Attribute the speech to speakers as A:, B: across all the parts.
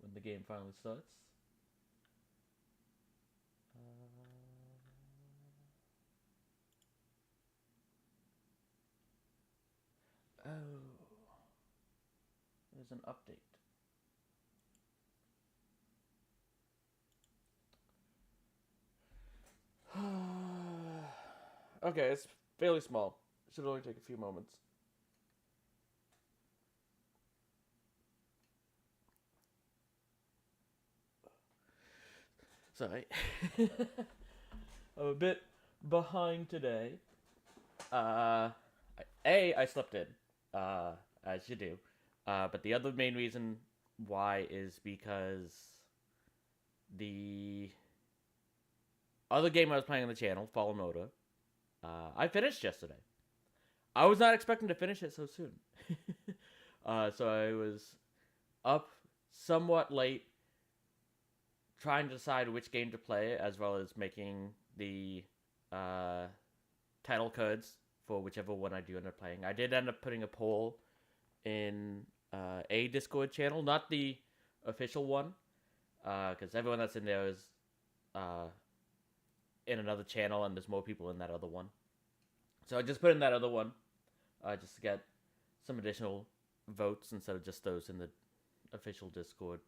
A: when the game finally starts. Oh, there's an update. Okay, it's fairly small. Should only take a few moments. Sorry. I'm a bit behind today. Uh, I slept in, as you do. But the other main reason why is because the other game I was playing on the channel, Fallen Order, I finished yesterday. I was not expecting to finish it so soon. So I was up somewhat late trying to decide which game to play, as well as making the uh, title cards for whichever one I do end up playing. I did end up putting a poll in a Discord channel, not the official one, because everyone that's in there is uh, in another channel, and there's more people in that other one. So I just put in that other one, just to get some additional votes instead of just those in the official Discord.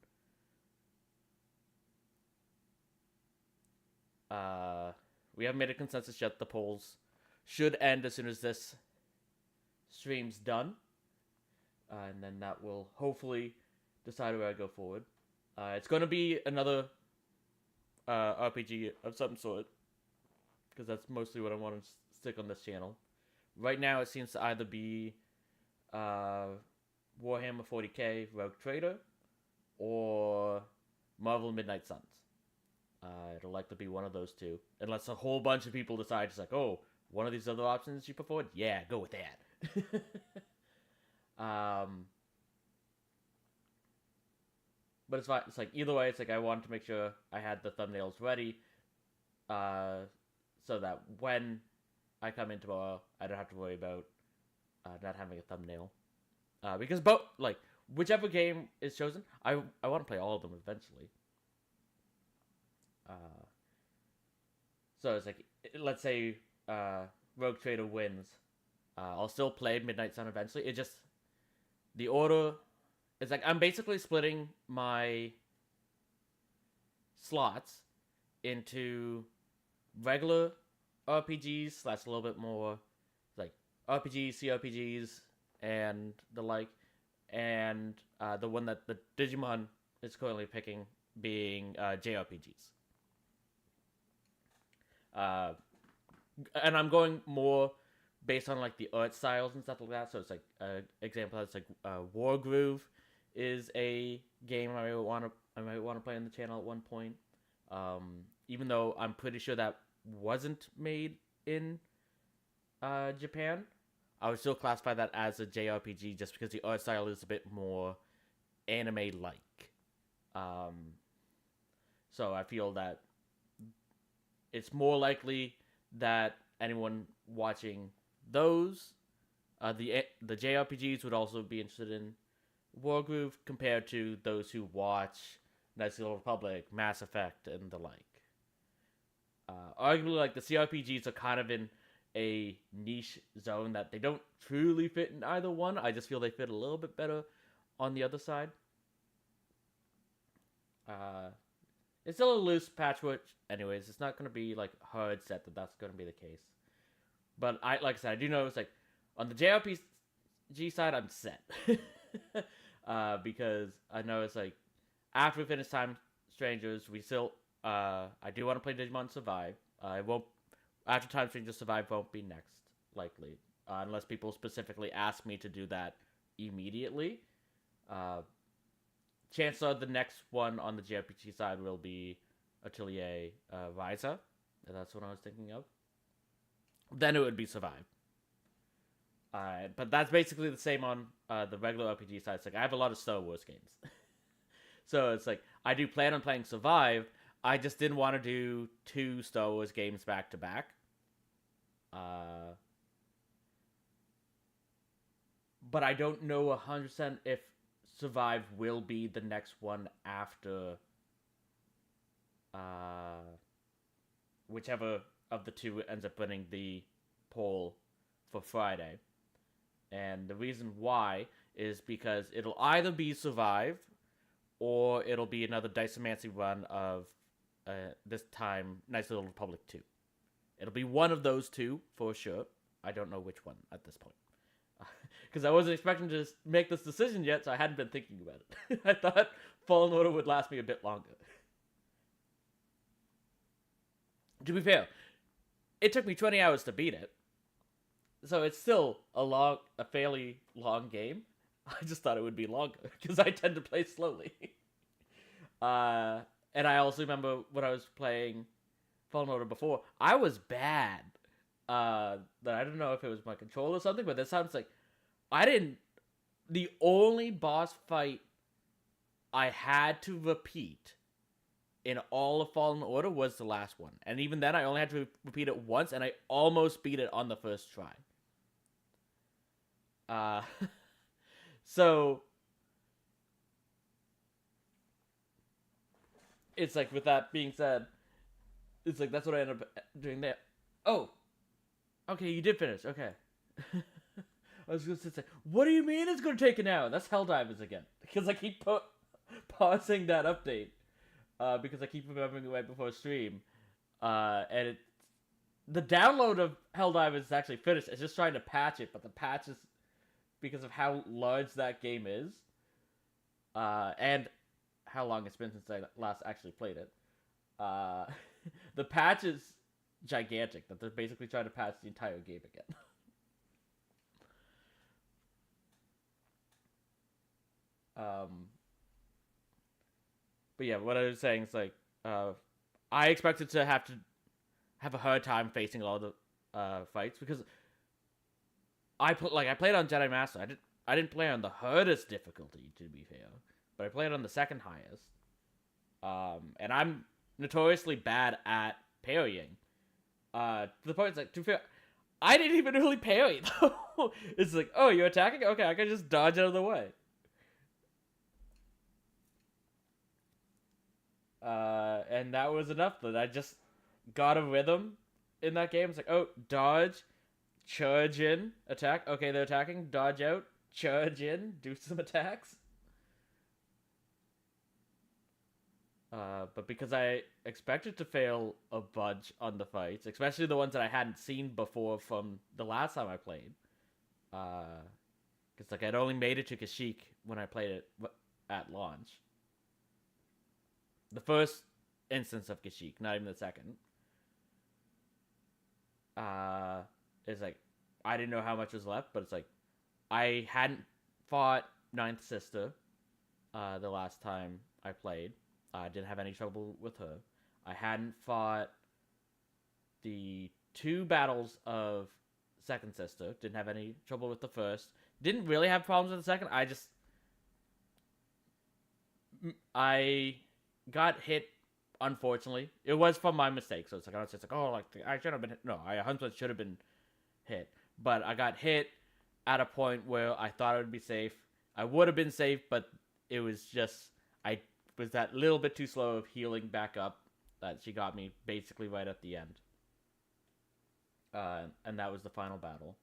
A: We haven't made a consensus yet. The polls should end as soon as this stream's done, and then that will hopefully decide where I go forward. It's going to be another RPG of some sort, because that's mostly what I want to stick on this channel. Right now, it seems to either be Warhammer 40k Rogue Trader or Marvel Midnight Suns. It'll likely be one of those two, unless a whole bunch of people decide it's like, oh, one of these other options you put forward, yeah, go with that. But it's fine. It's like either way, it's like I wanted to make sure I had the thumbnails ready, so that when I come in tomorrow, I don't have to worry about not having a thumbnail. Because both, like, whichever game is chosen, I want to play all of them eventually. So it's like, let's say Rogue Trader wins, I'll still play Midnight Sun eventually. It just the order. It's like I'm basically splitting my slots into regular RPGs slash a little bit more like RPGs, CRPGs, and the like, and the one that the Digimon is currently picking being JRPGs. Uh, and I'm going more based on like the art styles and stuff like that. So it's like example that's like War Groove is a game I might want to play on the channel at one point. Even though I'm pretty sure that wasn't made in Japan, I would still classify that as a JRPG just because the art style is a bit more anime like. So I feel that it's more likely that anyone watching those, the JRPGs would also be interested in Wargroove compared to those who watch Knights of the Old Republic, Mass Effect, and the like. Arguably, like the CRPGs are kind of in a niche zone that they don't truly fit in either one. I just feel they fit a little bit better on the other side. It's still a loose patchwork, anyways. It's not going to be like hard set that that's going to be the case. But like I said, I do know it's like on the JRPG side, I'm set. Because I know it's like after we finish Time Strangers, we still I do want to play Digimon Survive. I won't after Time Strangers Survive won't be next likely, unless people specifically ask me to do that immediately. Uh, Chances are the next one on the JRPG side will be Atelier Ryza. That's what I was thinking of. Then it would be Survive. But that's basically the same on the regular RPG side. It's like I have a lot of Star Wars games. So it's like I do plan on playing Survive. I just didn't want to do 2 Star Wars games back to back. But I don't know 100% if Survive will be the next one after whichever of the two ends up winning the poll for Friday. And the reason why is because it'll either be Survive or it'll be another Dicemancy run of this time Knights of the Old Republic 2. It'll be one of those two for sure. I don't know which one at this point. Because I wasn't expecting to make this decision yet, so I hadn't been thinking about it. I thought Fallen Order would last me a bit longer. To be fair, it took me 20 hours to beat it. So it's still a fairly long game. I just thought it would be longer, because I tend to play slowly. And I also remember when I was playing Fallen Order before, I was bad. I don't know if it was my control or something, but this sounds like the only boss fight I had to repeat in all of Fallen Order was the last one. And even then, I only had to repeat it once, and I almost beat it on the first try. So it's like, with that being said, it's like, that's what I ended up doing there. Oh, okay, you did finish. Okay. I was going to say, what do you mean it's going to take an hour? That's Helldivers again. Because I keep pausing that update. Because I keep remembering it right before stream. And the download of Helldivers is actually finished. It's just trying to patch it, but the patch is, because of how large that game is, and how long it's been since I last actually played it, the patch is gigantic, that they're basically trying to patch the entire game again. But yeah, what I was saying is, like, I expected to have a hard time facing all the fights, because I played on Jedi Master. I didn't play on the hardest difficulty, to be fair, but I played on the second highest. And I'm notoriously bad at parrying. To the point, it's like, to be fair, I didn't even really parry, though. It's like, oh, you're attacking? Okay, I can just dodge out of the way. And that was enough, that I just got a rhythm in that game. It's like, oh, dodge, charge in, attack. Okay, they're attacking. Dodge out, charge in, do some attacks. But because I expected to fail a bunch on the fights, especially the ones that I hadn't seen before from the last time I played. Because, like, I'd only made it to Kashyyyk when I played it at launch. The first instance of Kashyyyk, not even the second. It's like, I didn't know how much was left, but it's like, I hadn't fought Ninth Sister the last time I played. I didn't have any trouble with her. I hadn't fought the 2 battles of Second Sister. Didn't have any trouble with the first. Didn't really have problems with the second. I got hit, unfortunately. It was from my mistake, so it's like, I was just like, oh, like, I should have been hit. No, I 100% should have been hit. But I got hit at a point where I thought it would be safe. I would have been safe, but it was just, I was that little bit too slow of healing back up that she got me basically right at the end. And that was the final battle.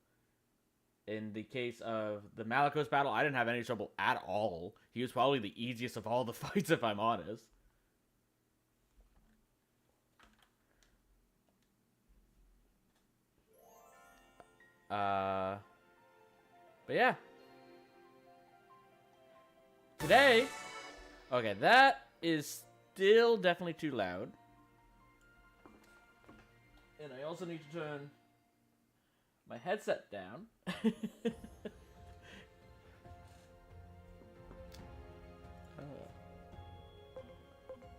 A: In the case of the Malicos battle, I didn't have any trouble at all. He was probably the easiest of all the fights, if I'm honest. But yeah. Today, okay, that is still definitely too loud. And I also need to turn my headset down.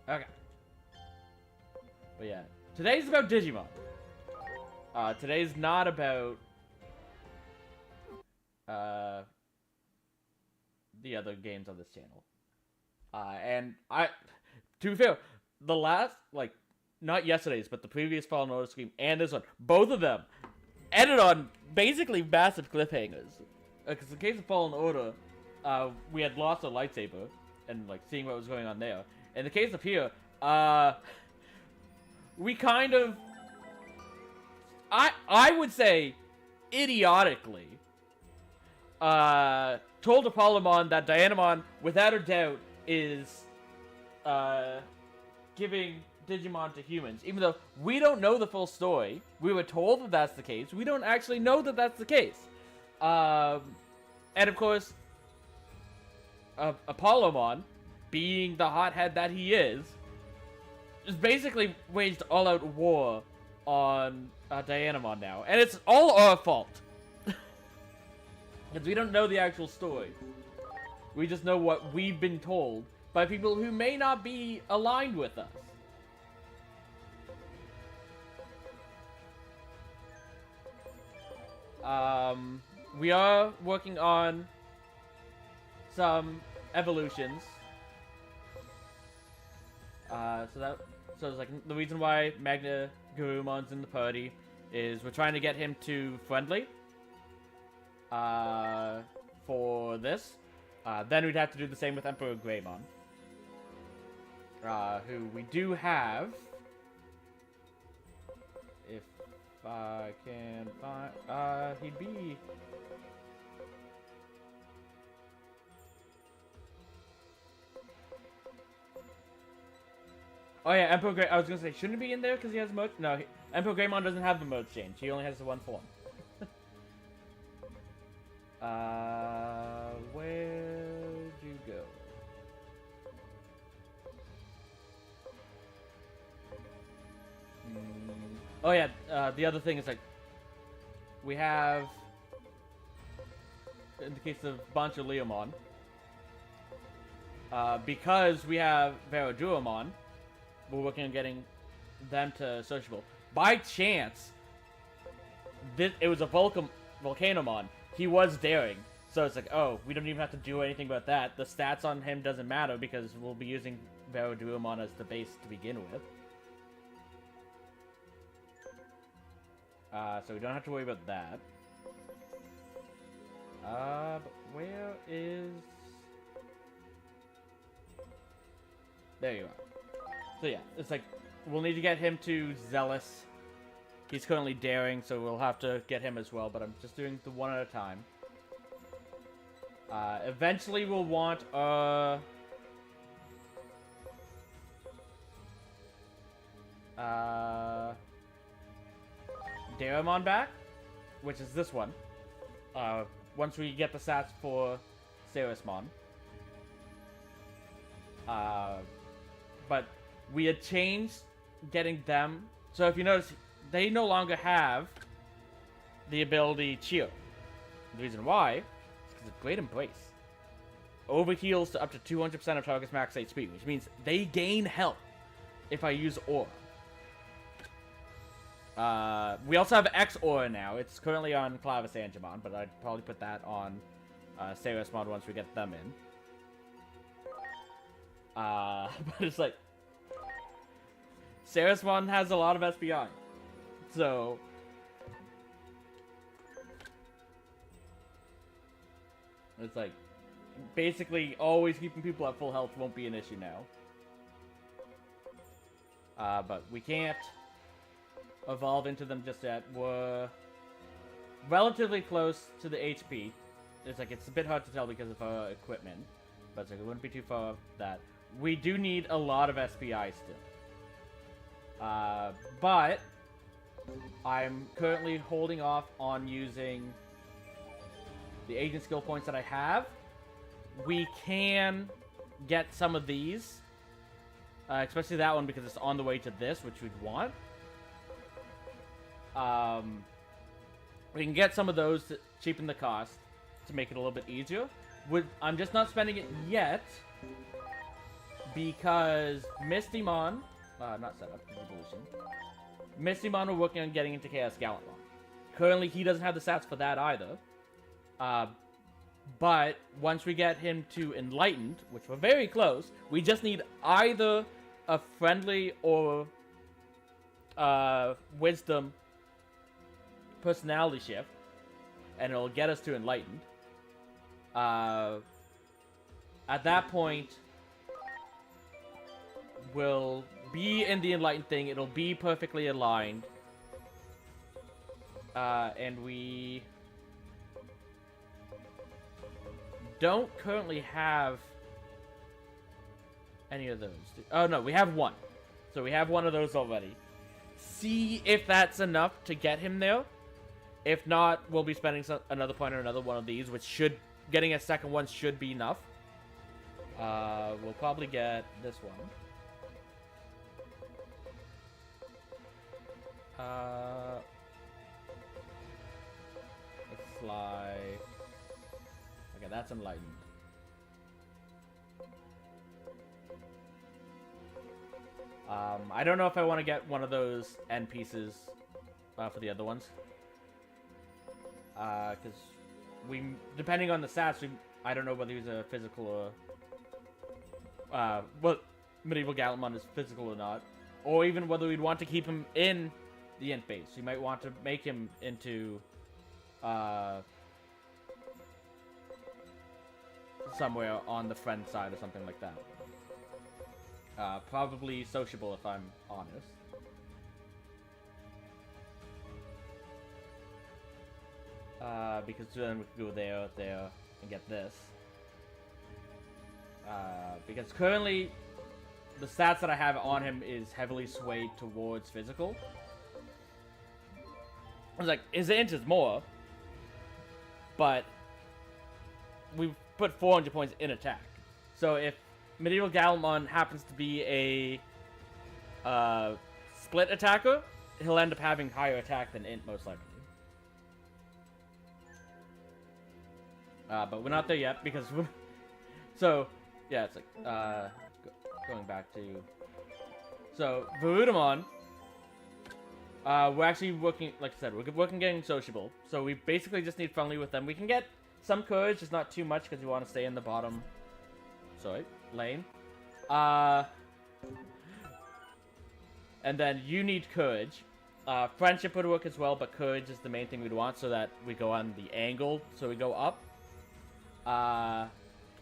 A: Okay. But yeah, today's about Digimon. Today's not about the other games on this channel. And to be fair, the last, like, not yesterday's, but the previous Fallen Order stream and this one, both of them ended on basically massive cliffhangers. Because in the case of Fallen Order, we had lost a lightsaber, and like seeing what was going on there. In the case of here, we kind of, I would say, idiotically, told Apollomon that Dianamon, without a doubt, is giving Digimon to humans, even though we don't know the full story. We were told that that's the case. We don't actually know that that's the case. And of course, Apollomon, being the hothead that he is, just basically waged all-out war on Dianamon now. And it's all our fault. Because we don't know the actual story. We just know what we've been told by people who may not be aligned with us. We are working on some evolutions. So it's like the reason why Magna Gurumon's in the party is we're trying to get him to friendly. For this. Then we'd have to do the same with Emperor Greymon. Who we do have. If I can find... he'd be... Oh yeah, Emperor Grey... I was gonna say, shouldn't he be in there because he has merge? No, Emperor Greymon doesn't have the merge change. He only has the one form. Where'd you go? Oh yeah, the other thing is like, we have, in the case of Bancho Leomon, because we have Veraduramon, we're working on getting them to sociable. By chance, it was a Volcanomon. He was daring, so it's like, oh, we don't even have to do anything about that. The stats on him doesn't matter because we'll be using Veraduramon as the base to begin with. So we don't have to worry about that. But where is... There you are. So yeah, it's like, we'll need to get him to Zealous. He's currently daring, so we'll have to get him as well, but I'm just doing the one at a time. Eventually we'll want, Daramon back, which is this one. Once we get the stats for Ceresmon. But we had changed getting them. So if you notice, they no longer have the ability Cheer. The reason why is because of Great Embrace. Overheals to up to 200% of target's max HP, which means they gain health if I use Aura. We also have X Aura now. It's currently on Clavis Angemon, but I'd probably put that on Ceresmon once we get them in. But it's like, Ceresmon has a lot of SPI. So it's like, basically always keeping people at full health won't be an issue now. But we can't evolve into them just yet. We're relatively close to the HP. It's like, it's a bit hard to tell because of our equipment, but it's like, it wouldn't be too far off that. We do need a lot of SPI still. But I'm currently holding off on using the agent skill points that I have. We can get some of these, especially that one because it's on the way to this, which we'd want. We can get some of those to cheapen the cost to make it a little bit easier. I'm just not spending it yet because Mistymon, not setup, evolution. Mistymon we're working on getting into Chaos Gallantmon. Currently, he doesn't have the stats for that either. But once we get him to Enlightened, which we're very close, we just need either a friendly or wisdom personality shift, and it'll get us to Enlightened. At that point, we'll be in the enlightened thing. It'll be perfectly aligned. And we don't currently have any of those. Oh, no, we have one. So we have one of those already. See if that's enough to get him there. If not, we'll be spending another point on another one of these, which should... Getting a second one should be enough. We'll probably get this one. Let's fly. Okay, that's enlightened. I don't know if I want to get one of those end pieces for the other ones. Because depending on the stats, I don't know whether he's a physical or, well, Medieval Gallimon is physical or not. Or even whether we'd want to keep him in the int base. You might want to make him into, somewhere on the friend side or something like that. Probably sociable if I'm honest. Because then we could go there, and get this. Because currently, the stats that I have on him is heavily swayed towards physical. I was like, his int is more, but we put 400 points in attack. So if Medieval Gallimon happens to be a split attacker, he'll end up having higher attack than int, most likely. But we're not there yet, because we're... So, yeah, it's like, going back to... So, Varudamon, we're actually working, like I said, we're working getting sociable. So we basically just need friendly with them. We can get some courage, just not too much, because we want to stay in the bottom... Sorry, lane. And then you need courage. Friendship would work as well, but courage is the main thing we'd want, so that we go on the angle, so we go up.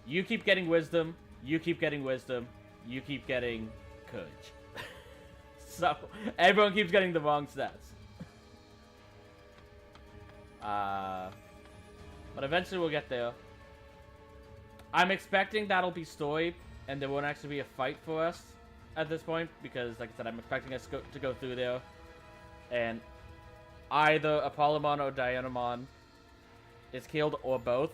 A: You keep getting wisdom, you keep getting wisdom, you keep getting courage. So, everyone keeps getting the wrong stats. But eventually we'll get there. I'm expecting that'll be story, and there won't actually be a fight for us at this point, because, like I said, I'm expecting us to go through there, and either Apollomon or Dianamon is killed, or both,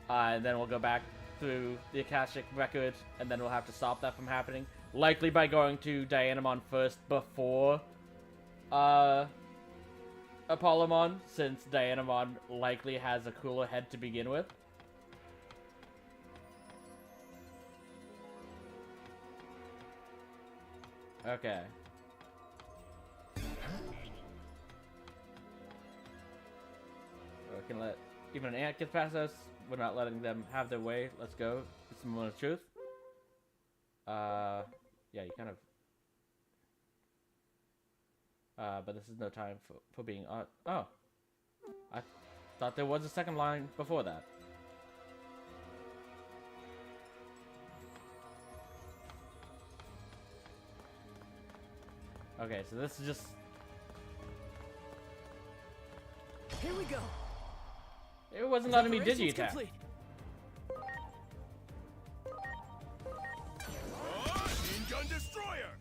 A: and then we'll go back through the Akashic record, and then we'll have to stop that from happening, likely by going to Dianamon first before Apollomon, since Dianamon likely has a cooler head to begin with. Okay. We can let even an ant get past us. We're not letting them have their way. Let's go. It's the moment of truth. Yeah, you kind of... but this is no time for being... oh. I thought there was a second line before that. Okay, so this is just...
B: Here we go.
A: It wasn't letting me digi-attack.
B: Complete.
C: Machine gun destroyer.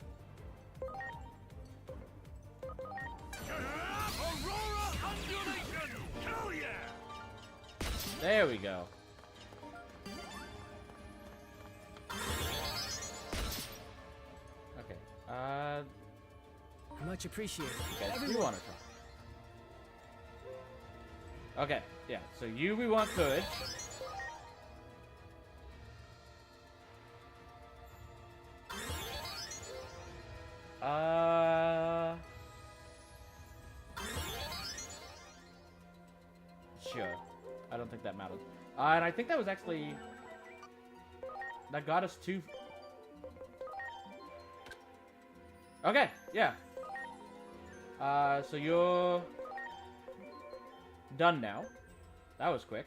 C: Aurora undulation. Hell yeah!
A: There we go. Okay.
B: Much appreciated.
A: You guys do want to talk. Okay, yeah, so you, we want courage. Sure. I don't think that matters. And I think that was actually... That got us to... Okay, yeah. So you're... done now. That was quick.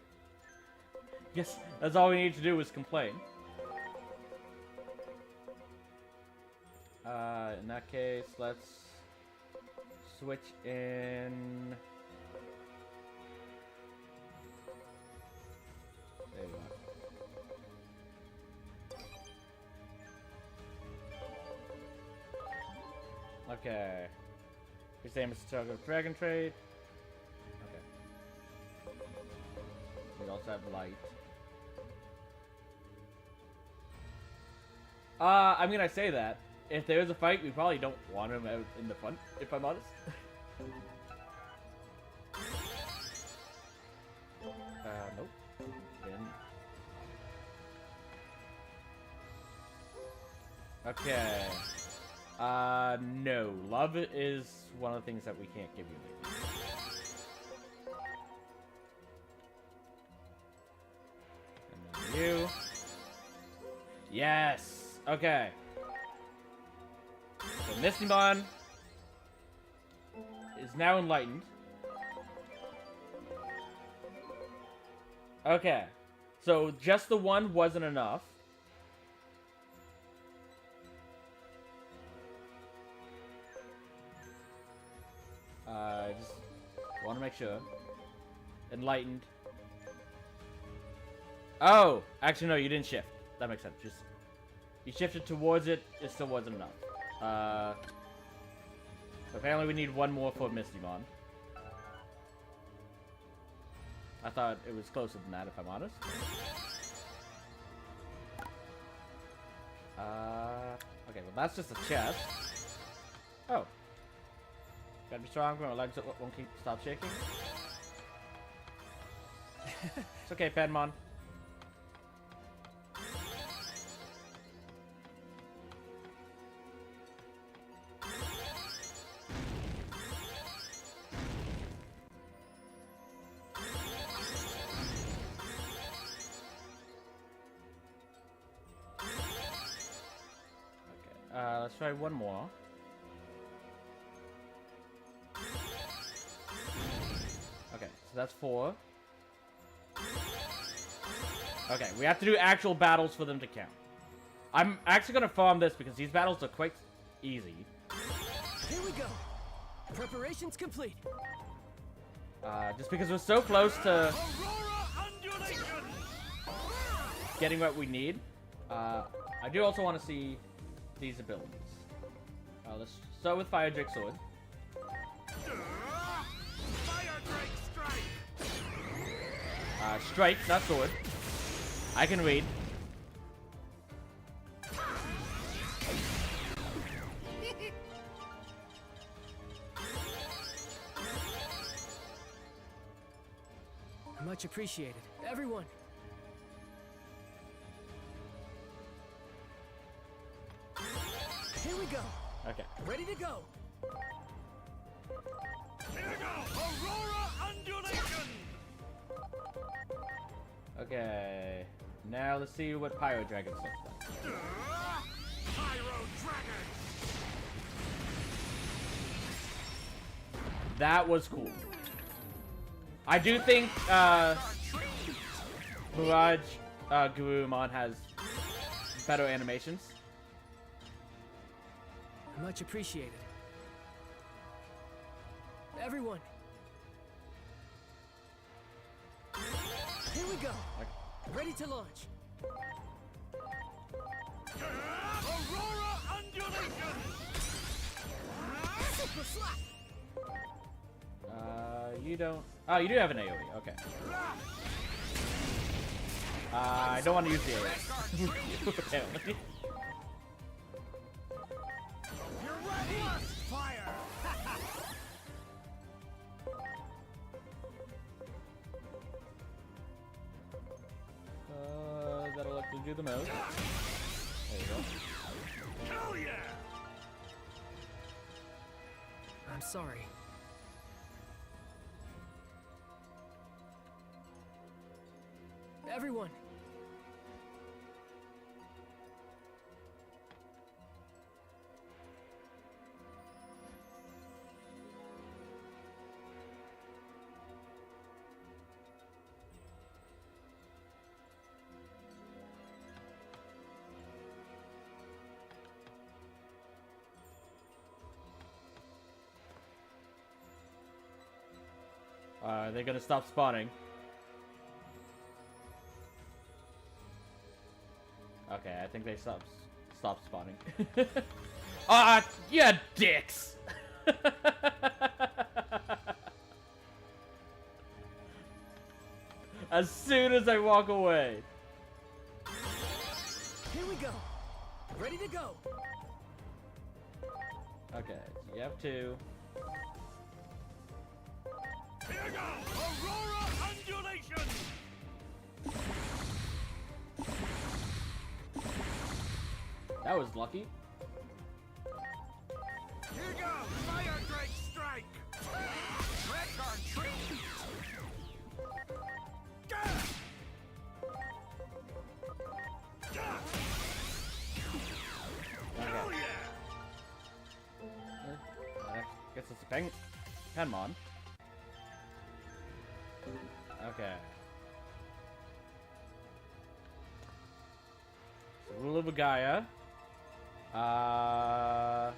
A: Guess that's all we need to do is complain. in that case, let's switch in. There you go. Okay. His name is Target Dragon Trade. Okay. We also have light. I mean, I say that. If there is a fight, we probably don't want him out in the front, if I'm honest. Nope. Didn't. Okay. No. Love is one of the things that we can't give you. And then you. Yes! Okay. So Mistymon is now enlightened. Okay. So just the one wasn't enough. Just want to make sure. Enlightened. Oh! Actually, no, you didn't shift. That makes sense. Just you shifted towards it. It still wasn't enough. So apparently we need one more for Mistymon. I thought it was closer than that, if I'm honest. Okay, well that's just a chest. Oh. Gotta be strong, my legs won't stop shaking. It's okay, Padmon. Let's try one more. Okay, so that's 4. Okay, we have to do actual battles for them to count. I'm actually gonna farm this because these battles are quite easy.
B: Here we go. Preparations complete.
A: Just because we're so close to
C: Aurora undulation.
A: getting what we need. I do also want to see these abilities. Let's start with Fire Drake Sword.
C: Fire Drake strike.
A: Strike, not sword. I can read.
B: Much appreciated. Everyone. Here we go.
A: Okay.
B: Ready to go.
C: Here we go. Aurora undulation.
A: Okay. Now let's see what Pyro Dragon looks like.
C: Pyro dragon.
A: That was cool. I do think Mirage Gurumon has better animations.
B: Much appreciated. Everyone. Here we go. Ready to launch.
C: Aurora undulation.
B: Super slap.
A: You don't. Oh, you do have an AoE. Okay. I don't want to use the AoE. Apparently.
C: You're ready. Fire.
A: That'll let you do the most. There you go.
C: Hell yeah.
B: I'm sorry. Everyone.
A: Are they gonna stop spawning? Okay, I think they stopped spawning. Yeah, dicks! As soon as I walk away.
B: Here we go. Ready to go.
A: Okay, so you have two.
C: Here goes! Aurora undulation!
A: That was lucky.
C: Here goes! Fire Drake strike! Trick or treat! Gah! Gah! Hell yeah!
A: I guess it's a Penmon. Okay. So, Rule of Gaia. I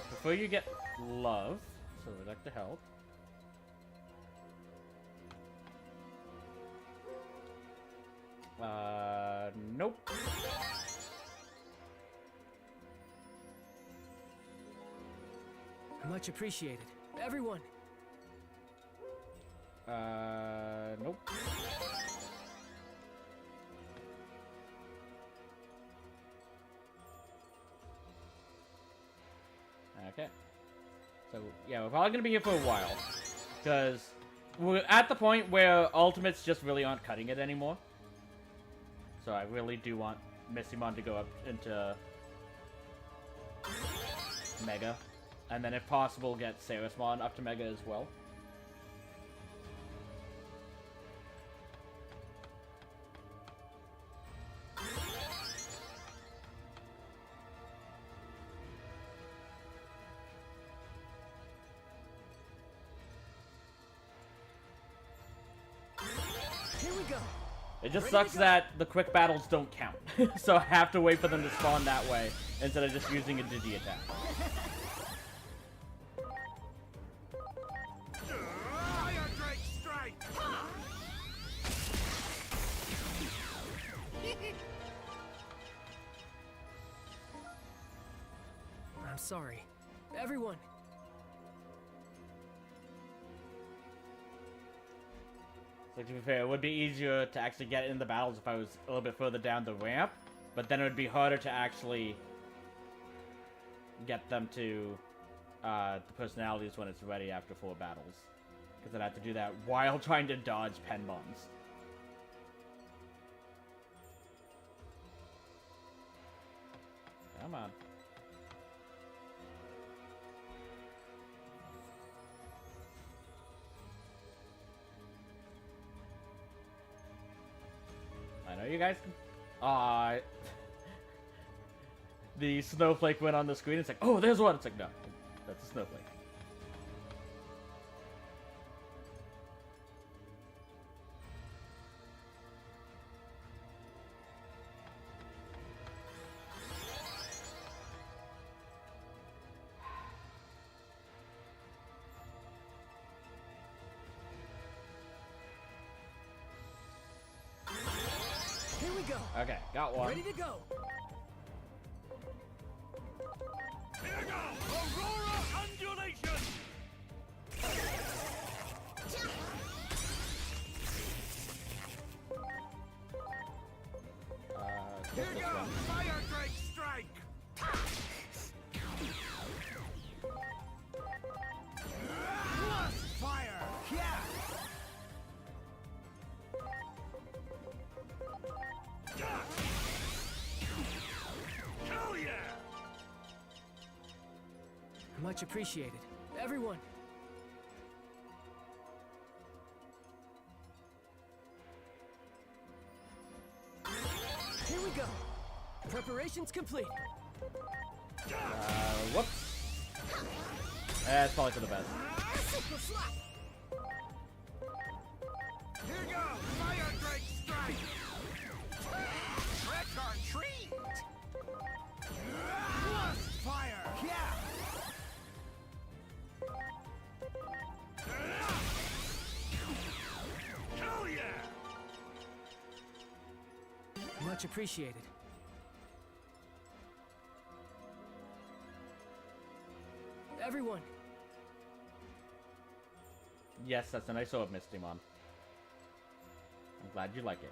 A: prefer you get love, so we'd like to help. Nope.
B: Much appreciated. Everyone.
A: Nope. Okay. So, yeah, we're probably gonna be here for a while. Because we're at the point where ultimates just really aren't cutting it anymore. So I really do want Mistymon to go up into Mega. And then if possible, get Sarismon up to Mega as well.
B: Here we go.
A: It just
B: Ready
A: sucks
B: to go.
A: that the quick battles don't count. So I have to wait for them to spawn that way instead of just using a Digi attack.
C: Fire Drake strike!
B: I'm sorry. Everyone.
A: So to be fair, it would be easier to actually get in the battles if I was a little bit further down the ramp, but then it would be harder to actually get them to the personalities when it's ready after 4 battles. Because I'd have to do that while trying to dodge Penmons. Come on. I know you guys can... the snowflake went on the screen. It's like, oh, there's one. It's like, no, that's a snowflake.
B: Here we go.
A: Okay, got one.
B: Ready to go.
C: Here goes! Aurora undulation!
A: Get
C: Here
A: this
C: goes!
A: one.
C: Fire Drake strike! Plus fire! Yeah! Gah! Hell yeah!
B: Much appreciated. Everyone. Here we go. Preparations complete.
A: Whoops. That's probably for the best.
B: Super slap.
C: Here goes! Fire Drake strike! Trick or treat! Plus fire! Yeah!
B: Much appreciated. Everyone,
A: Yes, that's a nice sword, Miss Digimon. I'm glad you like it.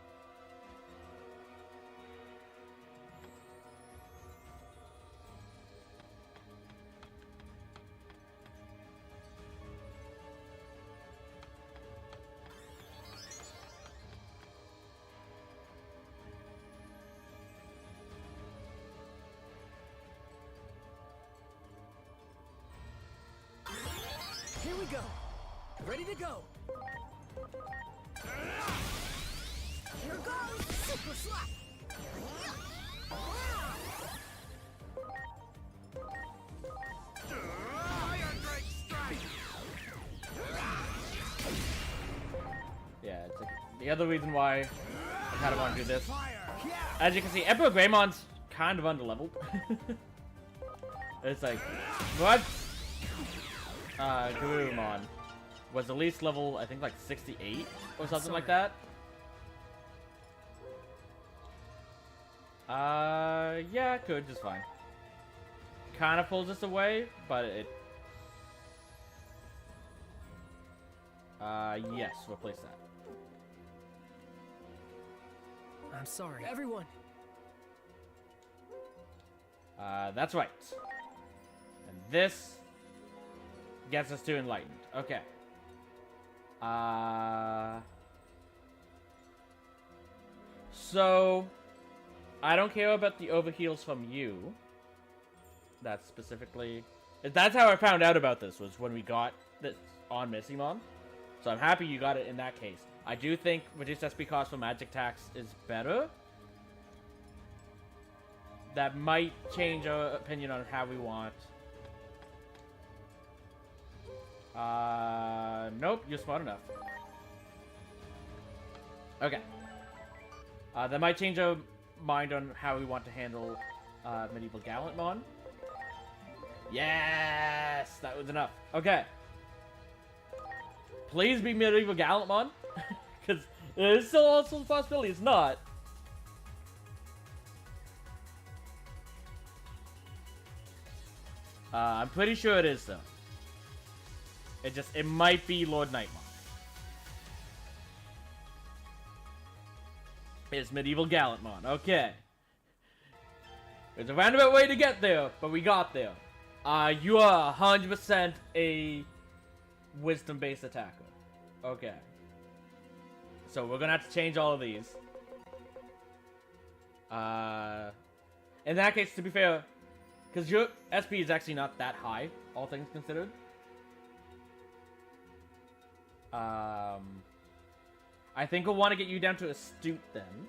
B: here we go. Ready to go. Here goes Super Slap.
C: Fire Drake Strike!
A: Yeah, it's like the other reason why I kind of want to do this.
C: Fire! Yeah!
A: As you can see, Emperor Greymon's kind of underleveled. It's like, what? Garurumon was at least level, I think, like 68 or something like that. Yeah, it could just fine. Kind of pulls us away, but it. Yes, replace that.
B: I'm sorry. Everyone,
A: That's right. And this gets us to Enlightened. Okay. So, I don't care about the overheals from you. That's specifically... That's how I found out about this, was when we got this on Missimon. So I'm happy you got it in that case. I do think reduced SP cost for magic attacks is better. That might change our opinion on how we want. Nope, you're smart enough. Okay. That might change our mind on how we want to handle Medieval Gallantmon. Yes! That was enough. Okay. Please be Medieval Gallantmon. Because there's still also the possibility it's not. I'm pretty sure it is, though. It might be Lord Nightmon. It's Medieval Gallantmon. Okay. There's a roundabout way to get there, but we got there. You are 100% a wisdom-based attacker. Okay. So we're gonna have to change all of these. In that case, to be fair, because your SP is actually not that high, all things considered. I think we'll want to get you down to Astute then.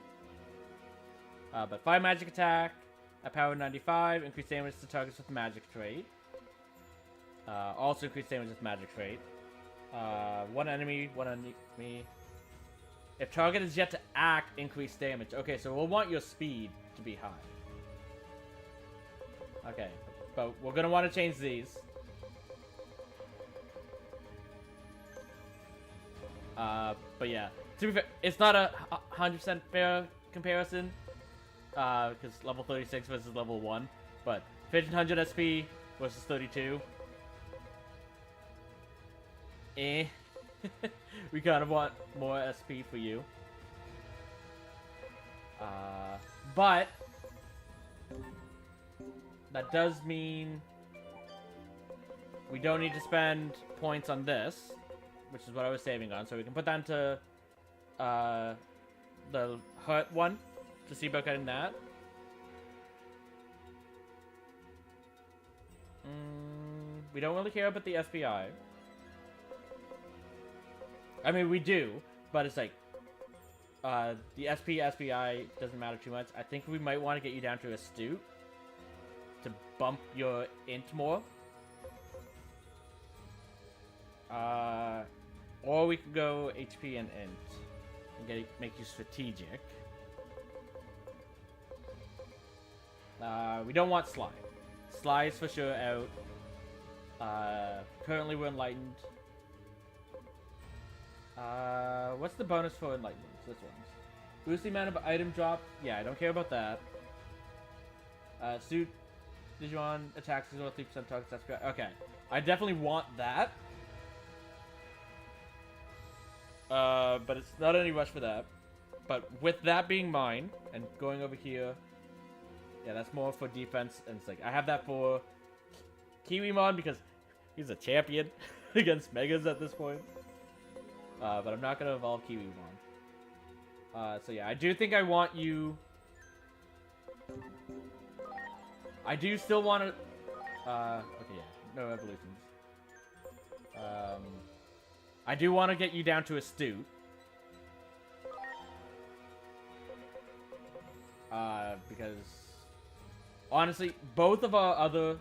A: But 5 magic attack, a power 95, increase damage to targets with magic trait. Also increase damage with magic trait. One enemy. If target is yet to act, increase damage. Okay, so we'll want your speed to be high. Okay, but we're gonna want to change these. But yeah, to be fair, it's not a 100% fair comparison. Because level 36 versus level 1. But 1500 SP versus 32. We kind of want more SP for you. But that does mean we don't need to spend points on this, which is what I was saving on. So we can put that into the hurt one to see about getting that. We don't really care about the SPI. I mean, we do, but it's like the SPI doesn't matter too much. I think we might want to get you down to Astute to bump your int more. Or we could go HP and int and make you strategic. We don't want Sly. Sly is for sure out. Currently we're Enlightened. What's the bonus for Enlightenment? This one's Boost the amount of item drop. Yeah, I don't care about that. Suit Digimon attacks is 3% target. That's correct. Okay, I definitely want that. But it's not any rush for that. But with that being mine and going over here, yeah, that's more for defense. And it's like I have that for Kiwimon because he's a champion against Megas at this point. But I'm not gonna evolve Kiwimon. So yeah, I do think I want you. I do still want to. Okay, yeah, no evolutions. I do want to get you down to Astute. Because honestly, both of our other.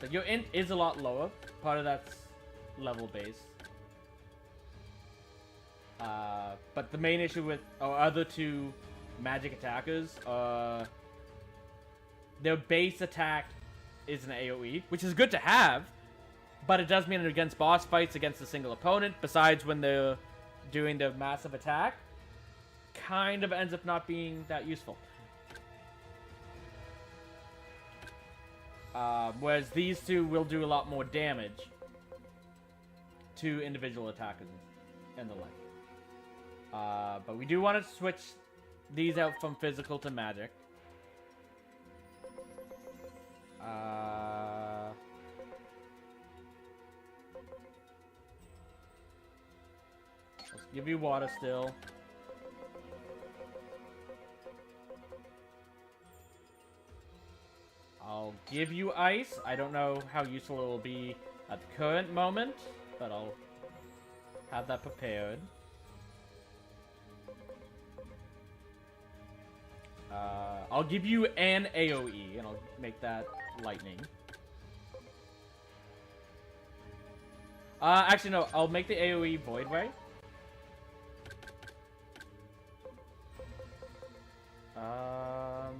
A: Like your int is a lot lower. Part of that's level based. But the main issue with our other two magic attackers, their base attack is an AoE, which is good to have, but it does mean that against boss fights against a single opponent, besides when they're doing the massive attack, kind of ends up not being that useful. Whereas these two will do a lot more damage to individual attackers and the like. But we do want to switch these out from physical to magic. Let's give you water still. I'll give you ice. I don't know how useful it will be at the current moment, but I'll have that prepared. I'll give you an AoE, and I'll make that lightning. Actually, no. I'll make the AoE Void Ray. I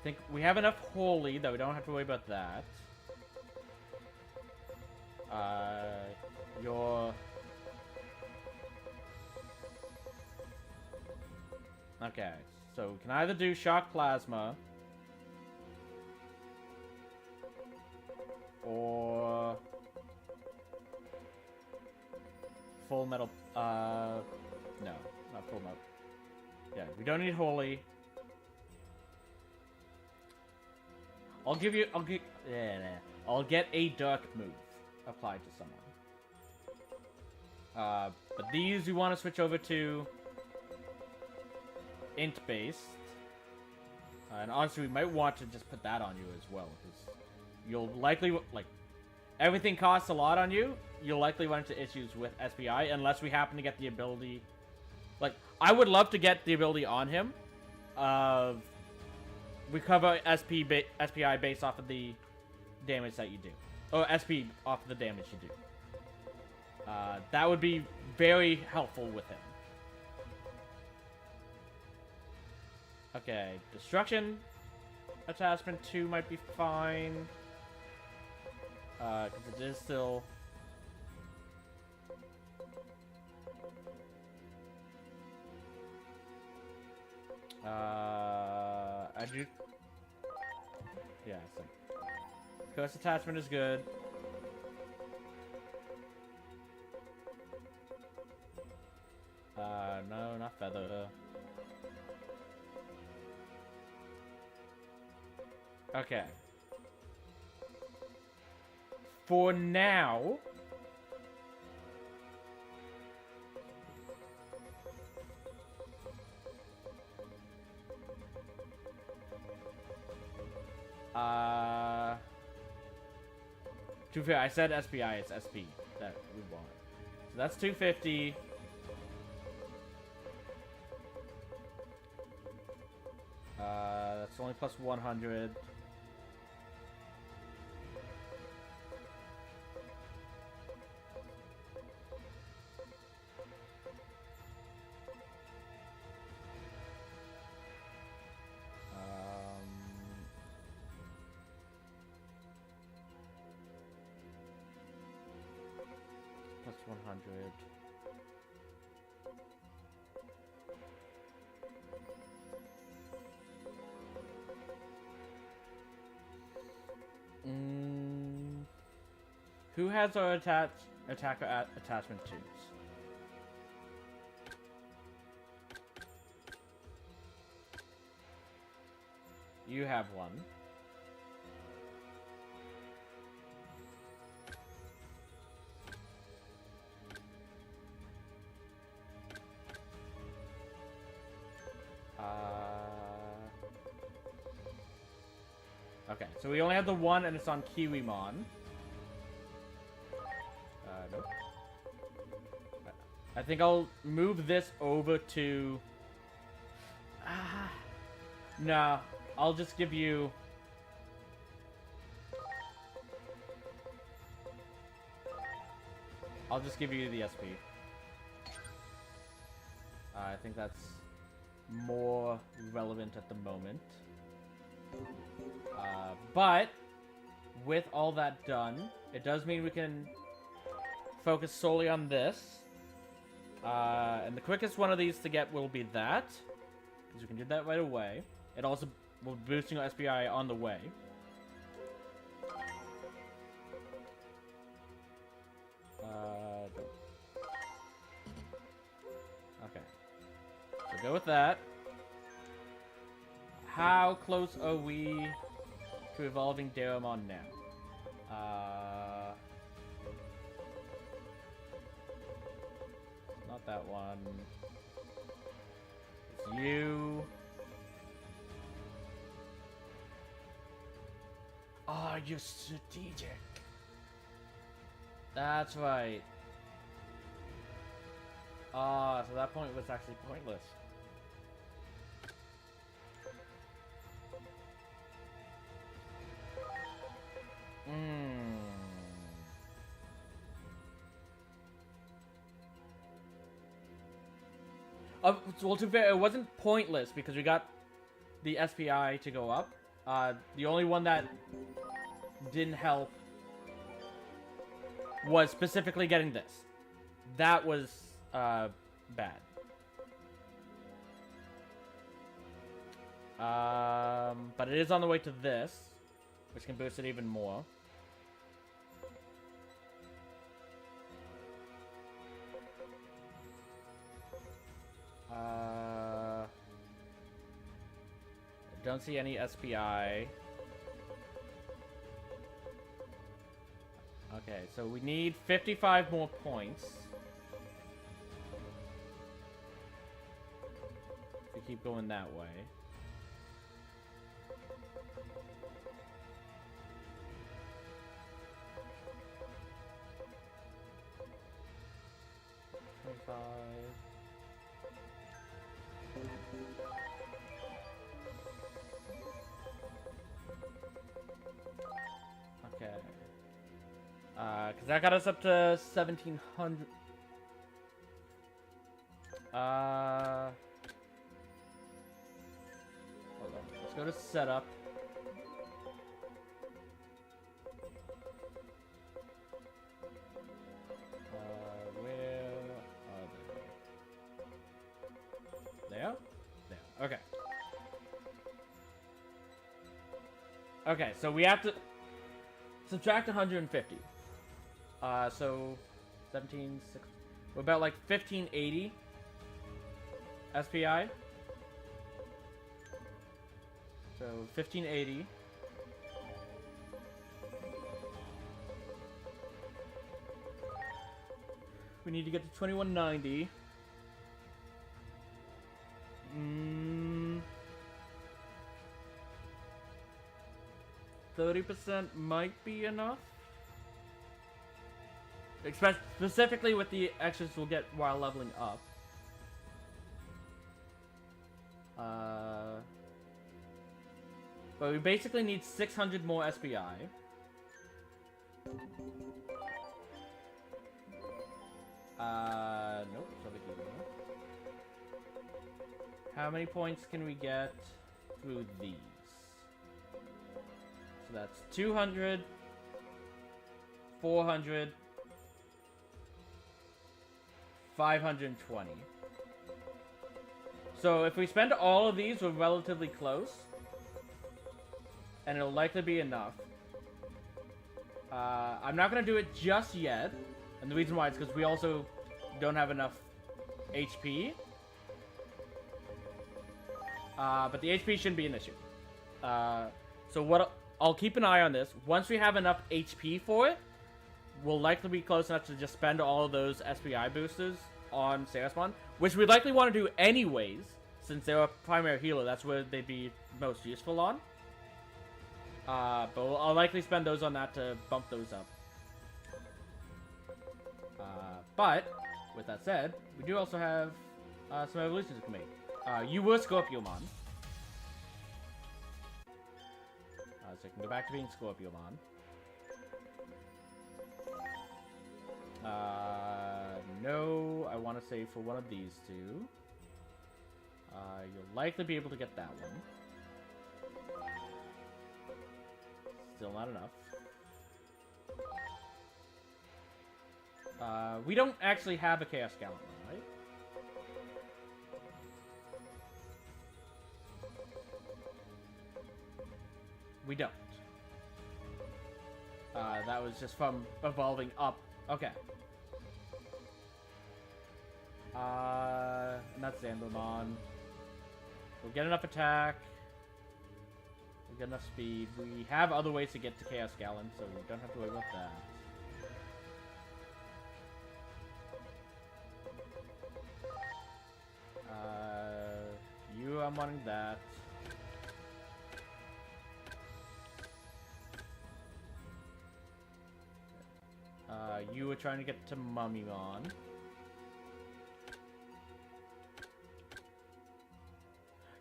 A: think we have enough Holy that we don't have to worry about that. Your... Okay, so we can either do Shock Plasma or Full Metal, no, not Full Metal. Yeah, we don't need Holy. I'll get a Dark move applied to someone. But these we want to switch over to int based, and honestly we might want to just put that on you as well, because you'll likely, like, everything costs a lot on you. You'll likely run into issues with SPI unless we happen to get the ability. Like, I would love to get the ability on him of recover SPI based off of the damage that you do, or SP off of the damage you do. That would be very helpful with him. Okay, Destruction Attachment 2 might be fine. Because it is still... I do... Yeah, so... Curse Attachment is good. No, not Feather. Okay. For now... To be fair, I said SPI, it's SP that we want. So that's 250. That's only plus 100. Plus 100. Who has our attacker attachment tubes? You have one. Okay, so we only have the one, and it's on Kiwimon. Nope. I think I'll move this over to... no, I'll just give you... I'll just give you the SP. I think that's more relevant at the moment. But with all that done, it does mean we can focus solely on this. And the quickest one of these to get will be that, because we can do that right away. It also will be boosting our SPI on the way. Okay. So go with that. How close are we to evolving Digimon now? Not that one. It's you. Oh, you're strategic. That's right. Ah, so that point was actually pointless. Well, to be fair, it wasn't pointless because we got the SPI to go up. The only one that didn't help was specifically getting this. That was bad. But it is on the way to this, which can boost it even more. Don't see any SPI. Okay, so we need 55 more points. If we keep going that way. Okay. Because that got us up to 1,700. Hold on. Let's go to setup. Where are they? There? There. Okay. Okay, so we have to subtract 150. So 17, 6, we're about like 1580 SPI. So 1580. We need to get to 2190. 30% might be enough. Specifically with the extras we'll get while leveling up. But we basically need 600 more SPI. Nope. How many points can we get through these? So that's 200, 400, 520. So if we spend all of these, we're relatively close. And it'll likely be enough. I'm not gonna do it just yet, and the reason why is because we also don't have enough HP. But the HP shouldn't be an issue. So what I'll keep an eye on this. Once we have enough HP for it, we'll likely be close enough to just spend all of those SPI boosters on Sarasmon, which we'd likely want to do anyways, since they're a primary healer. That's where they'd be most useful on. But I'll likely spend those on that to bump those up. But, with that said, we do also have some evolutions we can make. You were Scorpiomon. So you can go back to being Scorpiomon. No, I want to say for one of these two. You'll likely be able to get that one. Still not enough. We don't actually have a Chaos Gallant one, right? We don't. That was just from evolving up. Okay. And that's Zambomon. We'll get enough attack. We'll get enough speed. We have other ways to get to Chaos Gallant, so we don't have to worry about that. I'm wanting that. You were trying to get to Mummymon.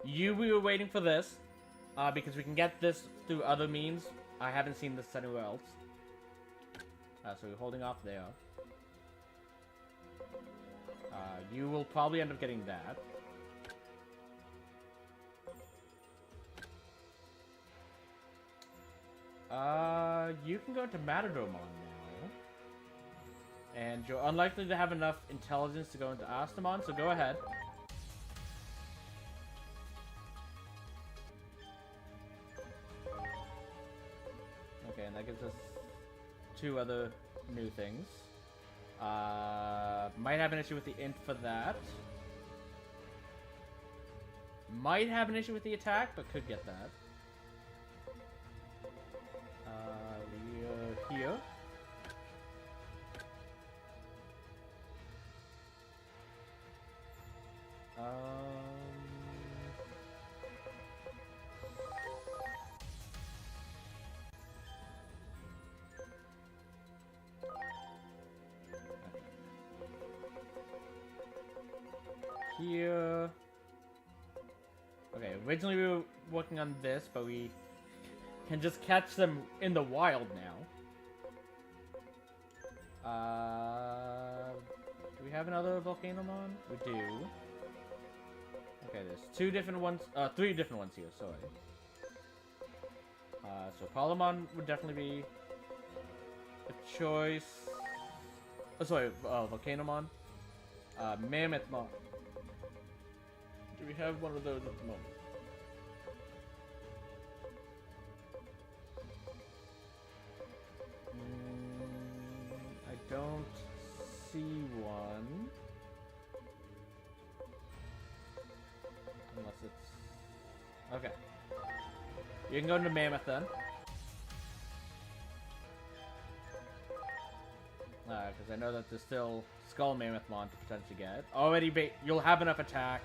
A: We were waiting for this, because we can get this through other means. I haven't seen this anywhere else. So we're holding off there. You will probably end up getting that. You can go into Matadormon now. And you're unlikely to have enough intelligence to go into Astamon, so go ahead. Okay, and that gives us two other new things. Might have an issue with the int for that. Might have an issue with the attack, but could get that. We are here. Here. Okay, originally we were working on this, but we can just catch them in the wild now. Do we have another Volcanomon? We do. Okay, there's three different ones here, sorry. So Palomon would definitely be a choice. Oh, sorry, Volcanomon. Mammothmon. Do we have one of those at the moment? I don't see one. Unless it's... Okay. You can go into Mammoth then. Because I know that there's still Skull Mammothmon to potentially get. Already, you'll have enough attack.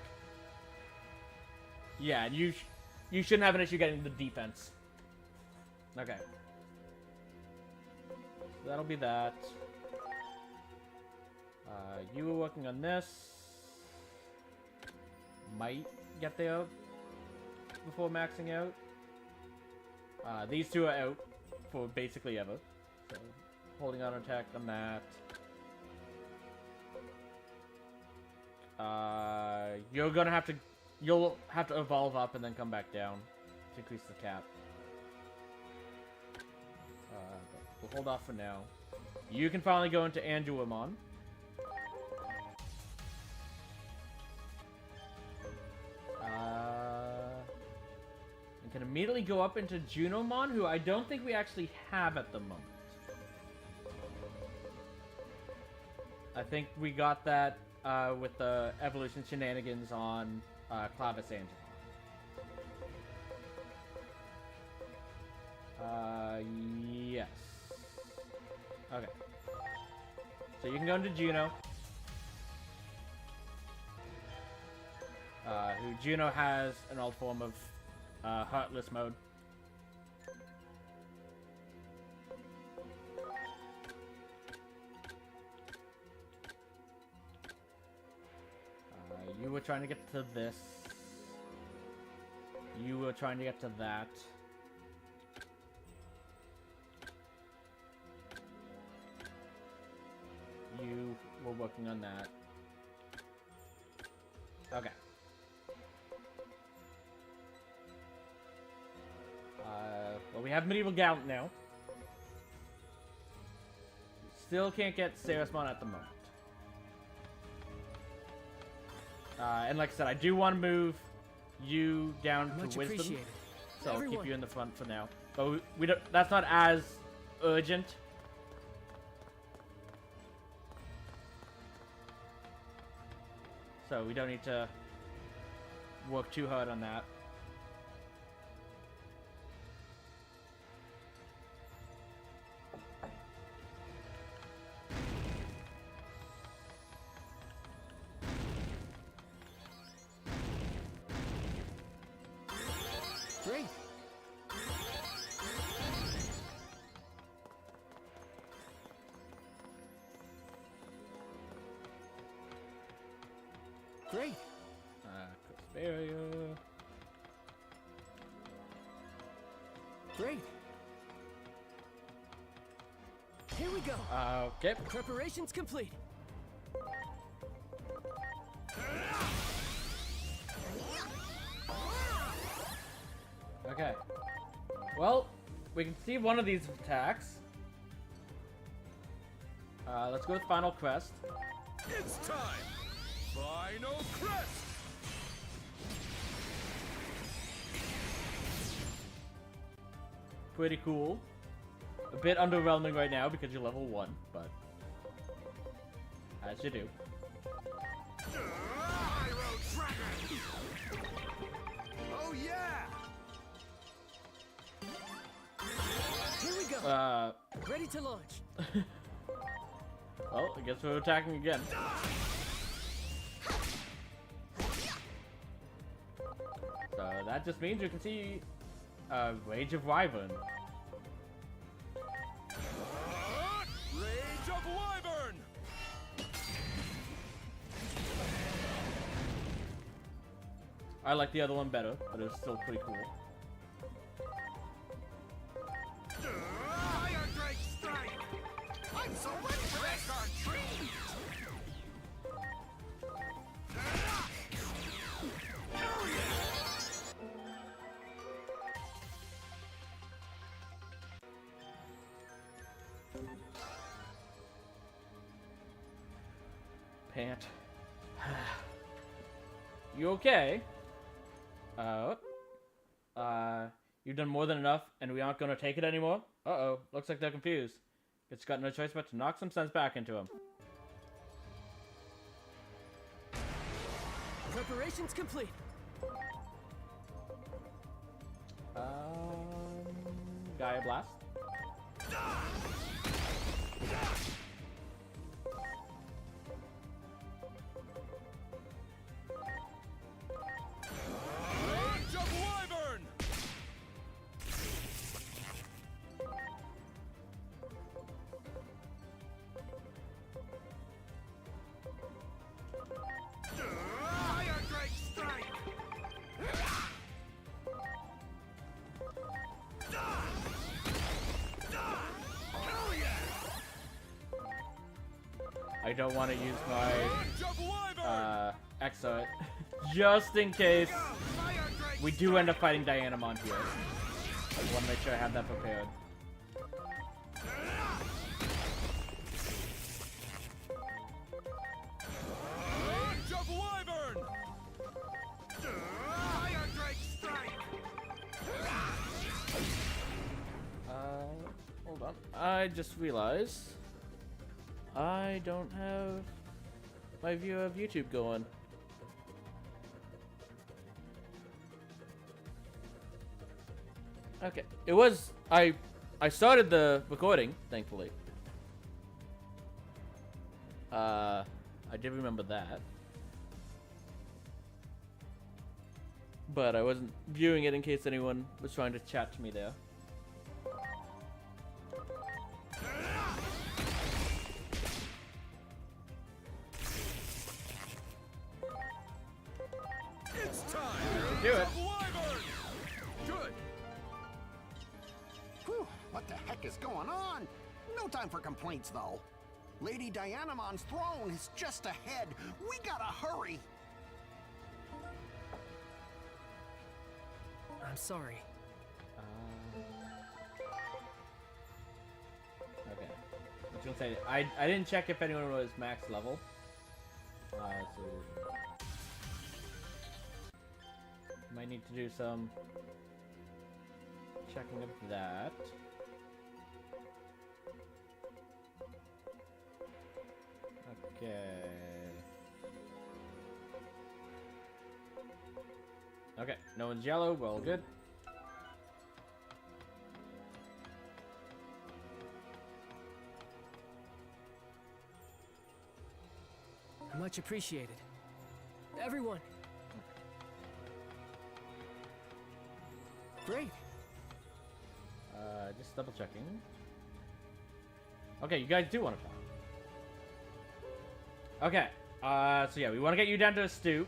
A: Yeah, and you shouldn't have an issue getting the defense. Okay. So that'll be that. You were working on this. Might get there before maxing out. These two are out for basically ever. So, holding on attack on that. You'll have to evolve up and then come back down to increase the cap. We'll hold off for now. You can finally go into Anduamon. And can immediately go up into Junomon, who I don't think we actually have at the moment. I think we got that with the evolution shenanigans on Clavis Angel. Yes. Okay. So you can go into Juno. Who Juno has an old form of Heartless mode. You were trying to get to this. You were trying to get to that. You were working on that. Okay. Well, we have Medieval Gallant now. Still can't get Sarismon at the moment. And like I said, I do want to move you down
B: Much
A: to Wisdom.
B: appreciated.
A: So I'll keep
B: Everyone.
A: you in the front for now. But we don't, that's not as urgent. So we don't need to work too hard on that.
B: Great. Great.
A: Crisperia.
B: Great. Here we go.
A: Okay.
B: Preparations complete.
A: Okay. Well, we can see one of these attacks. Let's go with Final Crest.
C: It's time! Final crest!
A: Pretty cool. A bit underwhelming right now because you're level 1, but as you do.
C: Pyro Dragon! Oh yeah!
B: Here we go. Ready to launch.
A: Well, I guess we're attacking again. So that just means you can see Rage of Wyvern.
C: Rage of Wyvern!
A: I like the other one better, but it's still pretty cool.
C: Fire Drake Strike! I'm so ready for this! Our treat! Oh yeah!
A: Pant. You okay? You've done more than enough, and we aren't gonna take it anymore? Uh-oh, looks like they're confused. It's got no choice but to knock some sense back into him.
B: Preparations complete.
A: Gaia Blast.
C: Rage of Wyvern! Fire Drake Strike! Oh yeah!
A: I don't want to use my
C: Rage of Wyvern!
A: Exo just in case
C: Fire Drake
A: we do end up fighting Dianamon here. I want to make sure I have that prepared.
C: Rage of Wyvern! Fire Drake Strike!
A: Hold on. I just realized I don't have my view of YouTube going. Okay, it was I started the recording, thankfully. I did remember that. But I wasn't viewing it in case anyone was trying to chat to me there.
C: It's time
A: To do it.
C: Good.
B: Whew, what the heck is going on? No time for complaints, though. Lady Dianamon's throne is just ahead. We gotta hurry.
D: I'm sorry.
A: Okay. I was gonna say I didn't check if anyone was max level. So might need to do some checking of that. Okay. Okay, no one's yellow, we're all good.
D: Much appreciated. Everyone. Great.
A: Just double checking. Okay, you guys do want to talk. Okay, so yeah, we want to get you down to a stoop.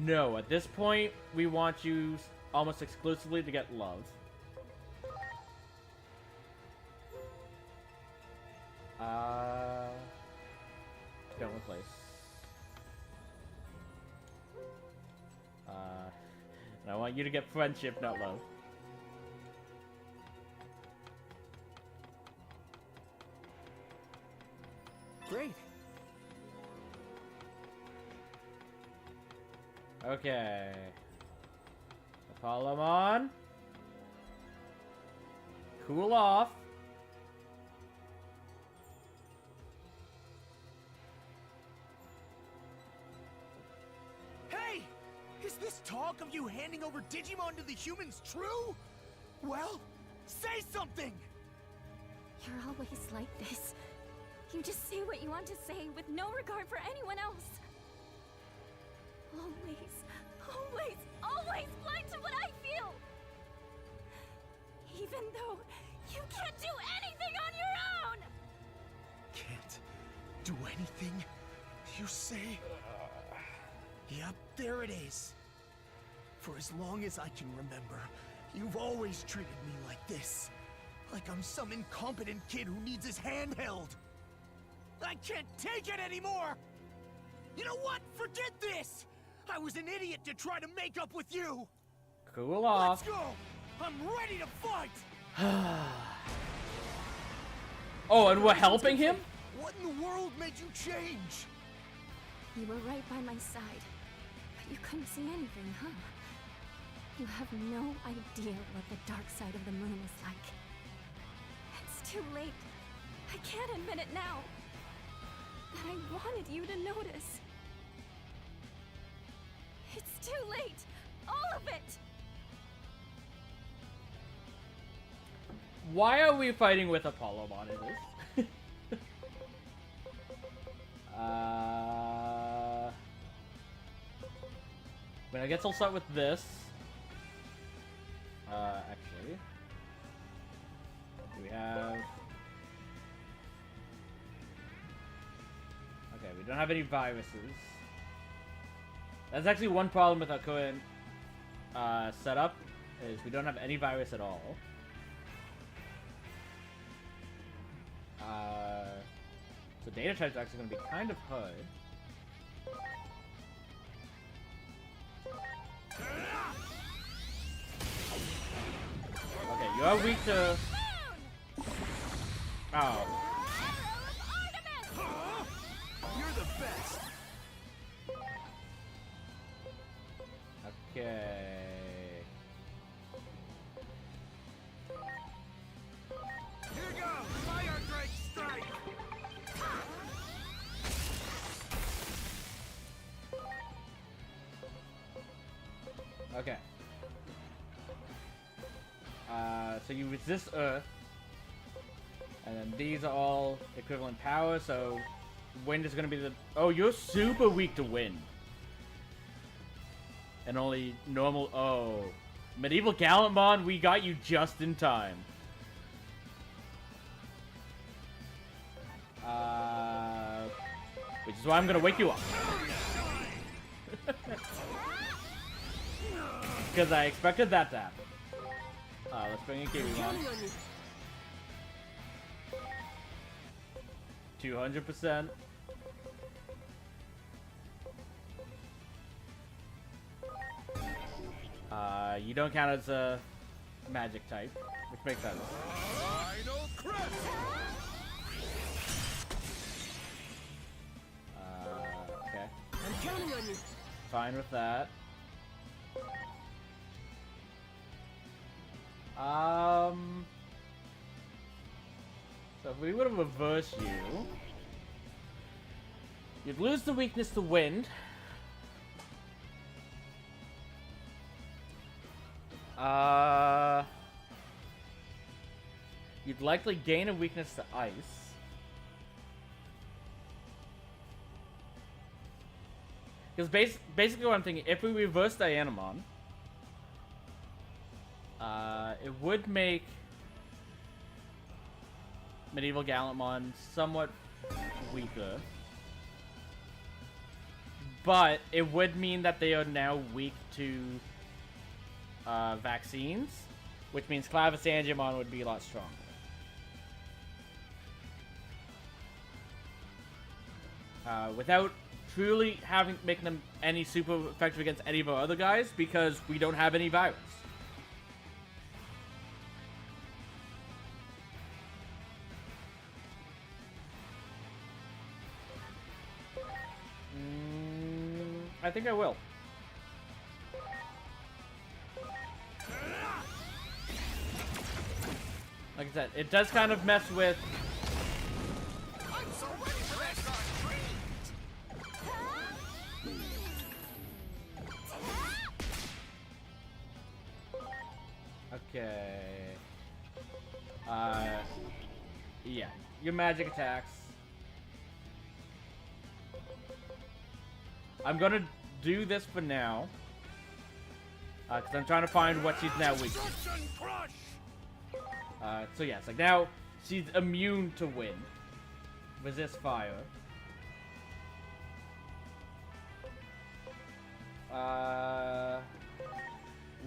A: No, at this point, we want you almost exclusively to get love. Don't replace. And I want you to get friendship, not love.
D: Great.
A: Okay. Apollomon. Cool off.
C: Hey! Is this talk of you handing over Digimon to the humans true? Well, say something!
E: You're always like this. You just say what you want to say with no regard for anyone else. Always blind to what I feel! Even though you can't do anything on your own!
C: Can't do anything, you say? Yep, there it is. For as long as I can remember, you've always treated me like this. Like I'm some incompetent kid who needs his hand held. I can't take it anymore! You know what? Forget this! I was an idiot to try to make up with you!
A: Cool off.
C: Let's go! I'm ready to fight!
A: Oh, and we're helping him?
C: What in the world made you change?
E: You were right by my side, but you couldn't see anything, huh? You have no idea what the dark side of the moon is like. It's too late. I can't admit it now. But I wanted you to notice. It's too late! All of it!
A: Why are we fighting with Apollomon in this? But I guess I'll start with this. Actually. We have... Okay, we don't have any viruses. That's actually one problem with our current setup, is we don't have any virus at all. So data types are actually going to be kind of hard. Okay, you're weak to... Oh.
C: You're the best!
A: Okay.
C: Here goes! Fire Drake strike!
A: Okay. So you resist Earth. And then these are all equivalent power, so wind is gonna be the... Oh, you're super weak to wind. And only normal... Oh. Medieval Gallantmon, we got you just in time. Which is why I'm gonna wake you up. Because I expected that to happen. Let's bring in Kiwimon. 200%. You don't count as a magic type, which makes sense.
C: Final crush!
A: Okay.
D: I'm counting on you.
A: Fine with that. So if we would have reversed you, you'd lose the weakness to wind. You'd likely gain a weakness to ice. Because basically what I'm thinking, if we reverse Dianamon, it would make Medieval Gallantmon somewhat weaker. But it would mean that they are now weak to vaccines, which means Clavisangemon would be a lot stronger. Without truly making them any super effective against any of our other guys, because we don't have any virus. I think I will. Like I said, it does kind of mess with...
B: I'm so ready for this retreat!
A: Okay. Yeah. Your magic attacks. I'm gonna do this for now. Because I'm trying to find what she's now weak to.
C: Destruction crush!
A: So yeah, it's like now she's immune to wind. Resist fire.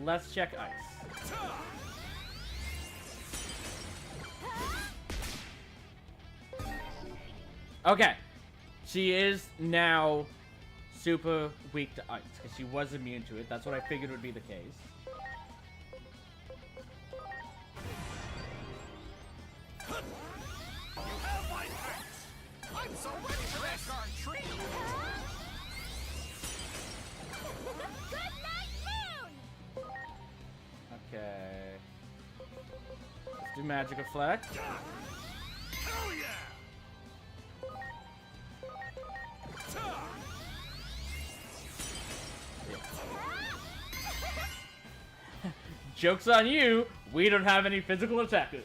A: Let's check ice. Okay. She is now super weak to ice, because she was immune to it. That's what I figured would be the case.
B: You have my thanks! I'm so ready for this retreat!
E: Good night, Moon!
A: Okay. Let's do magic reflect.
C: Hell yeah!
A: Joke's on you, we don't have any physical attackers.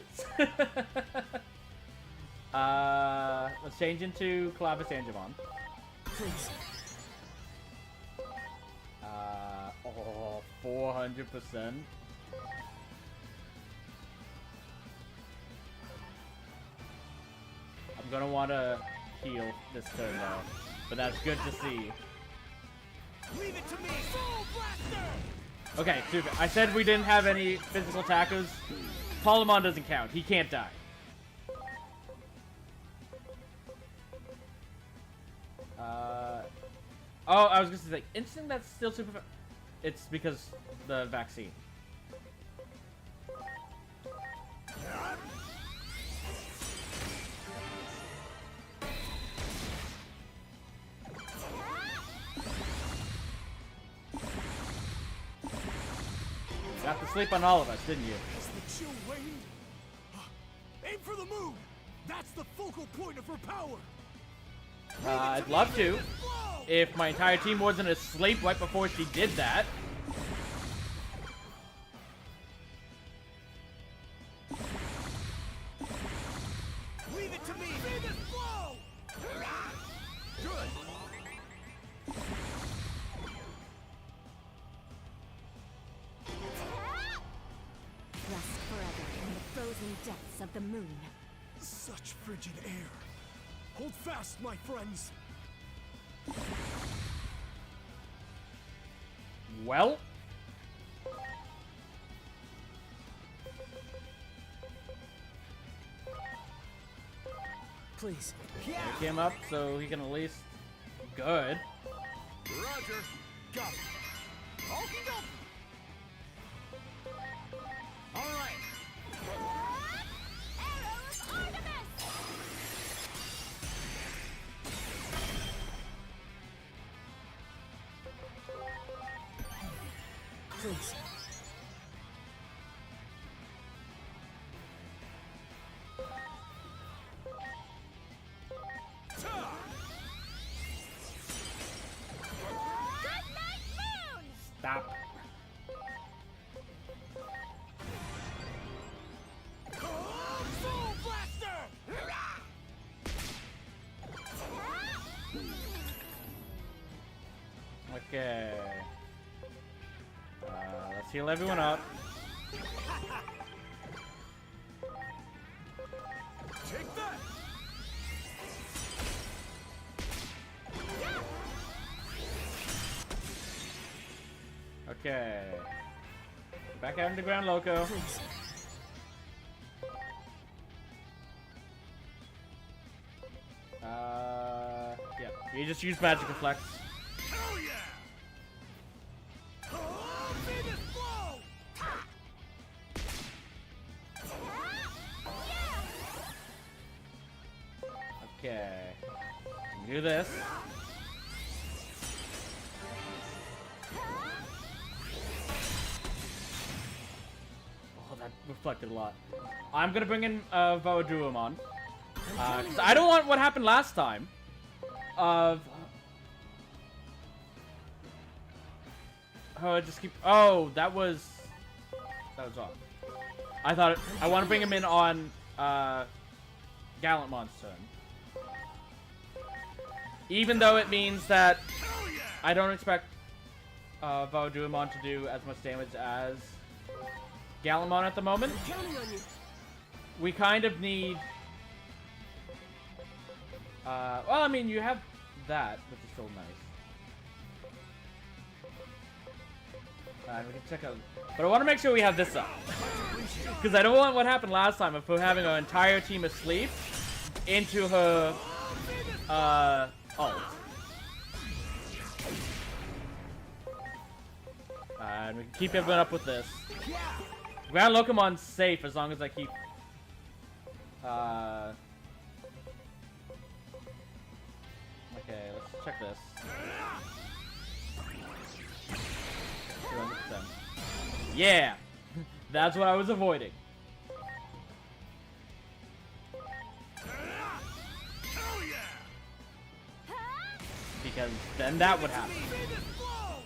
A: Let's change into Clavisangemon.
D: Please.
A: 400%. I'm gonna want to heal this turn though, but that's good to see.
C: Leave it to me! Soul Blaster!
A: Okay, super. I said we didn't have any physical attackers. Polymon doesn't count. He can't die. Oh, I was gonna say, interesting that's still super... It's because the vaccine. have to sleep on all of us, didn't you?
C: Has the chill waned? Aim for the moon! That's the focal point of her power!
A: I'd love to.
C: Flow!
A: If my entire team wasn't asleep right before she did that.
C: Leave it to me! See this flow! Good!
E: Rest forever in the frozen depths of the moon.
C: Such frigid air. Hold fast, my friends.
A: Well,
C: Please.
A: pick him up so he can at least good.
C: Roger. Got it.
B: Okie dokie. All right.
E: Arrows Artemis!
C: Please.
E: Good night, moon!
A: Stop.
C: Soul Blaster!
A: Okay. Let's heal everyone up.
C: Take that!
A: Okay. Back out into ground, Loco.
C: Please.
A: Yeah. You just use magic reflex.
C: Hell yeah! See this flow!
A: Okay. Do this. Oh, that reflected a lot. I'm gonna bring in Voaduamon. 'Cause I don't want what happened last time. Of her just keep. Oh, that was off. I thought I want to bring him in on Gallantmon's turn. Even though it means that
C: Hell yeah!
A: I don't expect Voaduamon to do as much damage as Gallantmon at the moment.
D: Counting on you.
A: We kind of need... well, I mean, you have that, which is still nice. We can check out... But I want to make sure we have this up. Because I don't want what happened last time of her having our entire team asleep into her ult. And we can keep everyone up with this. Ground Locomon's safe as long as I keep... Okay, let's check this. 200%. Yeah! That's what I was avoiding.
C: Hell yeah!
A: Because then that would happen.
C: See this flow!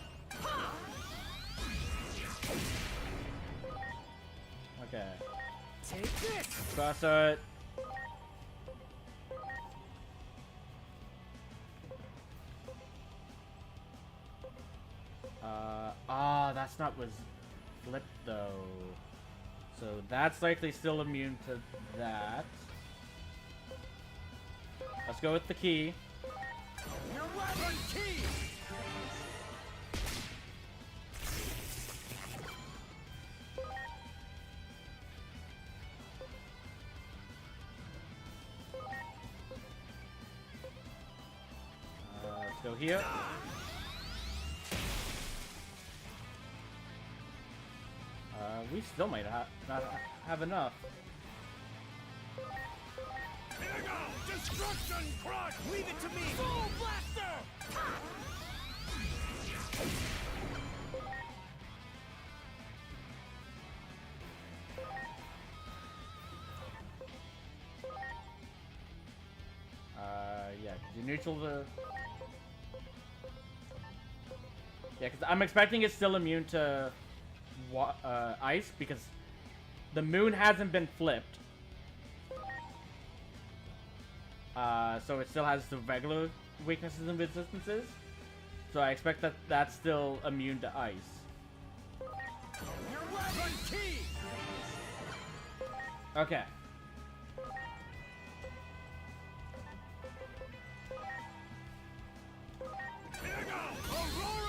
A: Okay.
C: Take this!
A: Cross it. That's not was flipped though. So that's likely still immune to that. Let's go with the key.
C: You're right, key!
A: Let's go here. We still might not have enough.
C: Here go! Destruction Crush! Leave it to me! Soul Blaster!
A: you neutral the... Yeah, because I'm expecting it's still immune to ice, because the moon hasn't been flipped. So it still has the regular weaknesses and resistances. So I expect that that's still immune to ice. Okay.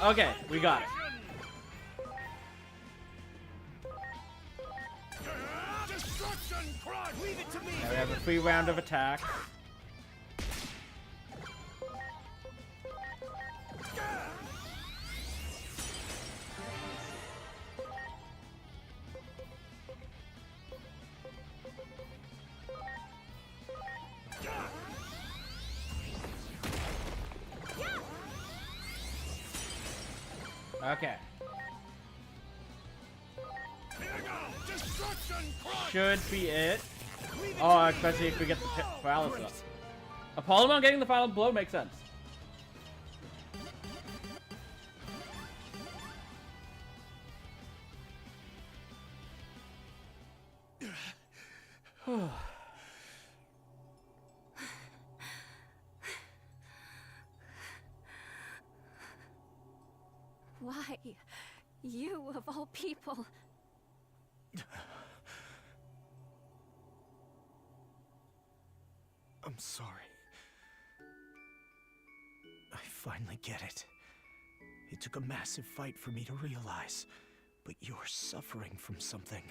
A: Okay, we got it. Now we have a free round of attack. Okay. Should be it. Oh, especially if we get the paralysis up. Apollomon getting the final blow makes sense.
E: Why? You, of all people.
C: I'm sorry. I finally get it. It took a massive fight for me to realize, but you're suffering from something.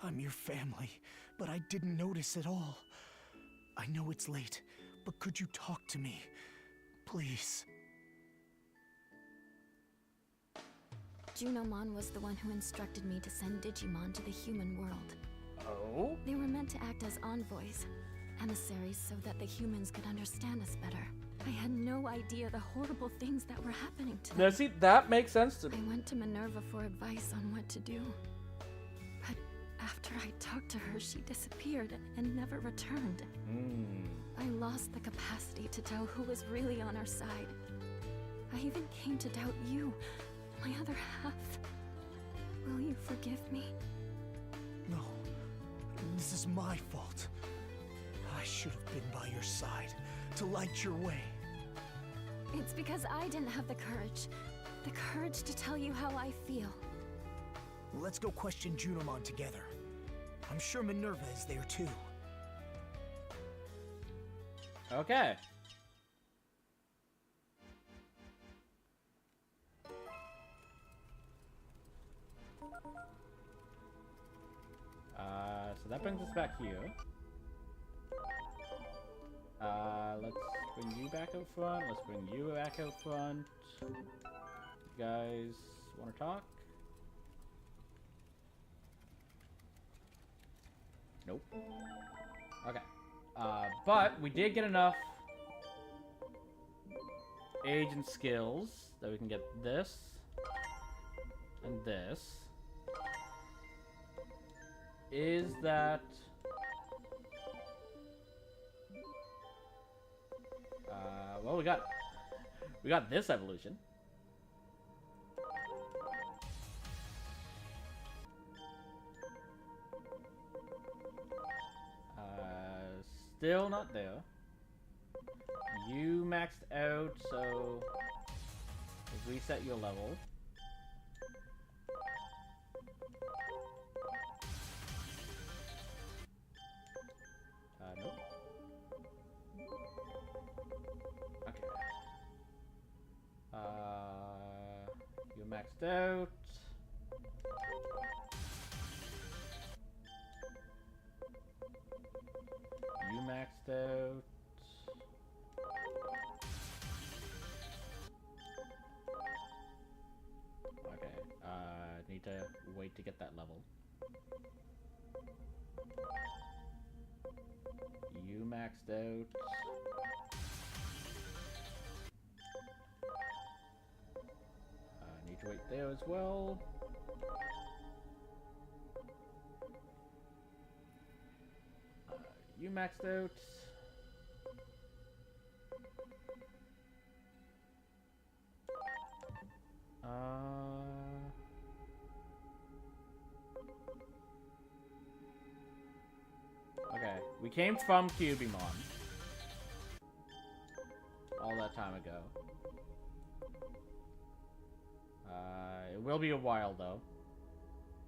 C: I'm your family, but I didn't notice at all. I know it's late, but could you talk to me? Please.
E: Junimon was the one who instructed me to send Digimon to the human world.
A: Oh?
E: They were meant to act as envoys, emissaries, so that the humans could understand us better. I had no idea the horrible things that were happening to them.
A: Now see, that makes sense to me.
E: I went to Minerva for advice on what to do. But after I talked to her, she disappeared and never returned. I lost the capacity to tell who was really on our side. I even came to doubt you, my other half. Will you forgive me?
C: No, this is my fault. I should have been by your side, to light your way.
E: It's because I didn't have the courage to tell you how I feel.
C: Let's go question Junimon together. I'm sure Minerva is there too.
A: Okay. So that brings us back here. Let's bring you back out front. Let's bring you back out front. You guys want to talk? Nope. Okay. But we did get enough age and skills that we can get this and this. Is that... well, we got this evolution. Still not there. You maxed out, so let's reset your level. Nope. Okay. You're maxed out. You maxed out. Okay. Need to wait to get that level. You maxed out. Need to wait there as well. You maxed out. Okay, we came from Cubimon all that time ago. It will be a while though,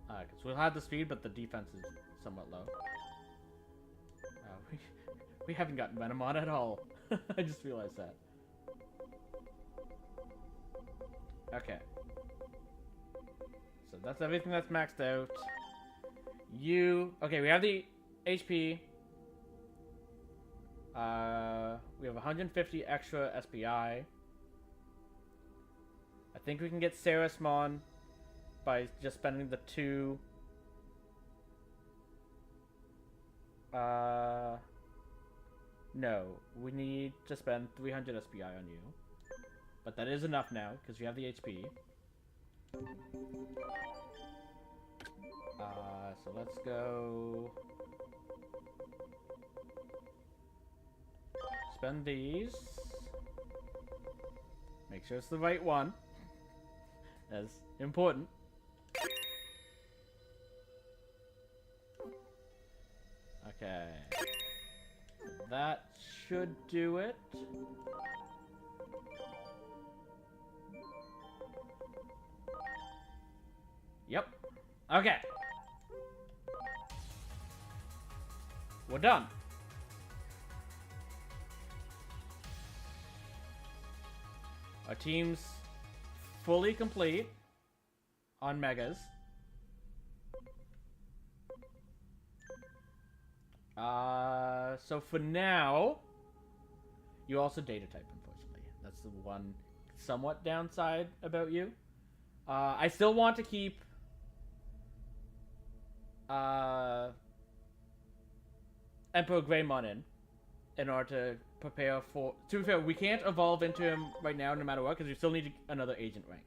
A: because we'll have the speed, but the defense is somewhat low. We haven't gotten Venomon at all. I just realized that. Okay. So that's everything that's maxed out. Okay, we have the HP. We have 150 extra SPI. I think we can get Sarasmon by just spending the 2. No, we need to spend 300 SPI on you. But that is enough now, because you have the HP. So let's go... Spend these. Make sure it's the right one. That's important. Okay. That should do it. Yep. Okay. We're done. Our team's fully complete on Megas. So for now, you also data type, unfortunately. That's the one somewhat downside about you. I still want to keep Emperor Greymon in order to prepare for... To be fair, we can't evolve into him right now no matter what, because we still need another agent rank.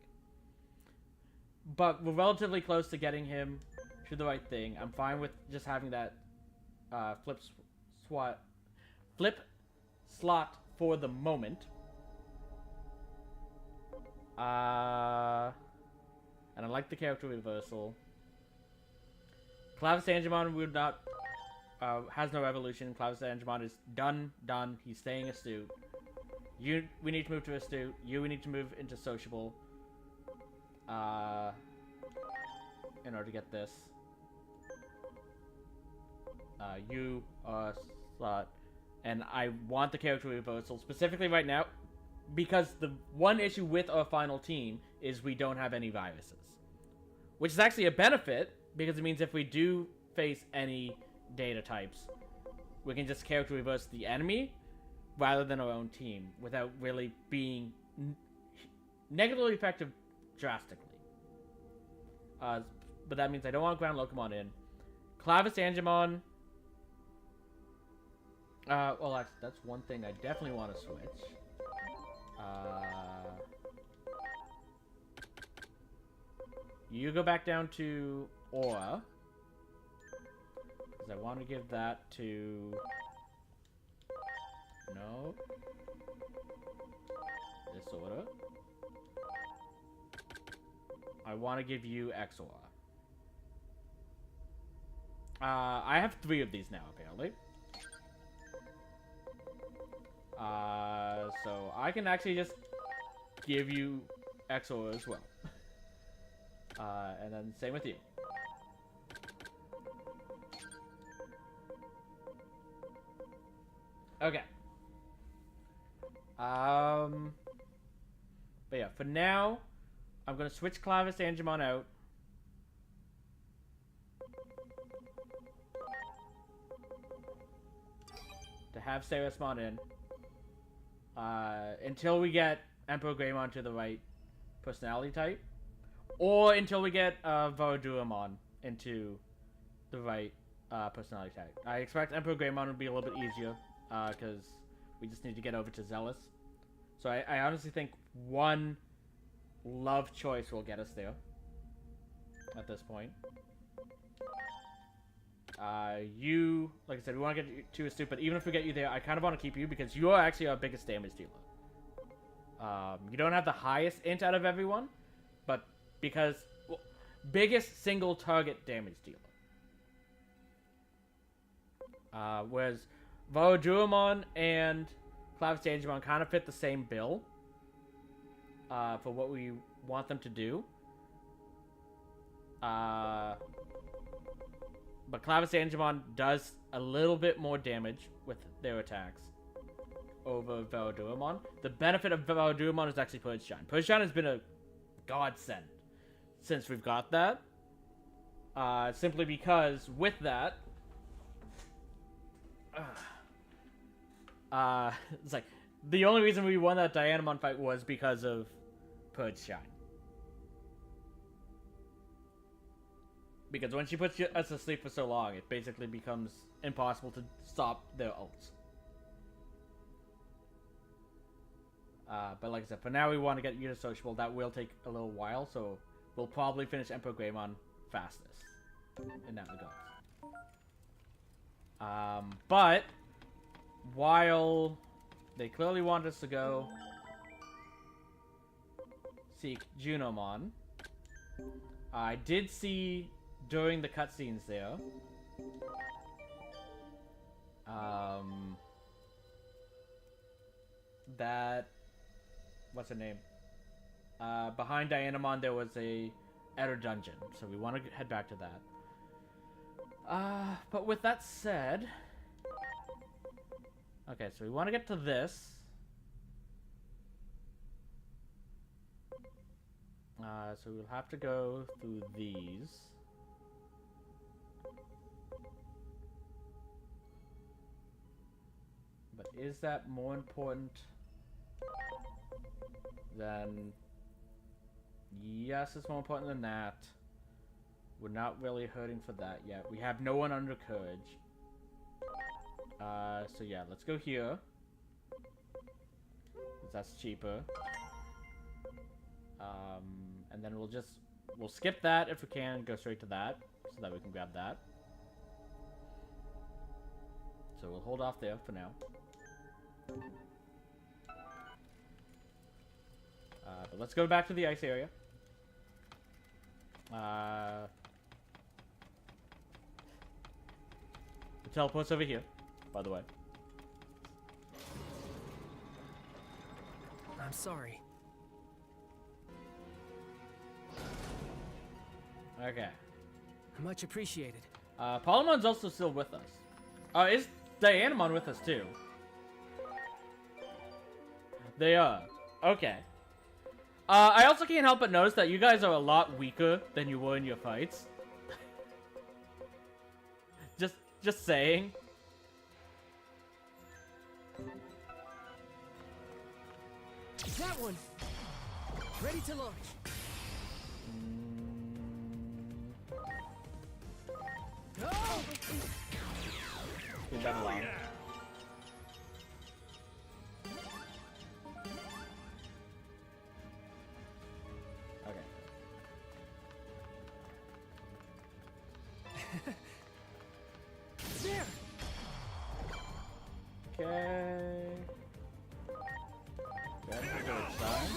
A: But we're relatively close to getting him to the right thing. I'm fine with just having that flip slot for the moment. And I like the character reversal. Clavis Angemon would not... has no evolution. Clavis Angemon is done. He's staying astute. We need to move to astute. We need to move into sociable. In order to get this. You are slot. And I want the character reversal, specifically right now, because the one issue with our final team is we don't have any viruses. Which is actually a benefit, because it means if we do face any data types, we can just character reverse the enemy rather than our own team without really being negatively effective drastically. But that means I don't want Ground Locomon in. Clavis Angemon. Well, that's one thing I definitely want to switch. You go back down to Aura. Because I want to give that to... No. Disorder. I want to give you Exora. I have 3 of these now, apparently. So I can actually just give you Exora as well. And then same with you. Okay. But yeah, for now, I'm gonna switch Clavis Angemon out. To have Sarasmon in. Until we get Emperor Greymon to the right personality type. Or until we get Varaduramon into the right personality type. I expect Emperor Greymon would be a little bit easier. Because we just need to get over to Zealous. So I honestly think one love choice will get us there. At this point. You, like I said, we want to get you to a stupid. Even if we get you there, I kind of want to keep you because you are actually our biggest damage dealer. You don't have the highest int out of everyone, but because well, biggest single target damage dealer. Whereas Varadurumon and Clavis Digimon kind of fit the same bill for what we want them to do. But Clavis Digimon does a little bit more damage with their attacks over Varadurumon. The benefit of Varadurumon is actually Purge Shine. Purge Shine has been a godsend since we've got that. Simply because with that, it's like the only reason we won that Dianamon fight was because of Purge Shine. Because when she puts us to sleep for so long, it basically becomes impossible to stop their ults. But like I said, for now we want to get you to sociable. That will take a little while, so we'll probably finish Emperor Greymon fastest in that regard. But while they clearly want us to go seek Junomon, I did see during the cutscenes there that what's her name? Behind Dianamon there was a Error Dungeon, so we want to head back to that. But with that said, okay, so we want to get to this. So we'll have to go through these. But is that more important than... Yes, it's more important than that. We're not really hurting for that yet. We have no one under Courage. So yeah, let's go here. 'Cause that's cheaper. And then we'll skip that if we can, go straight to that, so that we can grab that. So we'll hold off there for now. But let's go back to the ice area. The teleport's over here, by the way.
C: I'm sorry.
A: Okay.
C: Much appreciated.
A: Polymon's also still with us. Is Dianamon with us too? They are. Okay. I also can't help but notice that you guys are a lot weaker than you were in your fights. Just saying.
C: That one! Ready to launch. Go!
A: Leave that alone. Okay.
C: There!
A: Okay. That's a good sign.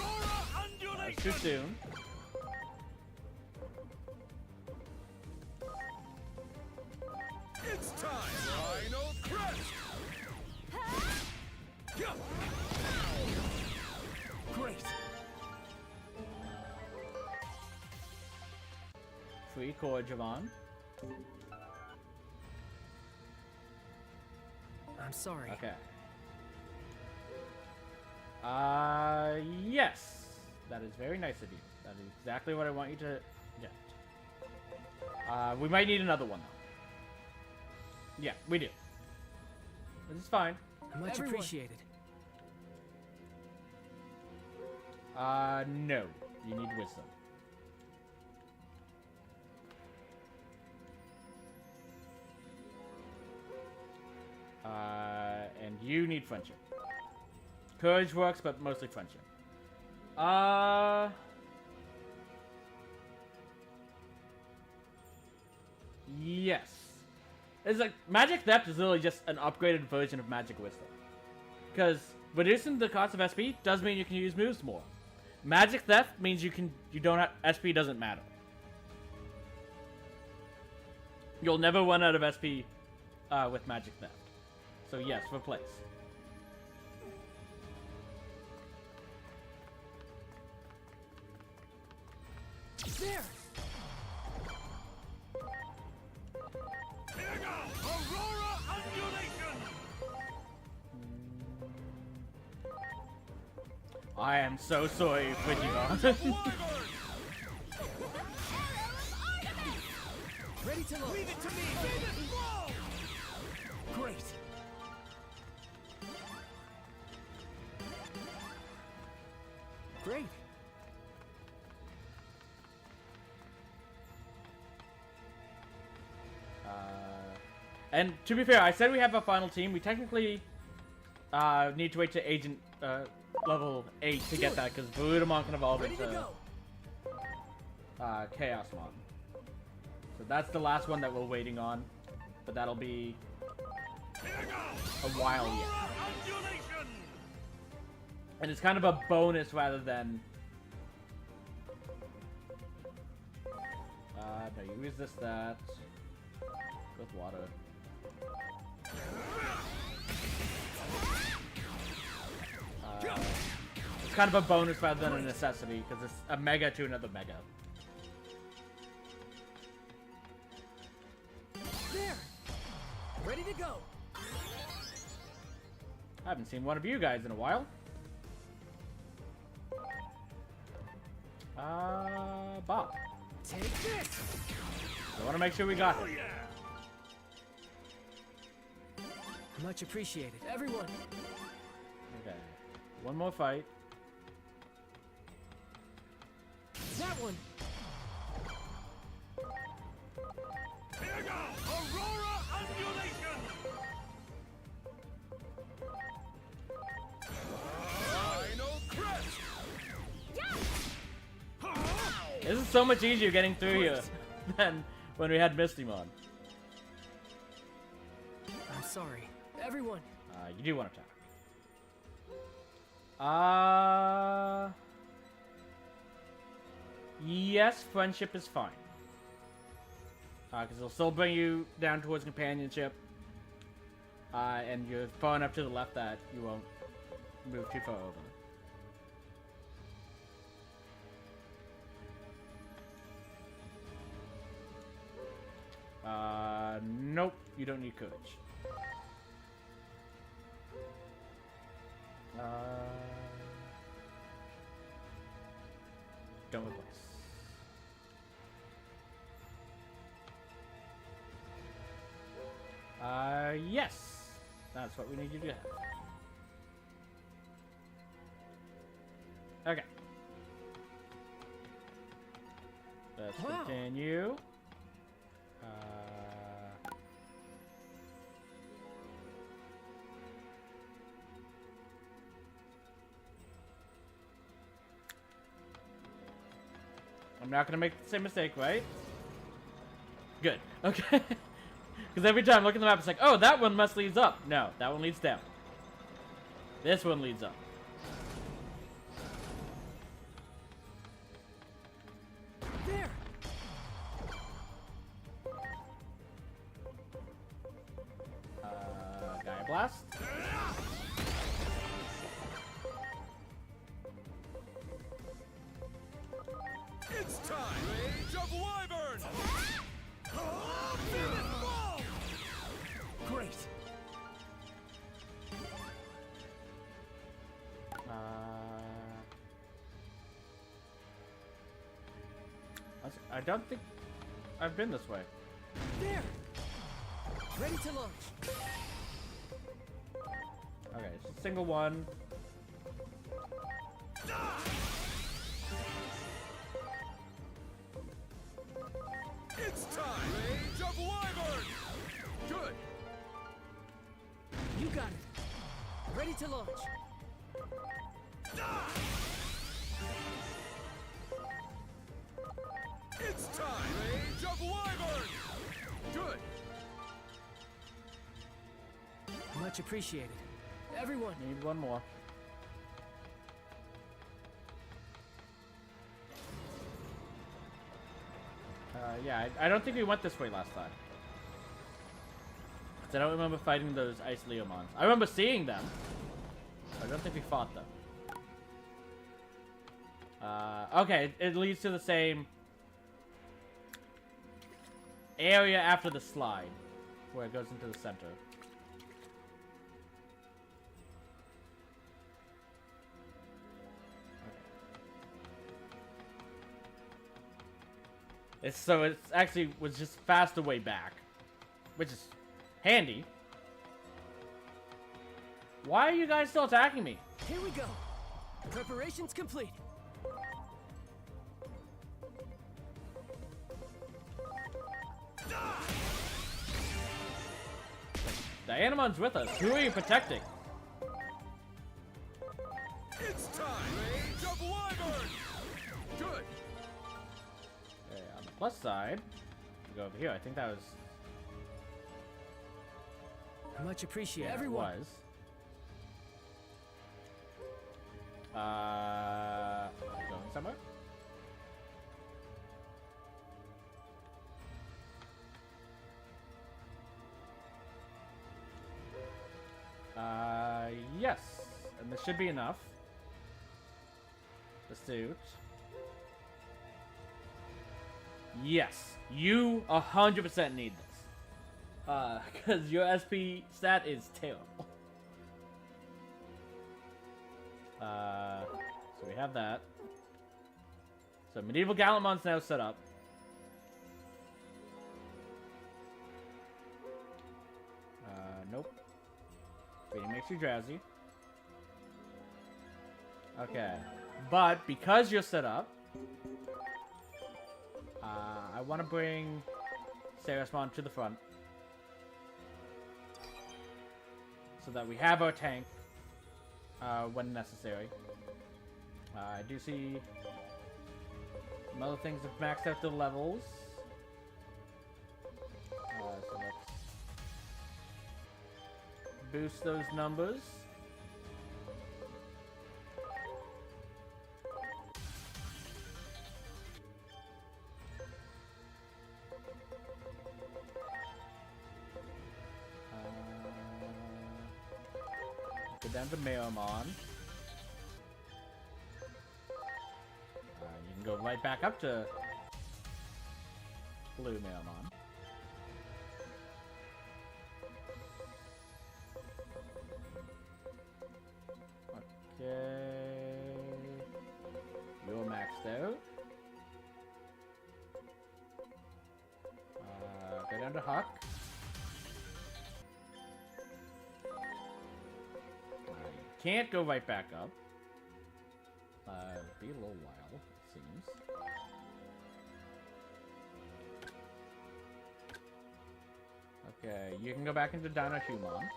A: That's too soon.
C: It's time! Final crest! Great!
A: Free core, Javon.
C: I'm sorry.
A: Okay. Yes. That is very nice of you. That is exactly what I want you to get. We might need another one, though. Yeah, we do. This is fine.
C: Much appreciated.
A: No. You need wisdom. And you need friendship. Courage works, but mostly friendship. Yes. It's like Magic Theft is literally just an upgraded version of Magic Wisdom. Because reducing the cost of SP does mean you can use moves more. Magic Theft means you don't have SP doesn't matter. You'll never run out of SP with Magic Theft. So yes, replace.
C: There!
F: Here goes! Aurora Undulation!
A: I am so sorry, Digimon.
C: Ready to launch.
F: Leave it to me! Leave it flow!
C: Great. Great.
A: And to be fair, I said we have a final team. We technically need to wait to Agent level 8 to get that, because Voludemon can evolve
C: Ready to
A: into
C: go.
A: Chaosmon. So that's the last one that we're waiting on, but that'll be
F: Here goes!
A: a while yet.
F: Aurora Undulation!
A: And it's kind of a bonus rather than... no, you resist that. With water. It's kind of a bonus rather than a necessity, because it's a mega to another mega.
C: There. Ready to go.
A: I haven't seen one of you guys in a while. Bob.
C: Take this.
A: I want to make sure we got
F: Oh
A: it.
F: yeah!
C: Much appreciated, everyone.
A: Okay. One more fight.
C: That one.
F: Here goes! Aurora Undulation! Final crest!
A: This is so much easier getting through here than when we had Mistymon.
C: I'm sorry, everyone.
A: You do want to talk. Yes, friendship is fine. Because it'll still bring you down towards companionship. And you're far enough to the left that you won't move too far over. Nope, you don't need courage. Don't replace. Yes! That's what we need you to have. Okay. Let's
C: Wow.
A: continue. I'm not gonna make the same mistake, right? Good. Okay. Because every time I look at the map, it's like, oh, that one must leads up. No, that one leads down. This one leads up.
C: There.
A: Gaia Blast.
F: It's time! Rage of Wyvern!
C: Great.
A: I don't think I've been this way.
C: There. Ready to launch.
A: Okay, it's a single one.
F: It's time! Rage of Wyvern! Good!
C: You got it. Ready to launch.
F: It's time! Rage of Wyvern! Good!
D: Much appreciated. Everyone!
A: Need one more. Yeah, I don't think we went this way last time. 'Cause I don't remember fighting those Ice Leomons. I remember seeing them. But I don't think we fought them. Okay, it leads to the same area after the slide, where it goes into the center. It's actually was just faster way back, which is handy. Why are you guys still attacking me?
D: Here we go! Preparations complete!
A: Dianamon's with us. Who are you protecting?
F: It's time! Age of Wyvern! Good!
A: Okay, on the plus side, we go over here. I think that was
D: Much appreciated.
A: it
D: Everyone!
A: was. Going somewhere? Yes. And this should be enough. The suit. Yes. You 100% need this. Because your SP stat is terrible. So we have that. So Medieval Gallantmon's now set up. Nope. Feeding makes you drowsy. Okay. But because you're set up, I want to bring Sarasmon to the front. So that we have our tank when necessary. I do see some other things have maxed out the levels. So let's boost those numbers. Go down to Meomon. You can go right back up to Blue Meomon. Okay. You're maxed out. Go down to Huck. Can't go right back up. Be a little while, it seems. Okay, you can go back into Dino Humon.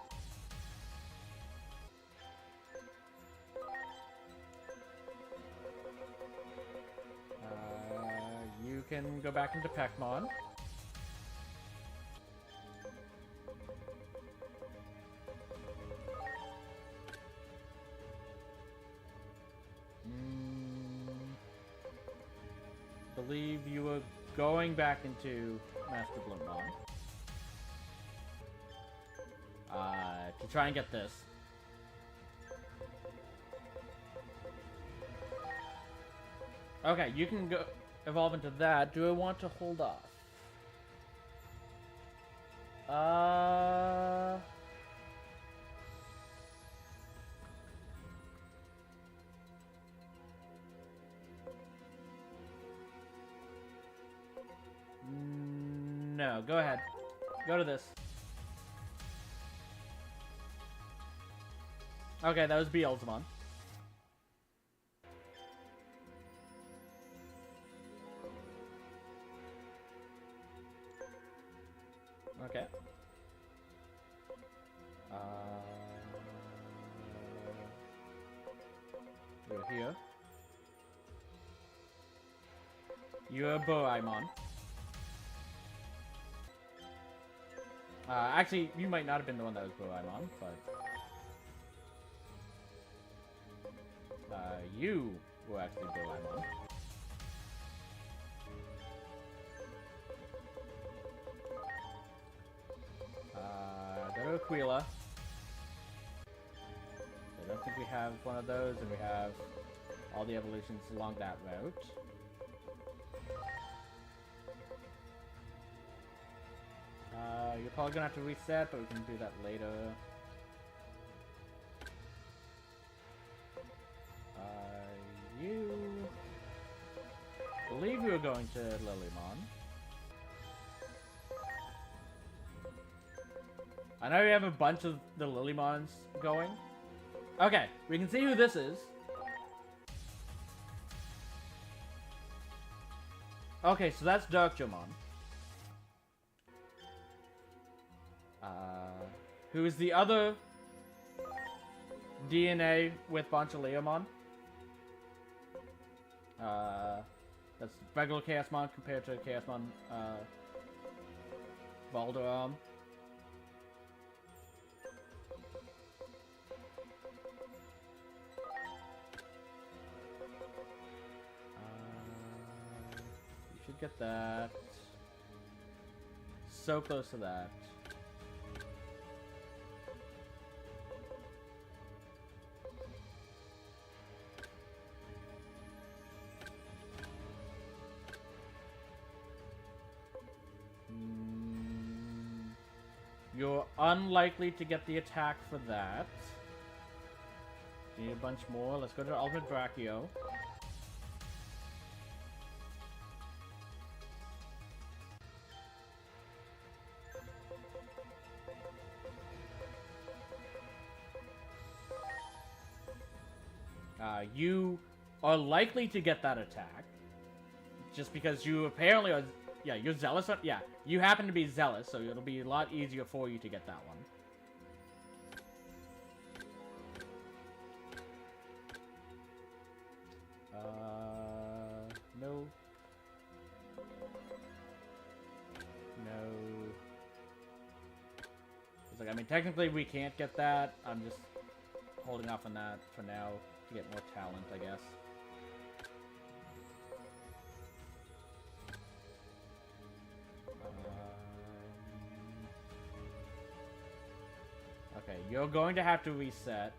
A: You can go back into Peckmon. Believe you were going back into Master Bloodmon. To try and get this. Okay, you can go evolve into that. Do I want to hold off? No, go ahead. Go to this. Okay, that was Beelzemon. Okay. You're here. You're a Boaimon. Actually, you might not have been the one that was Buaimon, but... you were actually Buaimon. Go to Aquila. I don't think we have one of those, and we have all the evolutions along that route. You're probably gonna have to reset, but we can do that later. You... I believe we were going to Lilymon. I know we have a bunch of the Lilymons going. Okay, we can see who this is. Okay, so that's Darkjomon. Who is the other DNA with Bonchaleomon? That's regular Chaosmon compared to Chaosmon, Valderam. You should get that. So close to that. You're unlikely to get the attack for that. Need a bunch more. Let's go to Ultimate Brachio. You are likely to get that attack. Just because you apparently are... Yeah, you're zealous. Yeah, you happen to be zealous, so it'll be a lot easier for you to get that one. No. No. It's like, I mean, technically we can't get that. I'm just holding off on that for now to get more talent, I guess. Okay, you're going to have to reset.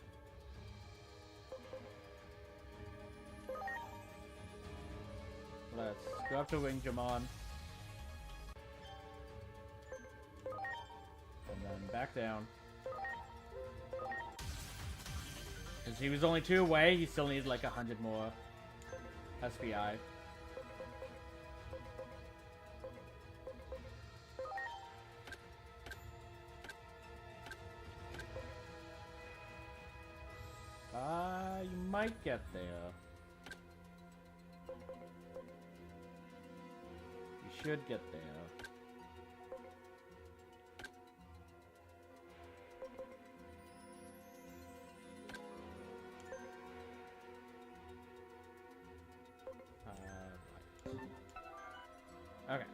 A: Let's go up to Wingjamon. And then back down. Because he was only 2 away, he still needs like 100 more SPI. You might get there. You should get there. Right. Okay.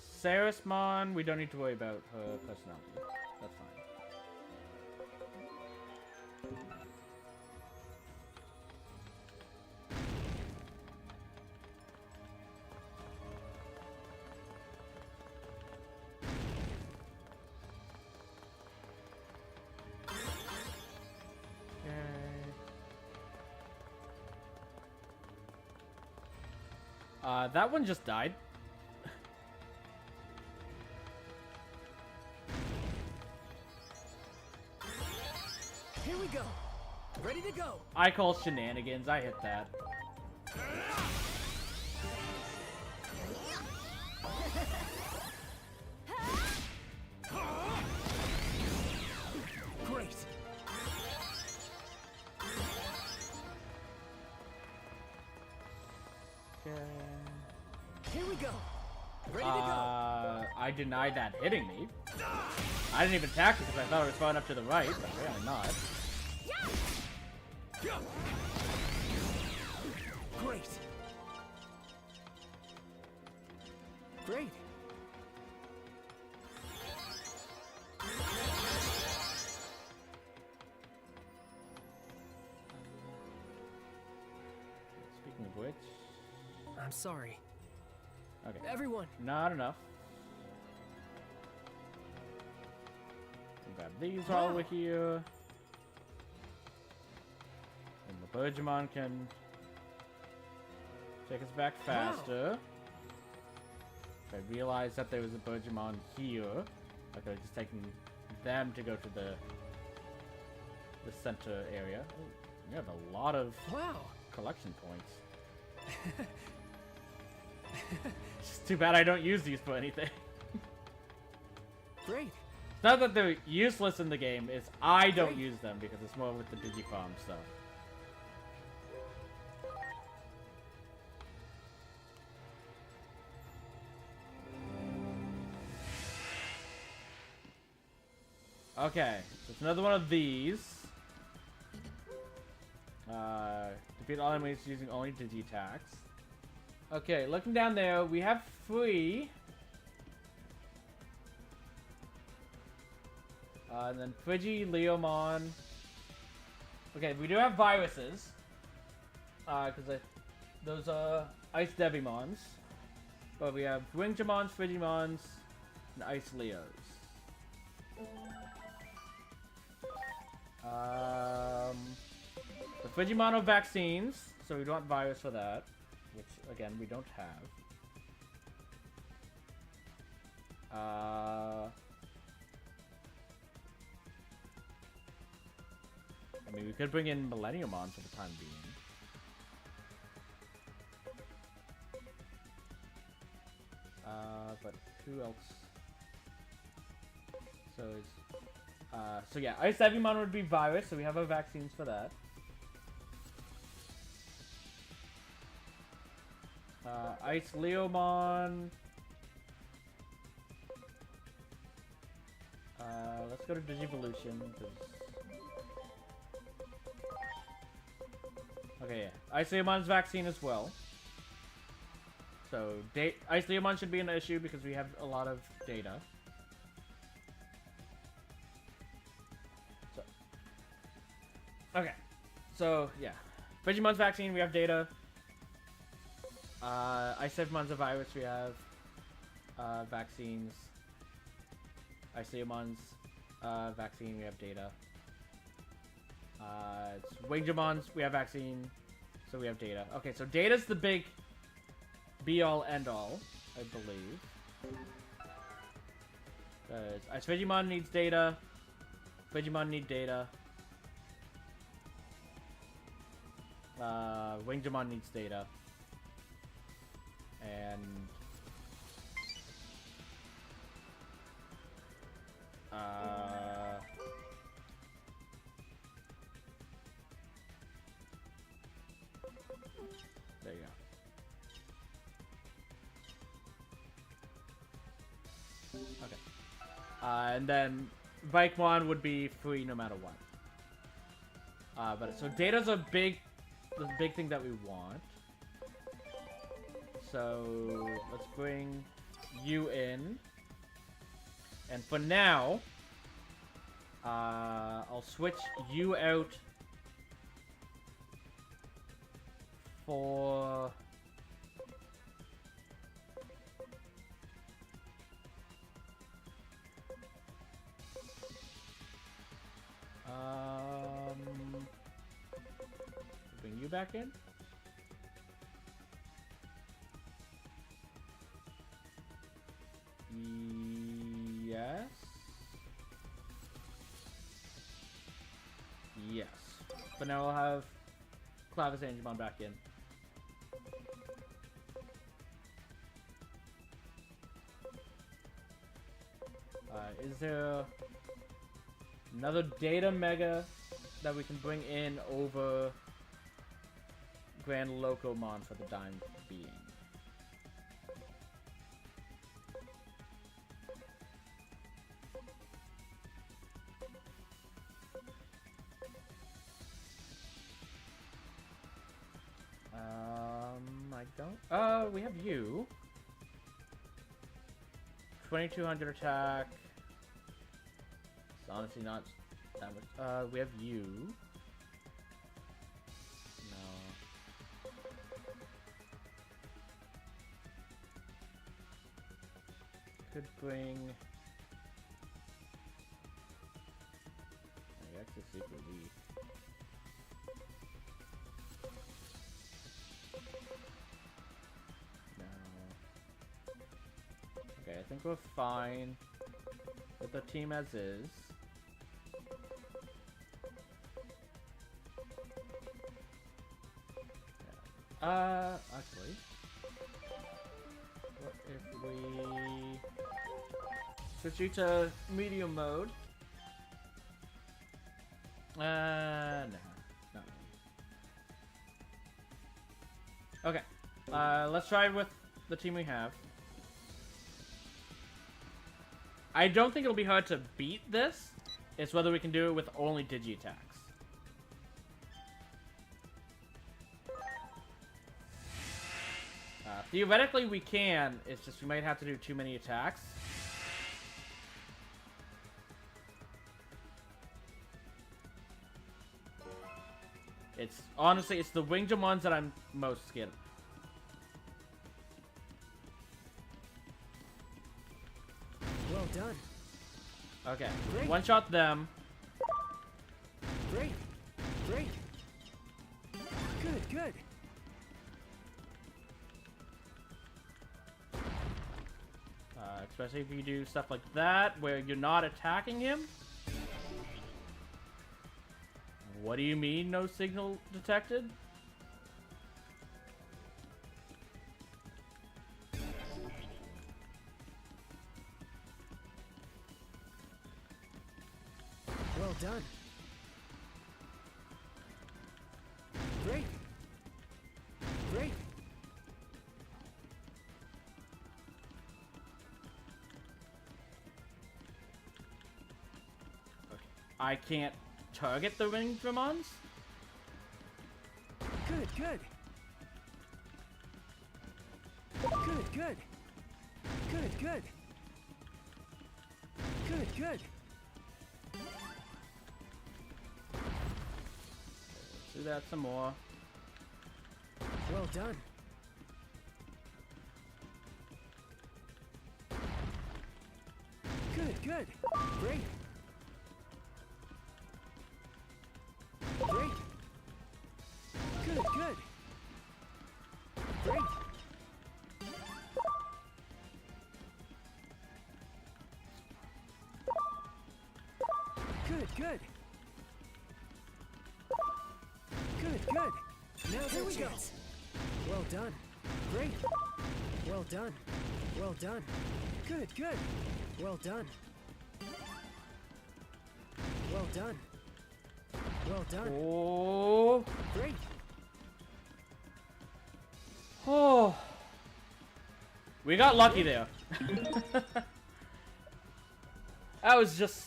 A: Sarismon, we don't need to worry about her personality. That's fine. That one just died.
D: Here we go. Ready to go.
A: I call shenanigans. I hit that.
D: Great. Here we go. Ready to go.
A: I denied that hitting me. I didn't even attack it because I thought it was far enough to the right, but apparently not.
D: Great. Great.
A: Speaking of which,
D: I'm sorry.
A: okay,
D: Everyone,
A: not enough. Grab these while we're here. And the Digimon can take us back faster. If I realized that there was a Digimon here, I could have just taken them to go to the center area. Oh, you have a lot of
D: wow.
A: collection points. It's too bad I don't use these for anything.
D: Great.
A: It's not that they're useless in the game, it's I don't use them because it's more with the Digifarm stuff. Okay, so it's another one of these. Defeat all enemies using only Digitax. Okay, looking down there, we have 3. And then Frigi, Leomon. Okay, we do have viruses. Because those are Ice Devimons. But we have Ringimons, Frigimons, and Ice Leos. The Frigimon are vaccines, so we don't want virus for that. Which, again, we don't have. I mean, we could bring in Millenniumon for the time being. But who else? So yeah, Ice Devimon would be virus, so we have our vaccines for that. Ice Leomon. Let's go to Digivolution. Okay, yeah. Ice Leomon's vaccine as well. So, Ice Leomon should be an issue because we have a lot of data. Okay. So, yeah. Digimon's vaccine, we have data. Ice Devimon's a virus, we have vaccines. Ice Leomon's vaccine, we have data. Wingimon's, we have vaccine, so we have data. Okay, so data's the big be-all, end-all, I believe. Because Ice Digimon needs data. Digimon need data. Wingimon needs data. And there you go. Okay. And then Vikemon would be free no matter what. But so data's the big thing that we want. So let's bring you in. And for now, I'll switch you out for bring you back in. Yes. Yes. But now I'll have Clavis Angemon back in. Is there another data mega that we can bring in over Grand Locomon for the time being? I don't. We have you. 2200 attack. It's honestly not that much. We have you. No. Could bring. I actually super weak. No. Okay, I think we're fine with the team as is. Actually, what if we switch you to medium mode? Nah, not really. Okay, let's try with the team we have. I don't think it'll be hard to beat this. It's whether we can do it with only digi attacks. Theoretically, we can. It's just we might have to do too many attacks. It's honestly, it's the winged ones that I'm most scared of.
D: Well done.
A: Okay,
D: Great.
A: one shot them.
D: Great. Great. Good, good.
A: Especially if you do stuff like that, where you're not attacking him. What do you mean, no signal detected?
D: Well done. Great. Great.
A: I can't target the winged Dramons?
D: Good, good. Good, good. Good, good. Good, good.
A: Do that some more.
D: Well done. Good, good. Great. Great. Good, good. Great. Good, good. Good, good. Now here we go. Well done. Great. Well done. Well done. Good, good. Well done. Well done. Well done.
A: Oh.
D: Great.
A: Oh. We got lucky there. That was just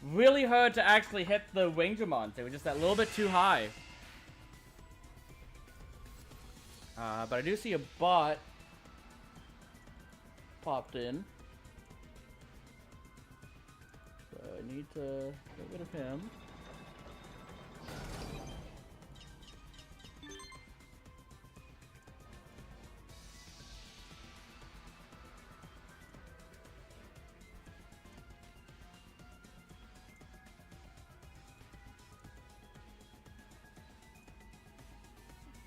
A: really hard to actually hit the winged Dramons. They were just that little bit too high. But I do see a bot popped in. So I need to get rid of him.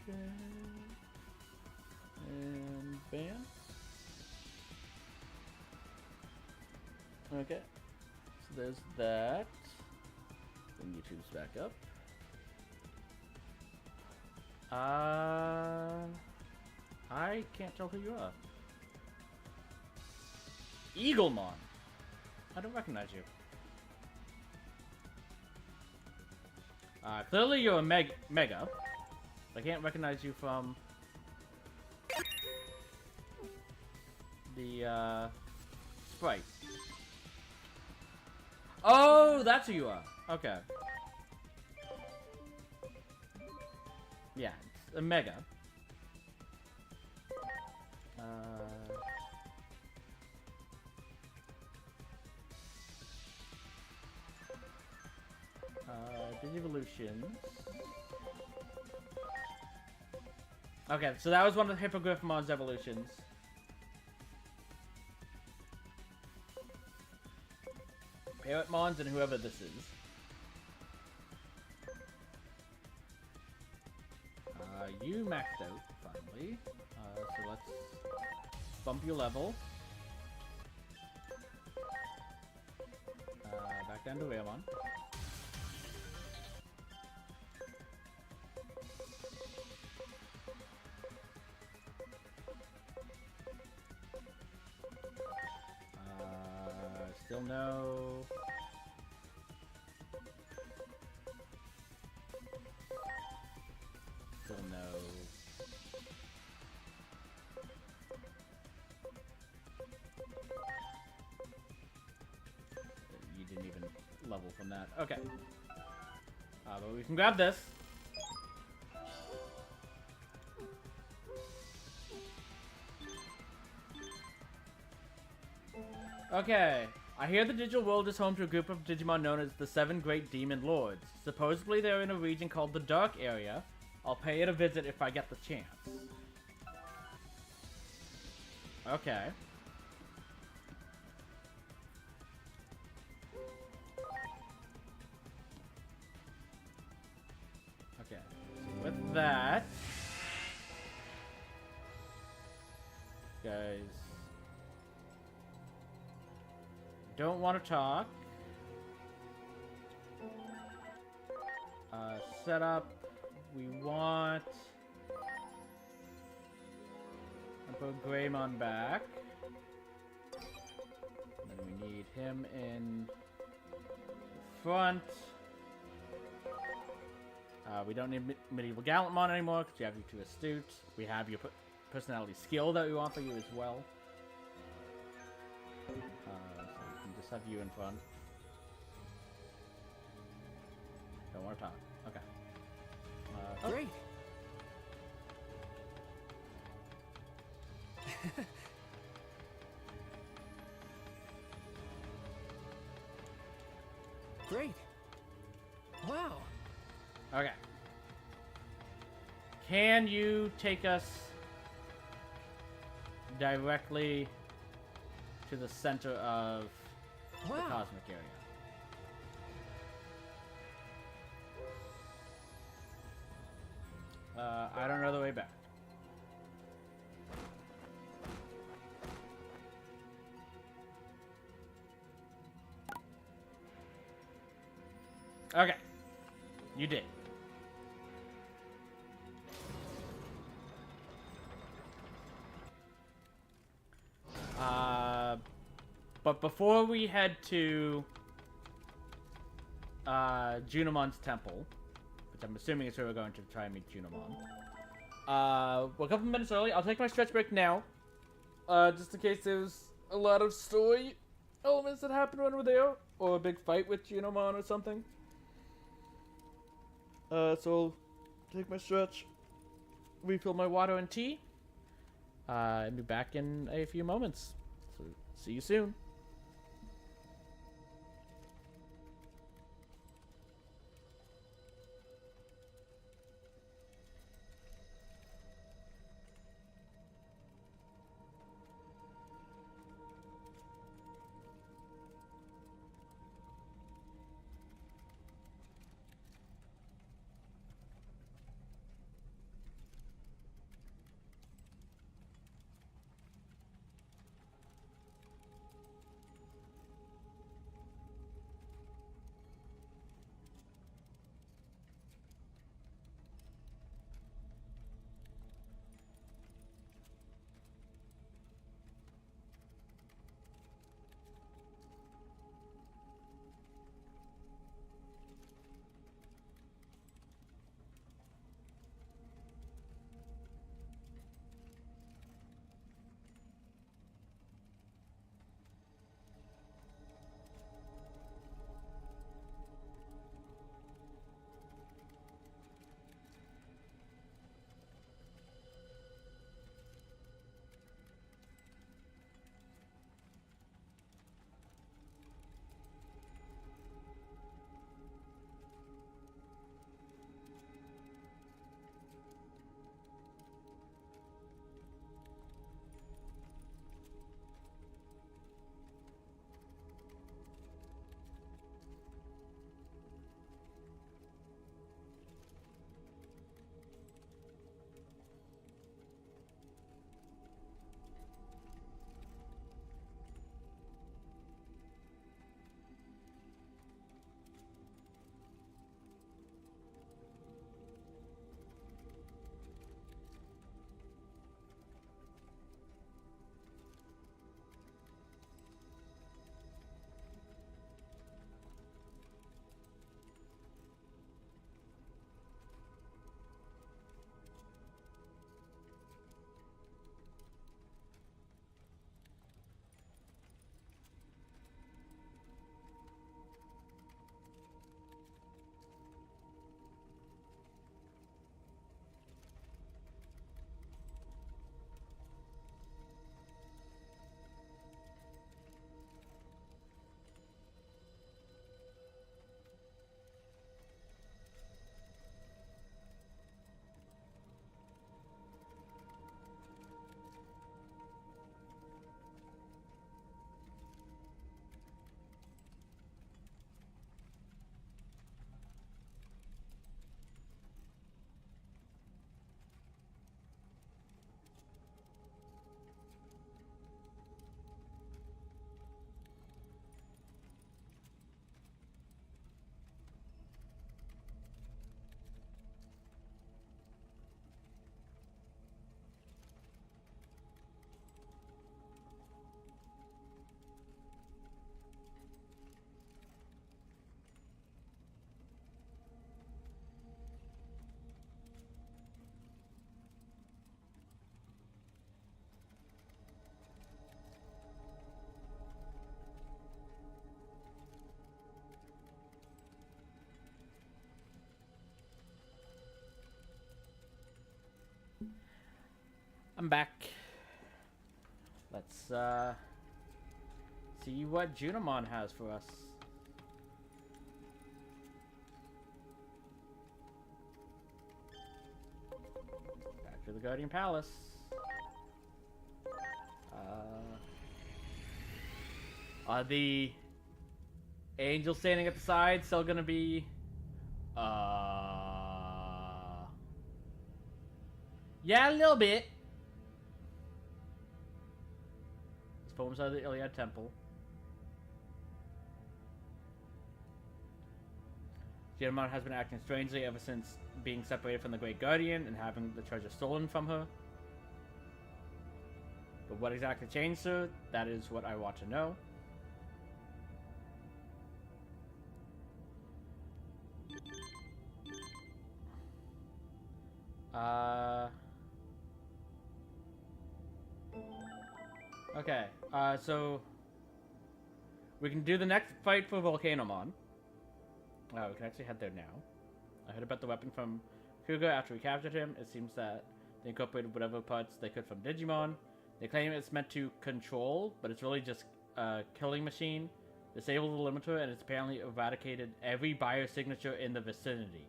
A: Okay. And bam. Okay. So there's that. Bring YouTube's back up. I can't tell who you are. Eaglemon. I don't recognize you. Clearly you're a Mega. I can't recognize you from the sprite. Oh, that's who you are. Okay. Yeah, it's a Mega. Digivolutions. Okay, so that was one of the Hippogryphomon's evolutions. Parrotmons and whoever this is. You maxed out, finally. So let's bump your level. Back down to Raymon. Still no. Still no. You didn't even level from that. Okay. But we can grab this. Okay. I hear the digital world is home to a group of Digimon known as the Seven Great Demon Lords. Supposedly they're in a region called the Dark Area. I'll pay it a visit if I get the chance. Okay. Okay. So with that... Guys... Don't want to talk. Set up. We want... And put Greymon back. And then we need him in the front. We don't need Medieval Gallantmon anymore because you have you too astute. We have your personality skill that we want for you as well. So we can just have you in front. Don't want to talk. Okay.
D: Great. Great. Wow.
A: Okay. Can you take us directly to the center of the
D: Wow.
A: cosmic area? I don't know the way back. Okay. You did. But before we head to Junomon's temple, which I'm assuming is where we're going to try and meet Junomon. We're a couple minutes early. I'll take my stretch break now. Just in case there's a lot of story elements that happen when we're there, or a big fight with Junomon or something. So I'll take my stretch, refill my water and tea, and be back in a few moments. So see you soon. I'm back. Let's see what Junimon has for us. Back to the Guardian Palace. Are the angels standing at the side still gonna be yeah, a little bit. This poem's out of the Iliad Temple. Digimon has been acting strangely ever since being separated from the Great Guardian and having the treasure stolen from her. But what exactly changed her? That is what I want to know. Okay, so we can do the next fight for Volcanomon. We can actually head there now. I heard about the weapon from Kuga after we captured him. It seems that they incorporated whatever parts they could from Digimon. They claim it's meant to control, but it's really just a killing machine. Disabled the limiter, and it's apparently eradicated every biosignature in the vicinity.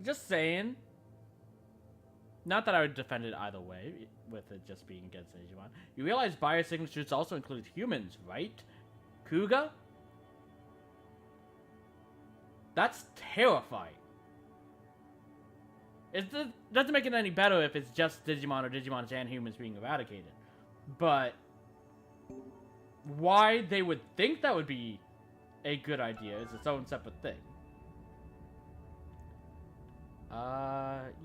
A: Just saying. Not that I would defend it either way, with it just being against Digimon. You realize biosignatures also include humans, right? Kuga? That's terrifying. It doesn't make it any better if it's just Digimon or Digimons and humans being eradicated. But why they would think that would be a good idea is its own separate thing.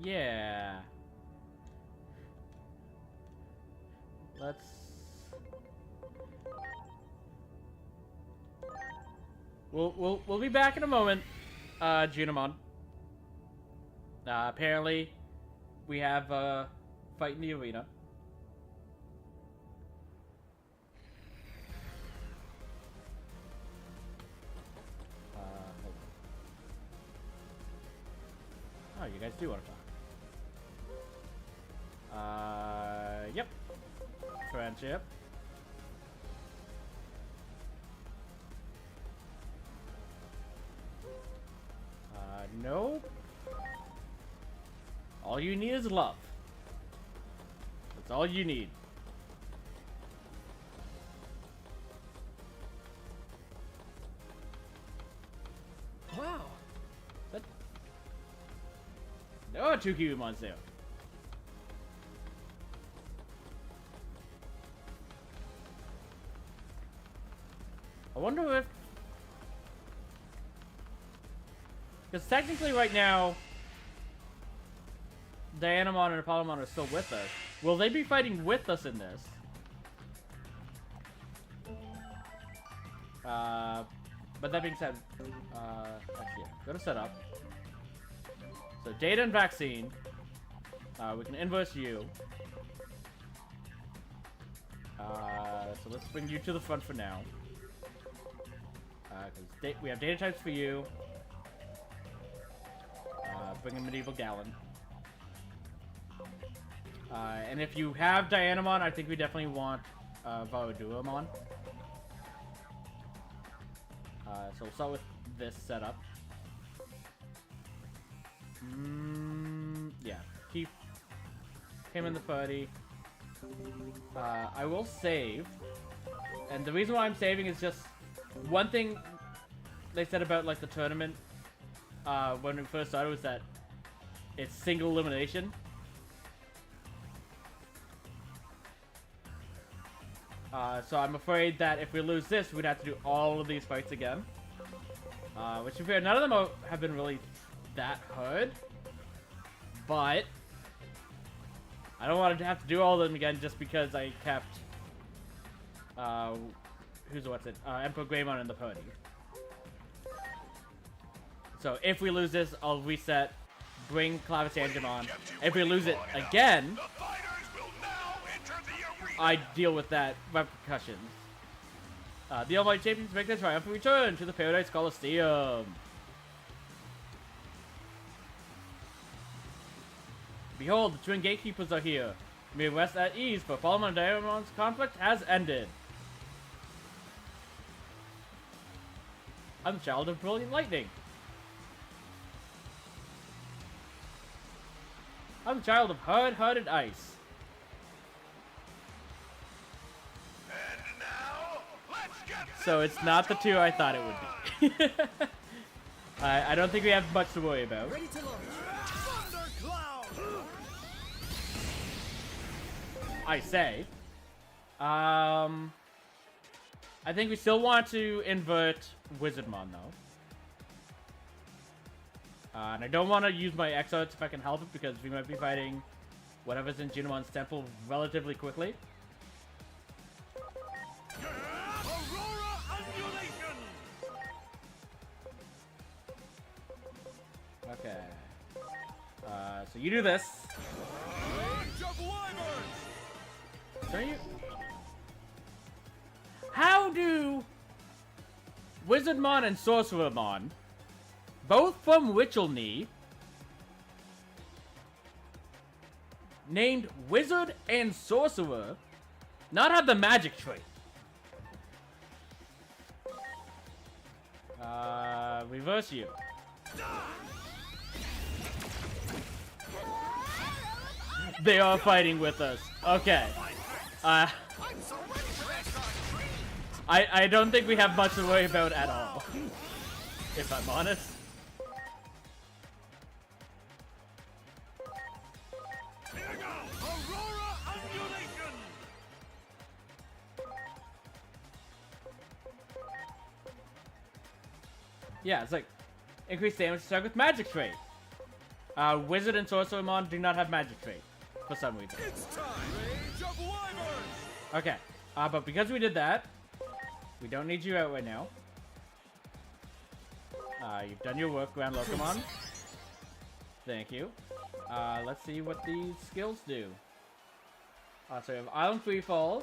A: Yeah. Let's... We'll be back in a moment, Junimon. Apparently, we have a fight in the arena. Hold on. Oh, you guys do want to talk. Yep. Friendship. Nope. All you need is love. That's all you need.
D: Wow.
A: That... There are two Cubemons there. I wonder if... Because technically right now, Dianamon and Apollomon are still with us. Will they be fighting with us in this? But that being said, actually, yeah, go to setup. So data and vaccine. We can inverse you. So let's bring you to the front for now. Because we have data types for you. Bring a medieval gallon. And if you have Dianamon, I think we definitely want Varuduamon. So we'll start with this setup. Yeah, keep him in the party. I will save. And the reason why I'm saving is just one thing they said about like the tournament when we first started was that it's single elimination. So I'm afraid that if we lose this, we'd have to do all of these fights again. Which, to be fair, none of them have been really that hard. But I don't want to have to do all of them again just because I kept Emperor Greymon in the party. So if we lose this, I'll reset, bring Clavis Angemon. If we lose it again, I deal with that repercussions. The Almighty Champions make their triumphant return to the Paradise Coliseum. Behold, the twin gatekeepers are here. You may rest at ease, for Fallen and Diamon's conflict has ended. I'm the child of brilliant lightning. I'm the child of hard-hearted ice.
F: And now, let's get
A: So it's not the two I thought it would be. I don't think we have much to worry about.
D: Ready to launch.
F: Thundercloud!
A: I say. I think we still want to invert Wizardmon though. And I don't want to use my Exarts if I can help it, because we might be fighting whatever's in Junomon's temple relatively quickly.
F: Aurora Undulation!
A: Okay. So you do this.
F: Rage of Wyverns!
A: Don't you? How do Wizardmon and Sorcerermon, both from Witchelney, named Wizard and Sorcerer, not have the magic trait? Reverse you. They are fighting with us. Okay.
B: I'm so ready for this.
A: I don't think we have much to worry about at all, if I'm honest.
F: Here we go! Aurora Undulation!
A: Yeah, it's like increased damage to target with magic trait. Wizard and Sorcerermon do not have magic trait for some reason.
F: It's time! Rage of Wyverns!
A: Okay, but because we did that, we don't need you out right now. You've done your work, Grand Locomon. Thank you. Let's see what these skills do. So we have Island Freefall.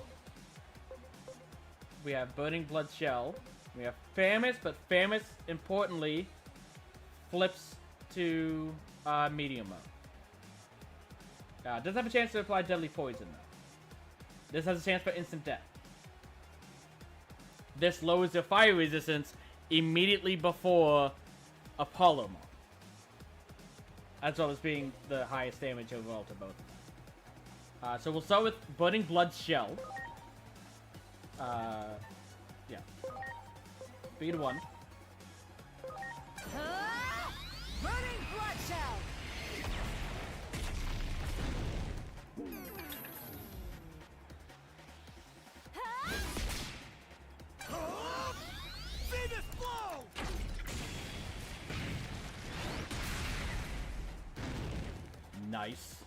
A: We have Burning Blood Shell. We have Famous, but Famous, importantly, flips to Medium mode. Does have a chance to apply Deadly Poison, though. This has a chance for instant death. This lowers their fire resistance immediately before Apollo mode, as well as being the highest damage overall to both of them. So we'll start with Burning Blood Shell. Yeah. Speed 1.
E: Burning blood shell!
F: Venus Blow!
A: Nice.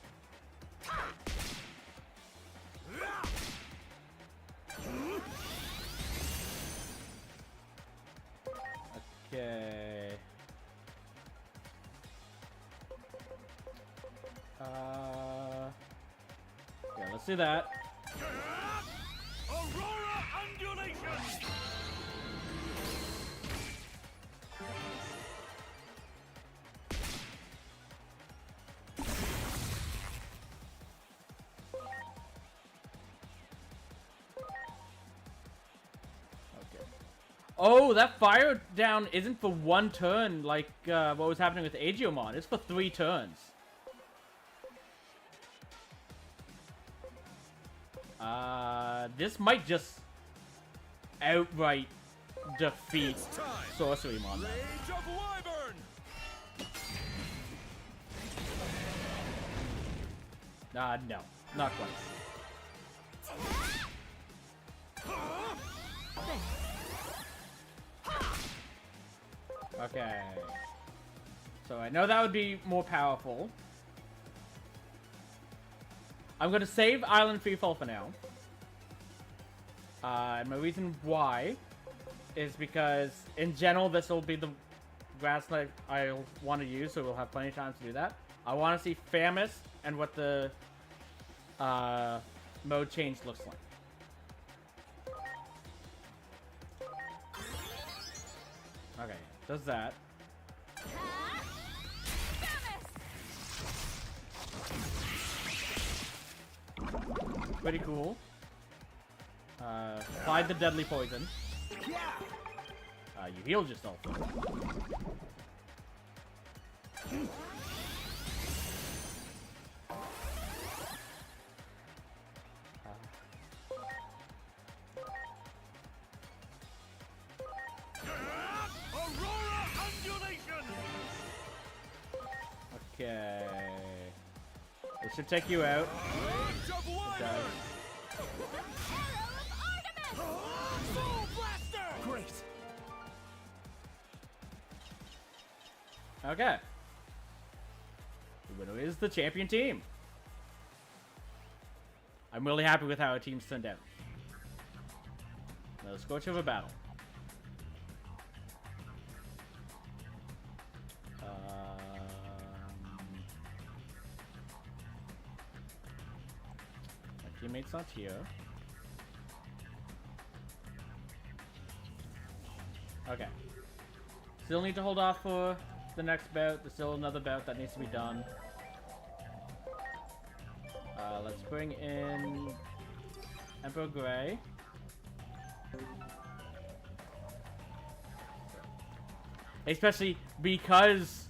A: Okay. Yeah, let's do that.
F: Aurora Undulation!
A: Okay. Oh, that fire down isn't for one turn like what was happening with Aegiomon. It's for 3 turns. This might just outright defeat
F: It's time!
A: Sorcerymon.
F: Rage of Wyvern!
A: No, not quite. Okay. So I know that would be more powerful. I'm gonna save Island Freefall for now. And my reason why is because, in general, this will be the grass type I'll want to use, so we'll have plenty of time to do that. I want to see Famous and what the mode change looks like. Okay, does that.
G: Pretty cool. Applied the deadly poison.
C: Yeah.
G: You healed yourself.
F: Aurora undulation.
G: Okay. This should take you out.
F: Jump
G: It does.
F: Soul blaster.
C: Great.
G: Okay. The winner is the champion team. I'm really happy with how our team's turned out. Now let's go to a battle. My teammate's not here. Okay. Still need to hold off for the next bout. There's still another bout that needs to be done. Let's bring in Emperor Grey. Especially because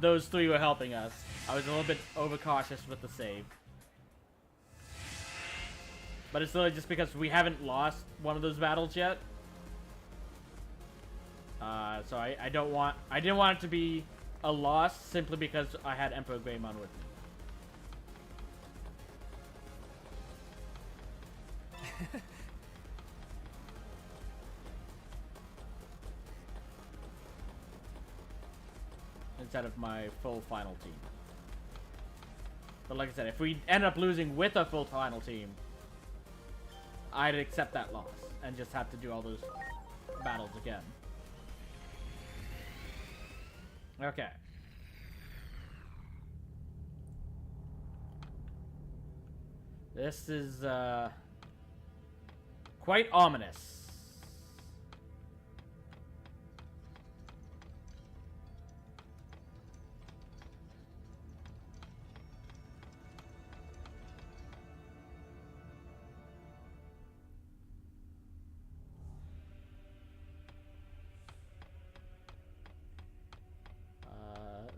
G: those three were helping us. I was a little bit overcautious with the save. But it's really just because we haven't lost one of those battles yet. So I didn't want it to be a loss simply because I had Emperor Greymon with me. Instead of my full final team. But like I said, if we end up losing with a full final team, I'd accept that loss and just have to do all those battles again. Okay. This is quite ominous.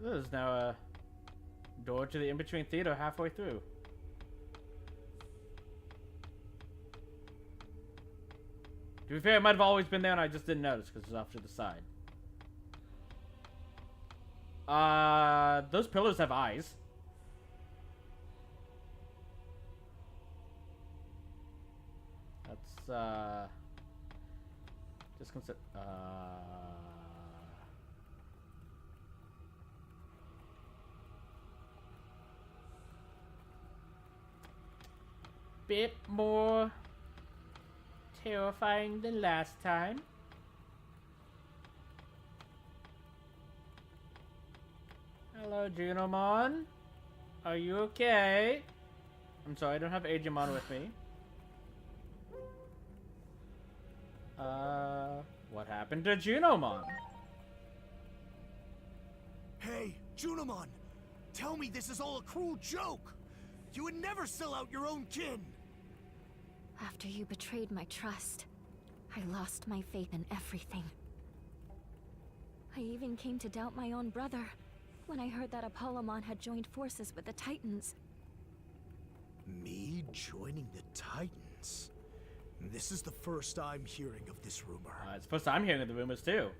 G: There's now a door to the in-between theater halfway through. To be fair, it might have always been there and I just didn't notice because it's off to the side. Those pillars have eyes. That's, just consider, bit more terrifying than last time. Hello, Digimon. Are you okay? I'm sorry, I don't have Digimon with me. What happened to Junomon?
C: Hey, Junimon! Tell me this is all a cruel joke! You would never sell out your own kin!
E: After you betrayed my trust, I lost my faith in everything. I even came to doubt my own brother when I heard that Apollomon had joined forces with the Titans.
C: Me joining the Titans? This is the first I'm hearing of this rumor.
G: It's the first time I'm hearing the rumors too.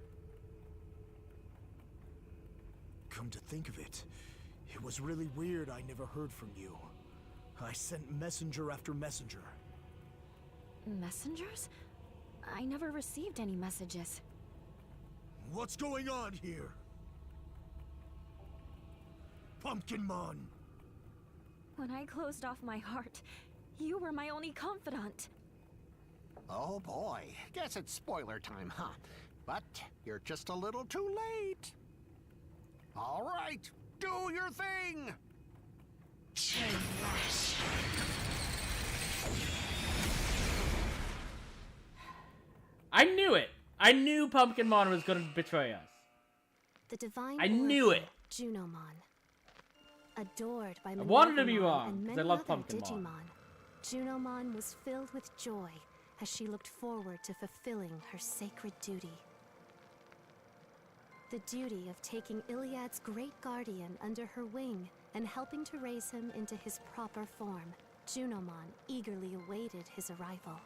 C: Come to think of it, it was really weird I never heard from you. I sent messenger after messenger.
E: Messengers? I never received any messages.
C: What's going on here? Pumpkinmon!
E: When I closed off my heart, you were my only confidant.
B: Oh boy, guess it's spoiler time, huh? But you're just a little too late. All right, do your thing!
G: I knew it! I knew Pumpkinmon was gonna betray us.
E: The divine
G: I knew
E: oracle,
G: it.
E: Junomon. Adored by
G: I wanted to be
E: Minervamon
G: wrong,
E: and
G: 'cause I
E: many
G: love
E: other
G: Pumpkinmon.
E: Digimon. Junomon was filled with joy as she looked forward to fulfilling her sacred duty. The duty of taking Iliad's great guardian under her wing and helping to raise him into his proper form. Junomon eagerly awaited his arrival.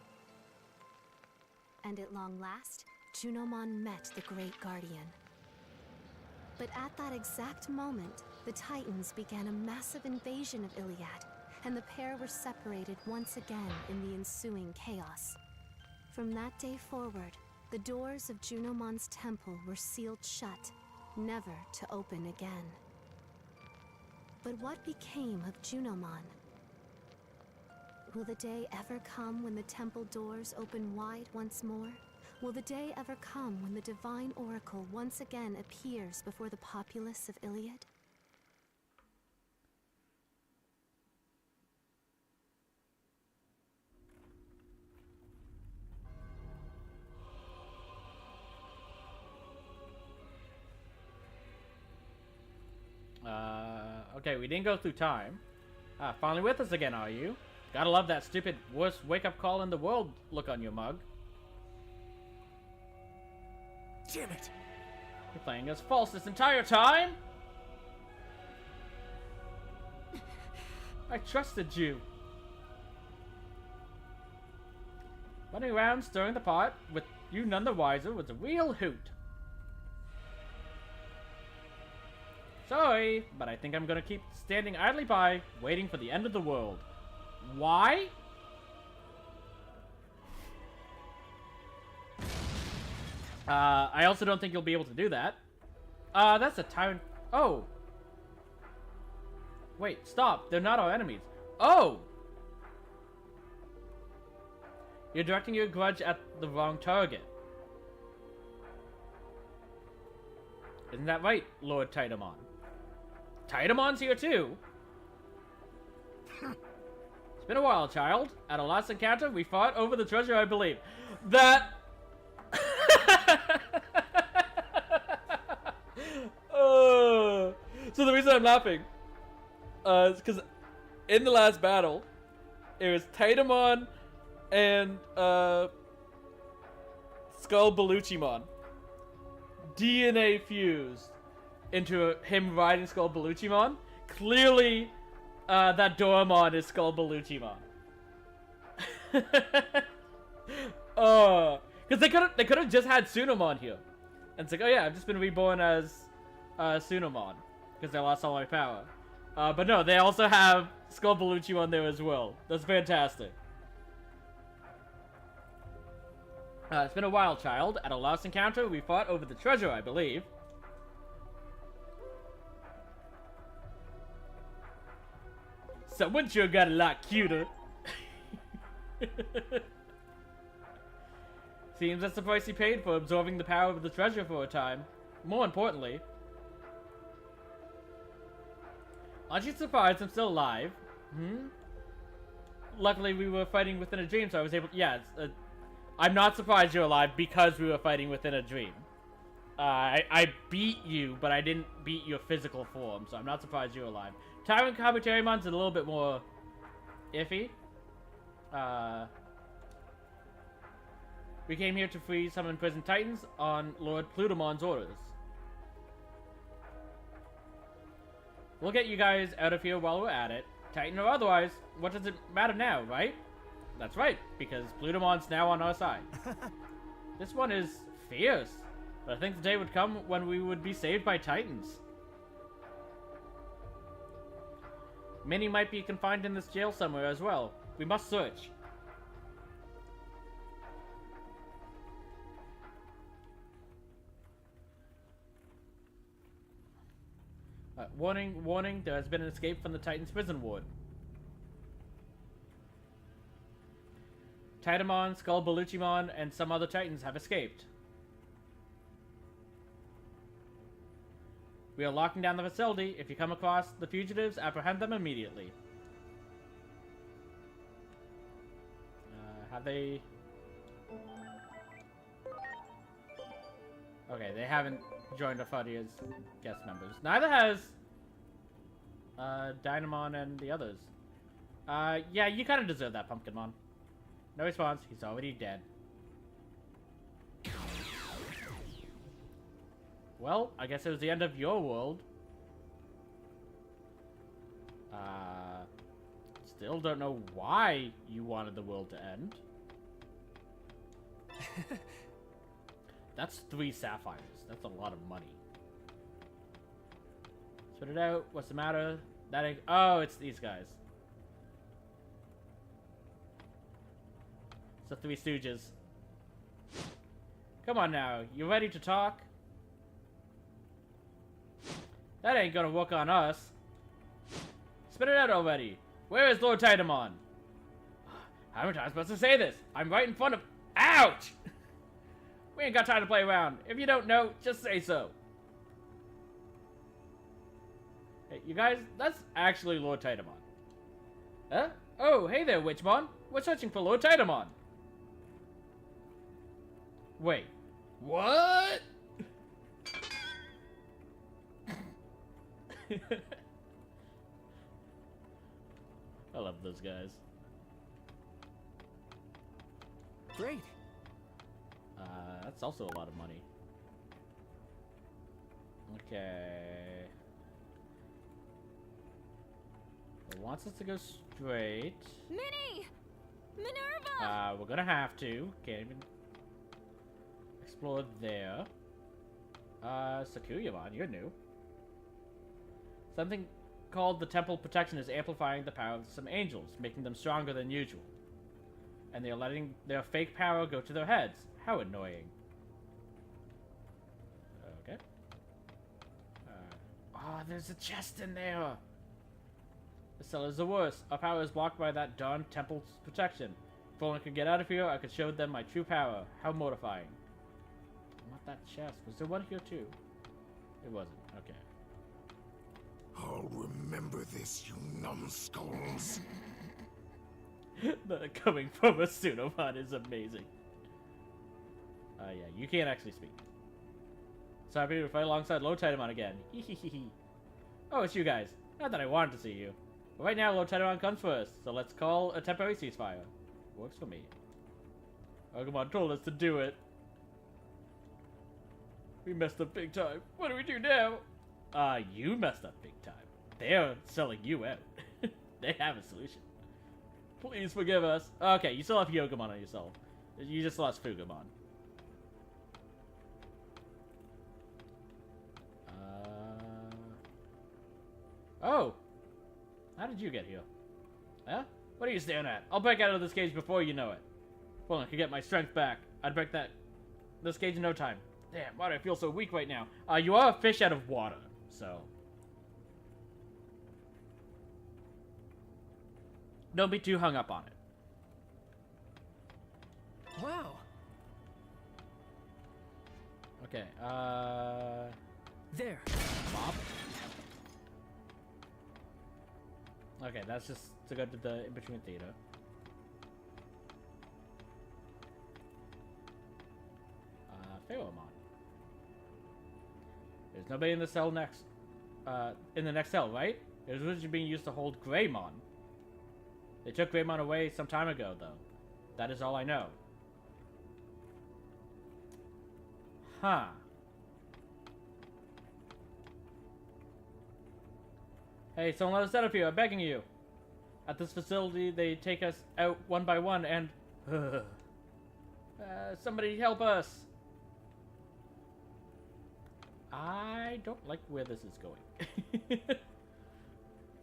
E: And at long last, Junomon met the great guardian. But at that exact moment, the Titans began a massive invasion of Iliad, and the pair were separated once again in the ensuing chaos. From that day forward, the doors of Junomon's temple were sealed shut, never to open again. But what became of Junomon? Will the day ever come when the temple doors open wide once more? Will the day ever come when the divine oracle once again appears before the populace of Iliad?
G: Okay, we didn't go through time. Finally with us again, are you? Gotta love that stupid worst wake-up call in the world look on your mug.
C: Damn it!
G: You're playing us false this entire time? I trusted you. Running around stirring the pot with you none the wiser was a real hoot. Sorry, but I think I'm gonna keep standing idly by, waiting for the end of the world. Why? I also don't think you'll be able to do that. That's a tyrant. Oh. Wait, stop. They're not our enemies. Oh! You're directing your grudge at the wrong target. Isn't that right, Lord Titamon? Titamon's here too. It's been a while, child. At our last encounter, we fought over the treasure, I believe. That... So the reason I'm laughing is because in the last battle, it was Titamon and Skull Beluchimon DNA fused into him riding Skull Beluchimon. Clearly, that Doramon is Skull Beluchimon. Because they could have just had Sunomon here, and it's like, oh yeah, I've just been reborn as Sunomon because they lost all my power. But no, they also have Skull Beluchimon there as well. That's fantastic. It's been a while, child. At our last encounter, we fought over the treasure, I believe. Someone sure got a lot cuter. Seems that's the price he paid for absorbing the power of the treasure for a time. More importantly, aren't you surprised I'm still alive? Luckily, we were fighting within a dream, so I was able. Yeah, I'm not surprised you're alive because we were fighting within a dream. I beat you, but I didn't beat your physical form, so I'm not surprised you're alive. Tyrant Kabutarimon's a little bit more iffy. We came here to free some imprisoned Titans on Lord Plutomon's orders. We'll get you guys out of here while we're at it. Titan or otherwise, what does it matter now, right? That's right, because Plutomon's now on our side. This one is fierce, but I think the day would come when we would be saved by Titans. Many might be confined in this jail somewhere as well. We must search. Warning, warning, there has been an escape from the Titan's prison ward. Titamon, Skull Beluchimon, and some other Titans have escaped. We are locking down the facility. If you come across the fugitives, apprehend them immediately. Have they... Okay, they haven't joined our party as guest members. Neither has Dynamon and the others. Yeah, you kind of deserve that, Pumpkinmon. No response. He's already dead. Well, I guess it was the end of your world. Still don't know why you wanted the world to end. That's 3 sapphires. That's a lot of money. Spit it out. What's the matter? That ain't... Oh, it's these guys. It's the 3 Stooges. Come on now. You ready to talk? That ain't gonna work on us. Spit it out already. Where is Lord Titamon? How am I supposed to say this? I'm right in front of... Ouch! We ain't got time to play around. If you don't know, just say so. Hey, you guys, that's actually Lord Titamon. Huh? Oh, hey there, Witchmon. We're searching for Lord Titamon. Wait. What? I love those guys.
D: Great.
G: That's also a lot of money. Okay. It wants us to go straight.
E: Minnie! Minerva!
G: We're gonna have to. Can't even explore there. Sakuyamon, you're new. Something called the Temple Protection is amplifying the power of some angels, making them stronger than usual. And they're letting their fake power go to their heads. How annoying. Okay. There's a chest in there. The cell is the worst. Our power is blocked by that darn Temple's protection. If only I could get out of here, I could show them my true power. How mortifying. I want that chest. Was there one here too? It wasn't. Okay.
C: I'll remember this, you numbskulls.
G: The coming from a Pseudomon is amazing. Yeah, you can't actually speak. So happy to fight alongside Low Titamon again. Oh, it's you guys. Not that I wanted to see you. But right now, Low Titamon comes first, so let's call a temporary ceasefire. Works for me. Agumon told us to do it. We messed up big time. What do we do now? You messed up big time. They're selling you out. They have a solution. Please forgive us. Okay, you still have Yogamon on yourself. You just lost Fugamon. Oh! How did you get here? Huh? What are you staring at? I'll break out of this cage before you know it. Well, I could get my strength back. I'd break this cage in no time. Damn, why do I feel so weak right now? You are a fish out of water, so... Don't be too hung up on it.
D: Wow.
G: Okay,
D: There.
G: Bob? Okay, that's just to go to the in-between theater. Pheromon. There's nobody in the cell next. In the next cell, right? It was originally being used to hold Greymon. They took Greymon away some time ago, though. That is all I know. Huh. Hey, someone let us out of here, I'm begging you. At this facility, they take us out one by one and... somebody help us. I don't like where this is going.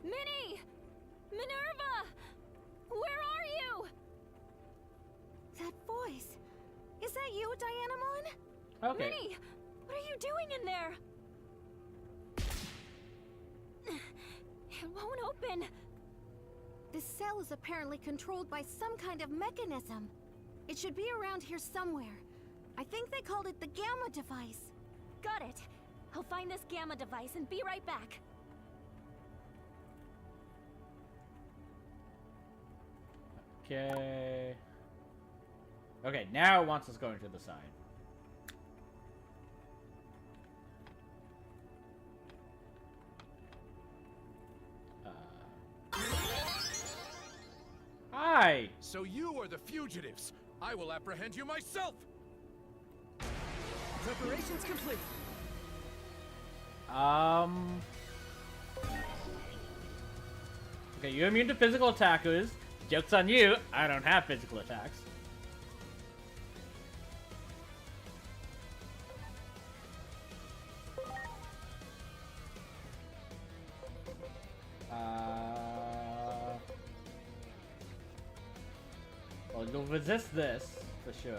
E: Minnie! Minerva! Where are you? That voice. Is that you, Dianamon?
G: Okay.
E: Minnie! What are you doing in there? It won't open. This cell is apparently controlled by some kind of mechanism. It should be around here somewhere. I think they called it the Gamma device. Got it. I'll find this Gamma device and be right back.
G: Okay. Okay, now it wants us going to the side. Hi!
F: So you are the fugitives. I will apprehend you myself.
D: Preparations complete.
G: Okay, you're immune to physical attackers. Joke's on you, I don't have physical attacks. Well, you'll resist this, for sure.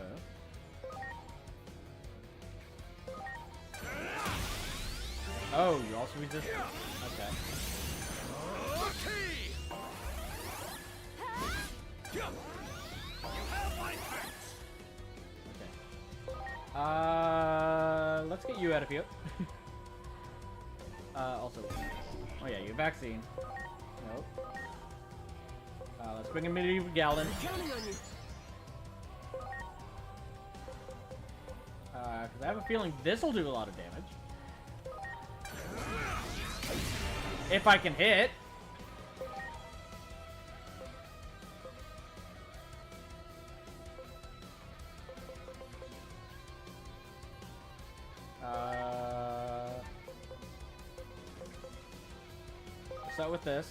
G: Oh, you also resist? Okay. Okay. Let's get you out of here. Also, oh yeah, your vaccine. Nope. Let's bring a medieval gallon.
D: Counting on you.
G: Because I have a feeling this will do a lot of damage. If I can hit. Start with this.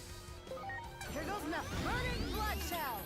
E: Here goes nothing. Burning blood shell.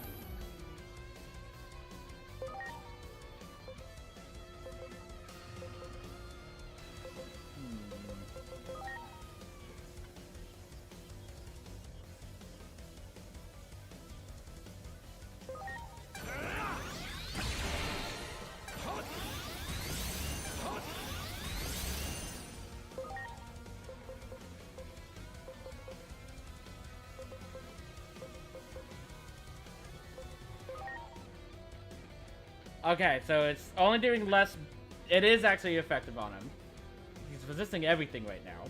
G: Okay, so it's only doing less. It is actually effective on him. He's resisting everything right now.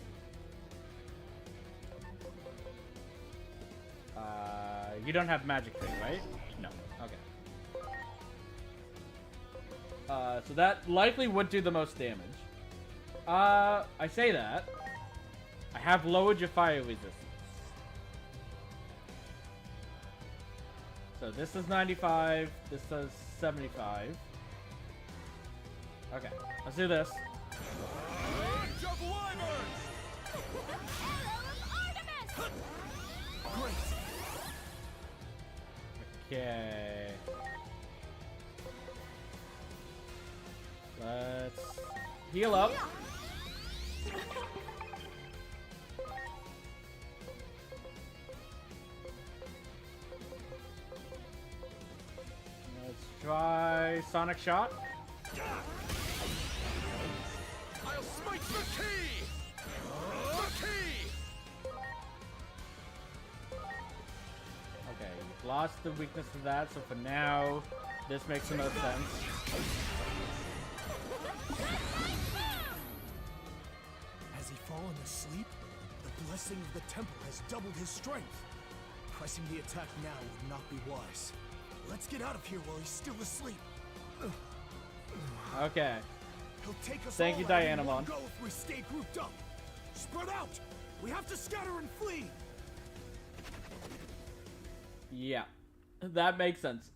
G: You don't have magic tree, right? No. Okay. So that likely would do the most damage. I say that. I have lowered your fire resistance. So this is 95, this does 75. Okay, let's do this.
F: Age of Wyverns!
G: Okay. Let's heal up. Let's try Sonic Shot.
F: I'll smite the key! The key!
G: Okay, you've lost the weakness to that, so for now, this makes the most sense.
C: Has he fallen asleep? The blessing of the temple has doubled his strength. Pressing the attack now would not be wise. Let's get out of here while he's still asleep.
G: Okay.
C: He'll take us
G: Thank
C: all
G: you,
C: out in one
G: Dianamon.
C: go if we stay grouped up. Spread out! We have to scatter and flee!
G: Yeah. That makes sense.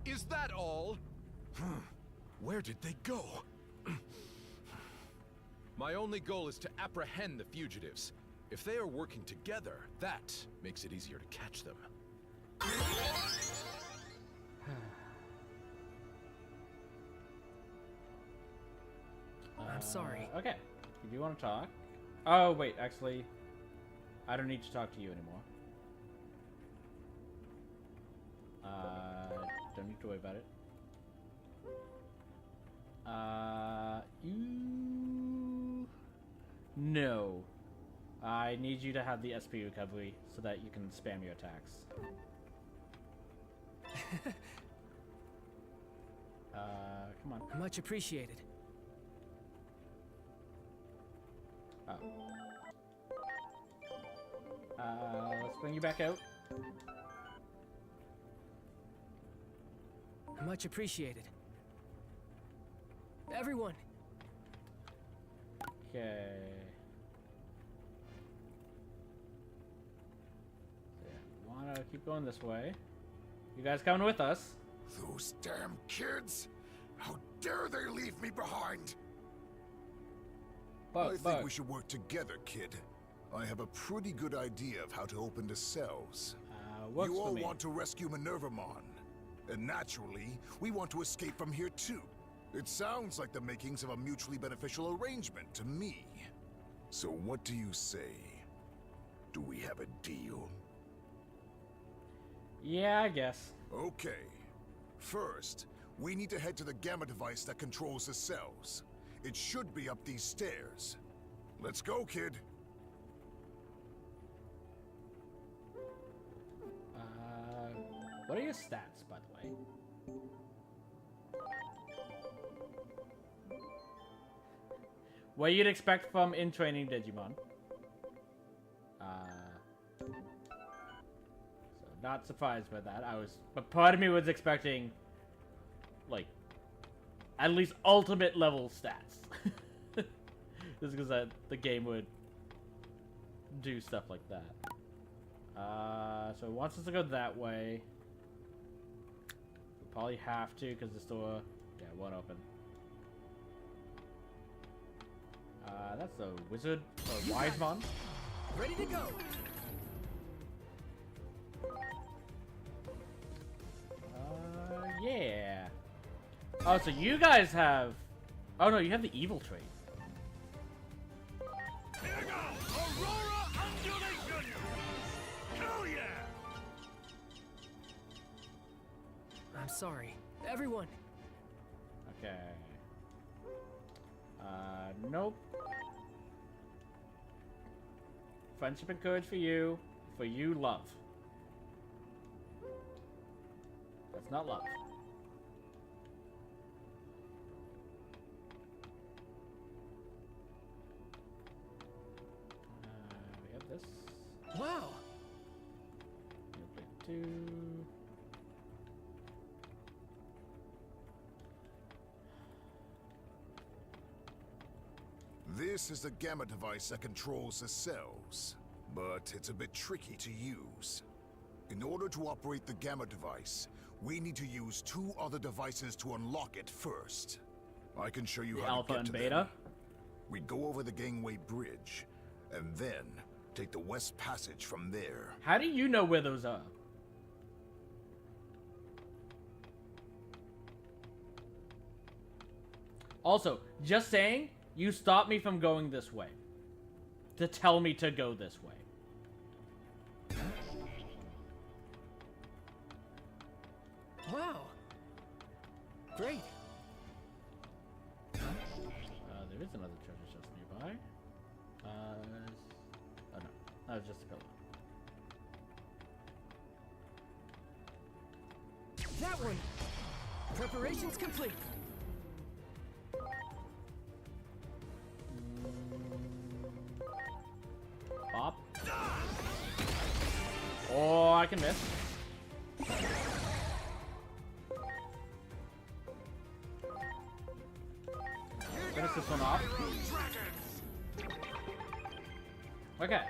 F: Is that all?
C: Where did they go?
F: My only goal is to apprehend the fugitives. If they are working together, that makes it easier to catch them.
D: I'm sorry.
G: Okay. You do want to talk? Oh, wait, actually, I don't need to talk to you anymore. Don't need to worry about it. You... No. I need you to have the SP recovery so that you can spam your attacks. Come on.
D: Much appreciated.
G: Oh. Let's bring you back out.
D: Much appreciated. Everyone,
G: Okay. keep going this way. You guys coming with us?
H: Those damn kids! How dare they leave me behind? I think we should work together, kid. I have a pretty good idea of how to open the cells.
G: Works
H: You
G: for
H: all
G: me.
H: want to rescue Minervamon. And naturally, we want to escape from here too. It sounds like the makings of a mutually beneficial arrangement to me. So what do you say? Do we have a deal?
G: Yeah, I guess.
H: Okay. First, we need to head to the gamma device that controls the cells. It should be up these stairs. Let's go, kid.
G: What are your stats, by the way? What you'd expect from in-training Digimon. So not surprised by that. But part of me was expecting, like, at least ultimate level stats. Just because the game would do stuff like that. So it wants us to go that way. We'll probably have to because this door, yeah, won't open. That's a wizard or Wisemon.
D: Ready to go.
G: Yeah. Oh, so you guys have. Oh no, you have the evil trait.
C: Here we go! Aurora Undulation! Hell yeah!
D: I'm sorry. Everyone.
G: Okay. Nope. Friendship and courage for you. For you, love. That's not love. We have this.
D: Wow.
G: Two.
H: This is the gamma device that controls the cells, but it's a bit tricky to use. In order to operate the gamma device, we need to use 2 other devices to unlock it first. I can show you
G: The
H: how
G: alpha
H: to get
G: and
H: to
G: beta?
H: them. We go over the gangway bridge, and then take the west passage from there.
G: How do you know where those are? Also, just saying, you stopped me from going this way. To tell me to go this way.
D: Wow. Great.
G: There is another treasure chest nearby. Oh no, that was just a pillar.
D: That one. Preparations complete.
G: Bop. Oh, I can miss. Finish this one off. Okay.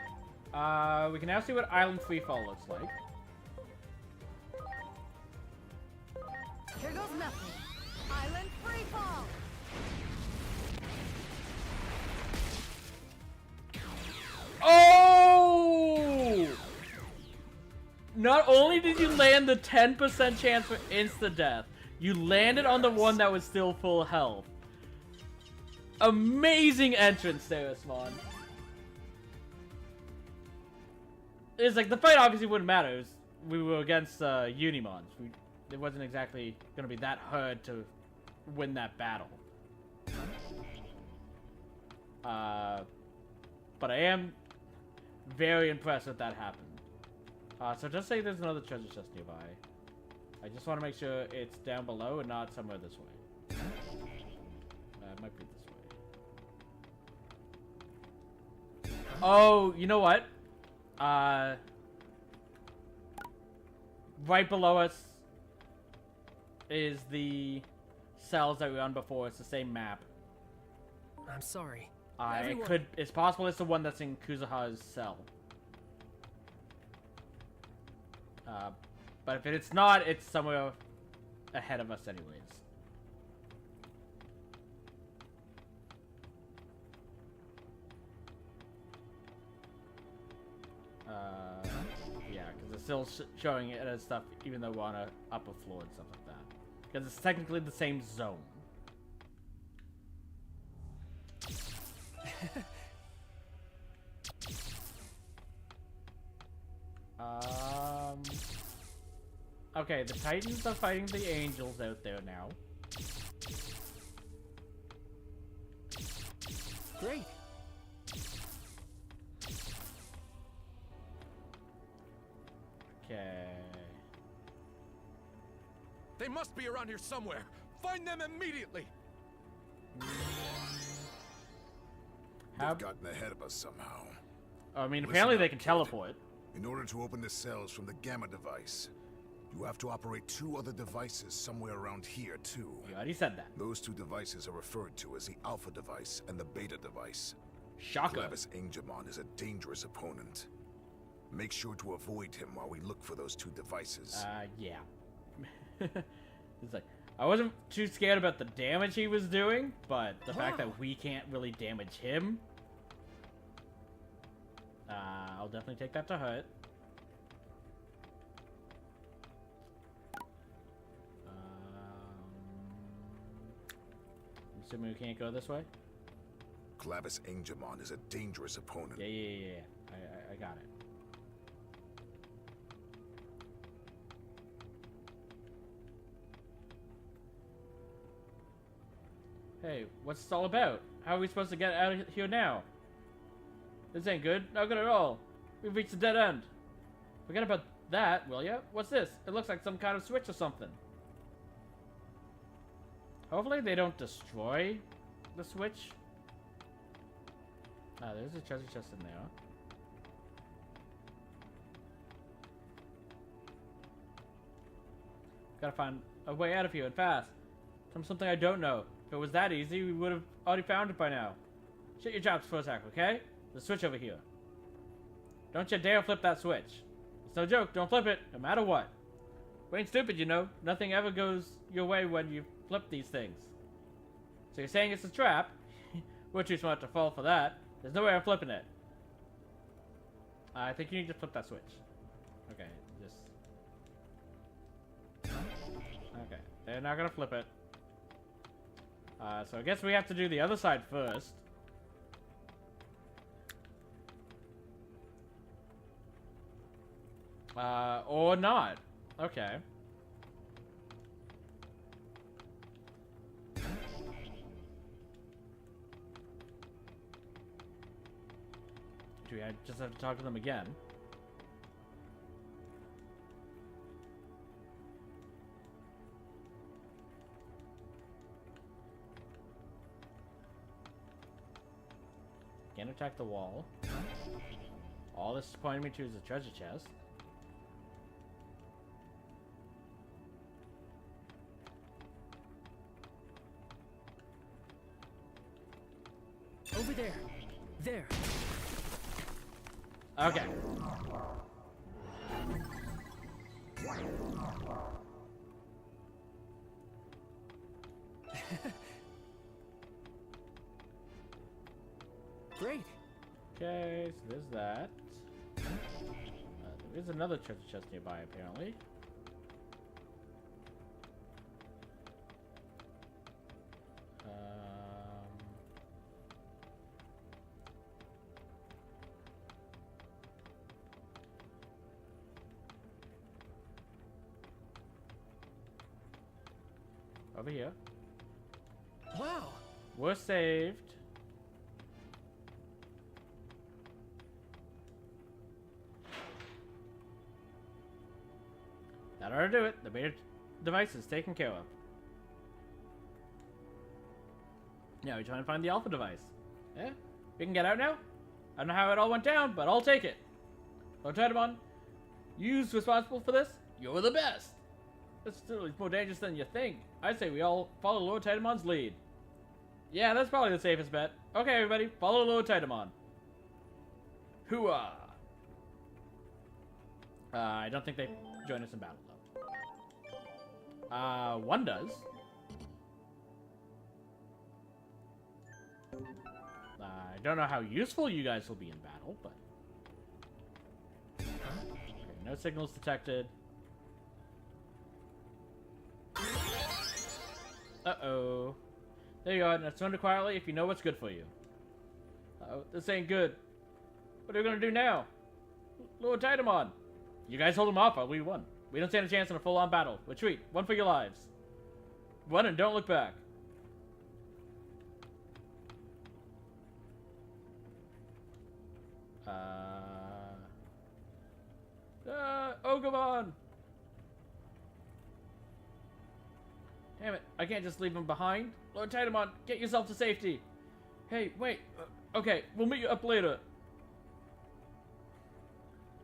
G: We can now see what Island Freefall looks like.
E: Here goes nothing. Island free fall.
G: Oh! Not only did you land the 10% chance for insta-death, you landed on the one that was still full health. Amazing entrance there, Swan. It's like, the fight obviously wouldn't matter. We were against Unimons. It wasn't exactly going to be that hard to win that battle. But I am very impressed that that happened. So just say there's another treasure chest nearby. I just want to make sure it's down below and not somewhere this way. It might be this way. Oh, you know what? Right below us is the cells that we were on before. It's the same map.
D: I'm sorry.
G: It's possible it's the one that's in Kuzuha's cell. But if it's not, it's somewhere ahead of us anyways. Yeah, because it's still showing it as stuff, even though we're on a upper floor and stuff like that. Because it's technically the same zone. Okay, the Titans are fighting the Angels out there now.
D: Great.
G: Okay.
F: They must be around here somewhere. Find them immediately.
G: How?
H: They've gotten ahead of us somehow.
G: I mean,
H: Listen
G: apparently
H: up,
G: they can
H: kid.
G: teleport.
H: In order to open the cells from the Gamma device, you have to operate 2 other devices somewhere around here, too.
G: You already said that.
H: Those 2 devices are referred to as the Alpha device and the Beta device.
G: Shocker.
H: Clavis Angemon is a dangerous opponent. Make sure to avoid him while we look for those 2 devices.
G: Yeah. It's like, I wasn't too scared about the damage he was doing, but the fact
D: Wow.
G: that we can't really damage him, I'll definitely take that to heart. I'm assuming we can't go this way?
H: Clavis Angemon is a dangerous opponent.
G: Yeah. I got it. Hey, what's this all about? How are we supposed to get out of here now? This ain't good. Not good at all. We've reached a dead end. Forget about that, will ya? What's this? It looks like some kind of switch or something. Hopefully they don't destroy the switch. Ah, there's a treasure chest in there. Gotta find a way out of here and fast. From something I don't know. If it was that easy, we would have already found it by now. Shut your chops for a sec, okay? The switch over here. Don't you dare flip that switch. It's no joke, don't flip it, no matter what. We ain't stupid, you know. Nothing ever goes your way when you flip these things. So you're saying it's a trap? We're too smart to fall for that. There's no way I'm flipping it. I think you need to flip that switch. Okay, just... Okay, they're not gonna flip it. So I guess we have to do the other side first. Or not. Okay. Do we just have to talk to them again? Can't attack the wall. All this is pointing me to is a treasure chest.
D: Over there. There.
G: Okay.
D: Great.
G: Okay, so there's that. There is another treasure chest nearby, apparently. Over here.
D: Wow.
G: We're saved. That ought to do it. The beta device is taken care of. Now we're trying to find the alpha device. Yeah? We can get out now? I don't know how it all went down, but I'll take it. Lord Titamon, you's responsible for this? You're the best! This still is more dangerous than you think. I say we all follow Lord Titamon's lead. Yeah, that's probably the safest bet. Okay, everybody, follow Lord Titamon. Hooah! I don't think they join us in battle, though. One does. I don't know how useful you guys will be in battle, but... Okay, no signals detected. Uh-oh. There you go. Now surrender quietly if you know what's good for you. Uh-oh, this ain't good. What are we gonna do now? Lord Digimon! You guys hold him off while we won. We don't stand a chance in a full-on battle. Retreat. One for your lives. Run and don't look back. Ogremon! Damn it, I can't just leave him behind. Lord Digimon, get yourself to safety. Hey, wait. Okay, we'll meet you up later.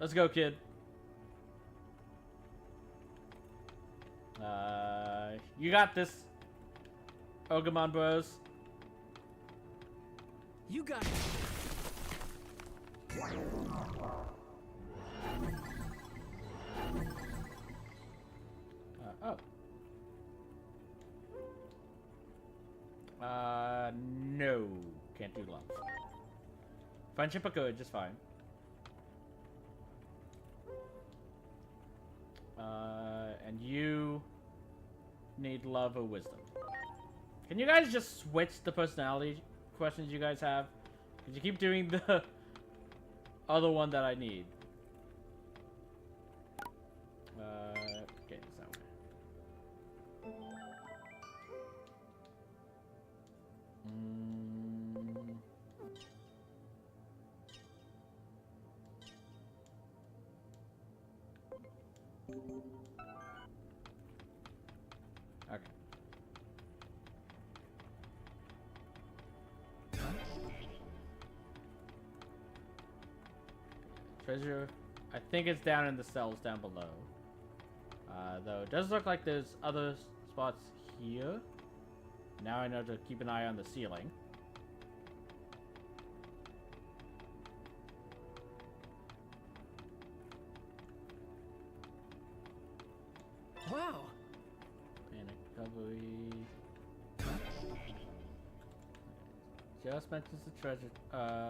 G: Let's go, kid. You got this. Ogremon bros.
D: You got it.
G: Oh. No. Can't do love. Friendship or good, just fine. And you need love or wisdom. Can you guys just switch the personality questions you guys have? Because you keep doing the other one that I need. Okay, it's that way. Okay. Treasure, I think it's down in the cells down below. Though it does look like there's other spots here. Now I know to keep an eye on the ceiling.
D: Wow.
G: Panic recovery. Just mentions the treasure. Actually,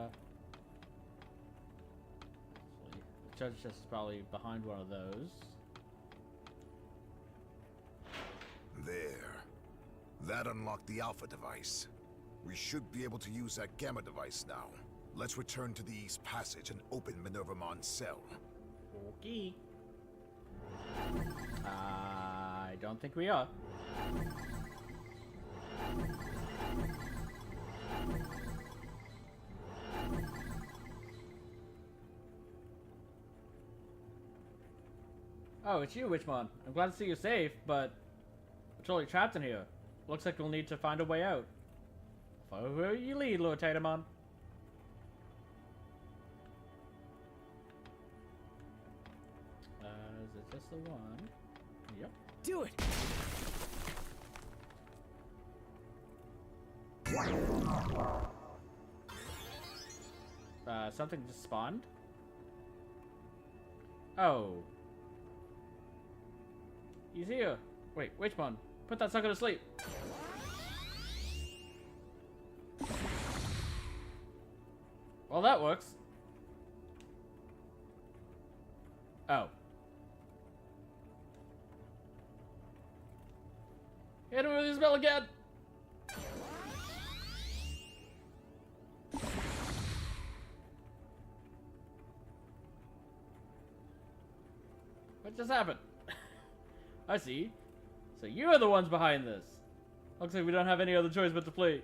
G: the treasure chest is probably behind one of those.
H: There. That unlocked the Alpha device. We should be able to use that Gamma device now. Let's return to the East Passage and open Minervamon's cell.
G: Okay. I don't think we are. Oh, it's you, Witchmon. I'm glad to see you safe, but we're totally trapped in here. Looks like we'll need to find a way out. Follow where you lead, Lord Digimon. Is it just the one? Yep.
D: Do it.
G: Something just spawned? Oh. He's here. Wait, Witchmon, put that sucker to sleep. Well, that works. Oh. Hit him with his bell again! What just happened? I see. So you are the ones behind this. Looks like we don't have any other choice but to play.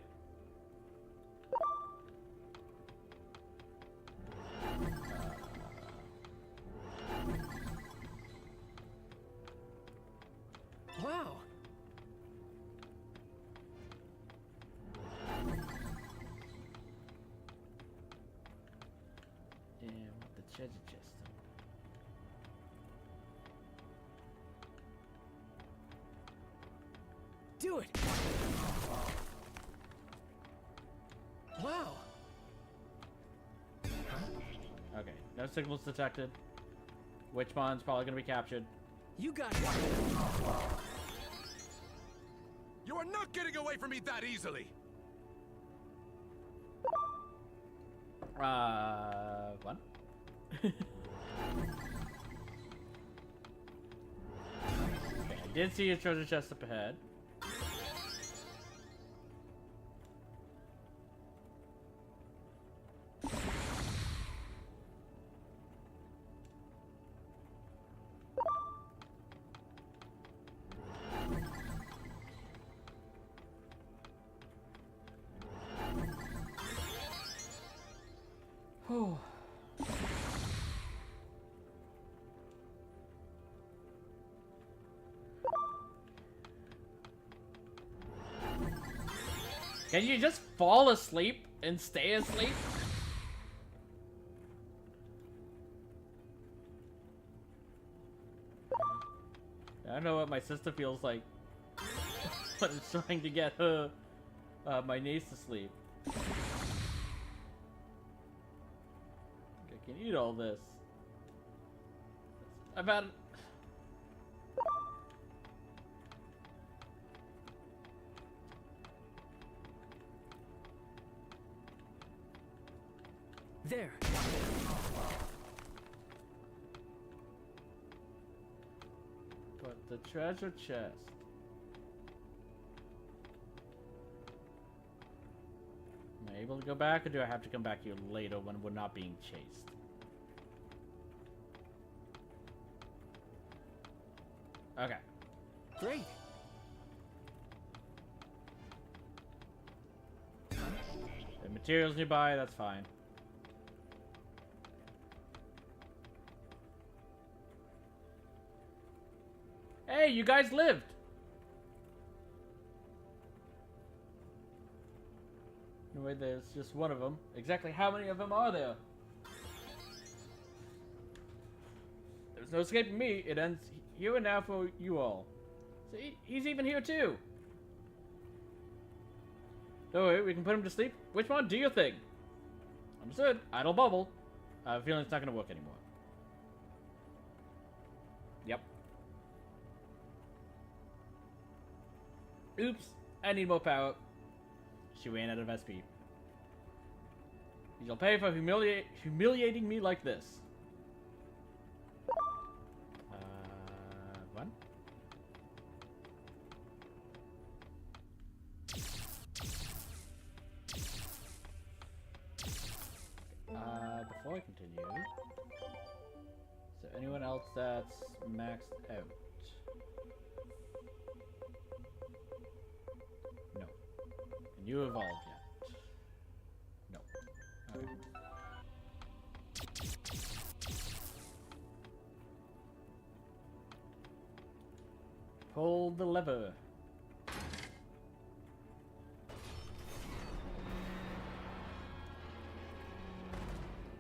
D: Wow.
G: And with the treasure chest.
D: Do it. Wow.
G: Okay, no signals detected. Witchmon's probably gonna be captured.
D: You got it.
F: You are not getting away from me that easily!
G: What? Okay, I did see a treasure chest up ahead. Whew. Can you just fall asleep and stay asleep? I don't know what my sister feels like when it's trying to get her, my niece to sleep. I can eat all this. I've had...
D: There.
G: But the treasure chest. Am I able to go back, or do I have to come back here later when we're not being chased? Okay.
D: Great.
G: The materials nearby, that's fine. Hey, you guys lived! No way, there's just one of them. Exactly how many of them are there? There's no escaping me. It ends here and now for you all. See, he's even here too. Don't worry, we can put him to sleep. Which one? Do your thing. Understood. Idle bubble. I have a feeling it's not going to work anymore. Yep. Oops. I need more power. She ran out of SP. You shall pay for humiliating me like this. What? Before I continue, is there anyone else that's maxed out? No. Can you evolve yet? No. Okay. Pull the lever.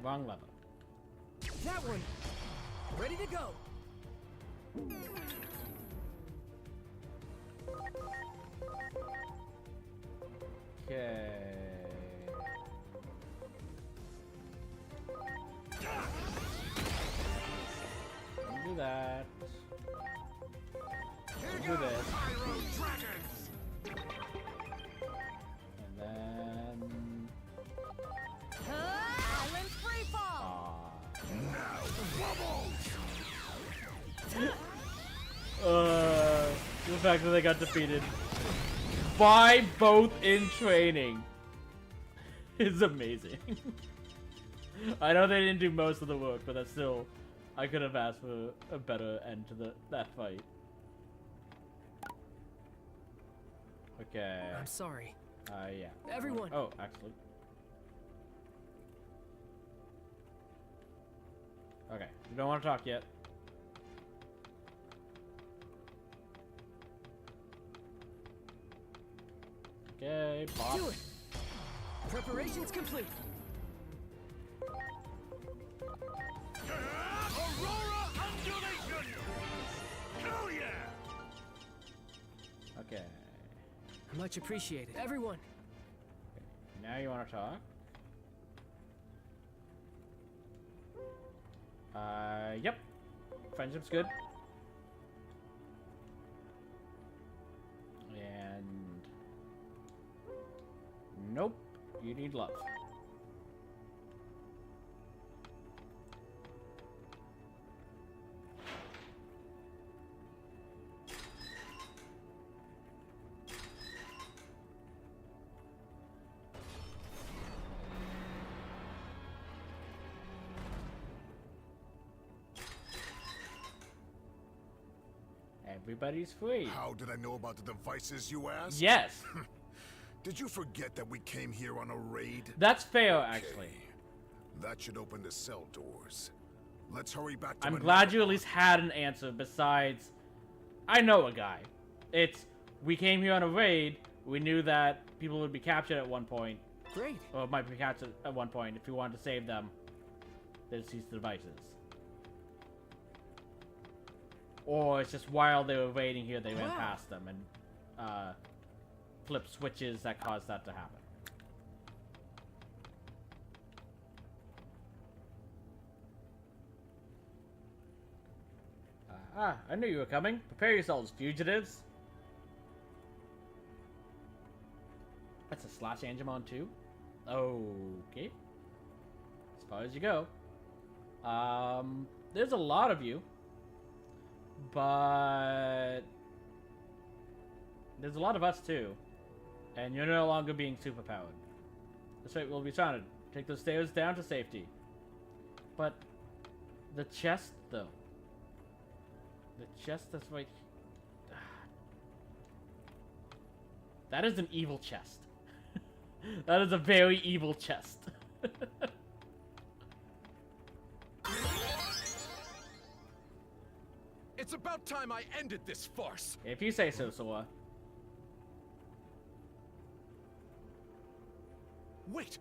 G: Wrong lever.
D: That one. Ready to go.
G: Okay. Don't do that. Don't do this. And then...
E: Island free fall.
G: The fact that they got defeated by both in training is amazing. I know they didn't do most of the work, but that's still, I could have asked for a better end to that fight. Okay.
D: I'm sorry.
G: Yeah.
D: Everyone.
G: Oh, actually. Okay. We don't want to talk yet. Okay, pop.
D: Do it. Preparations complete.
C: Aurora undulation! Hell yeah!
G: Okay.
D: Much appreciated. Everyone.
G: Now you want to talk? Yep. Friendship's good. And... Nope. You need love. Everybody's free.
H: How did I know about the devices, you ask?
G: Yes.
H: Did you forget that we came here on a raid?
G: That's fair, actually.
H: That should open the cell doors. Let's hurry back to
G: I'm
H: Manila.
G: glad you at least had an answer besides... I know a guy. It's, we came here on a raid, we knew that people would be captured at one point.
D: Great.
G: Or might be captured at one point. If you wanted to save them, they'd seize the devices. Or it's just while they were waiting here, they went past them and flipped switches that caused that to happen. I knew you were coming. Prepare yourselves, fugitives. That's a slash Angemon too? Okay. As far as you go. There's a lot of you. But... there's a lot of us too. And you're no longer being superpowered. That's right, we'll be trying to take those stairs down to safety. But... the chest, though. The chest that's right... that is an evil chest. That is a very evil chest.
F: It's about time I ended this farce.
G: If you say so, Sora.
F: Wait,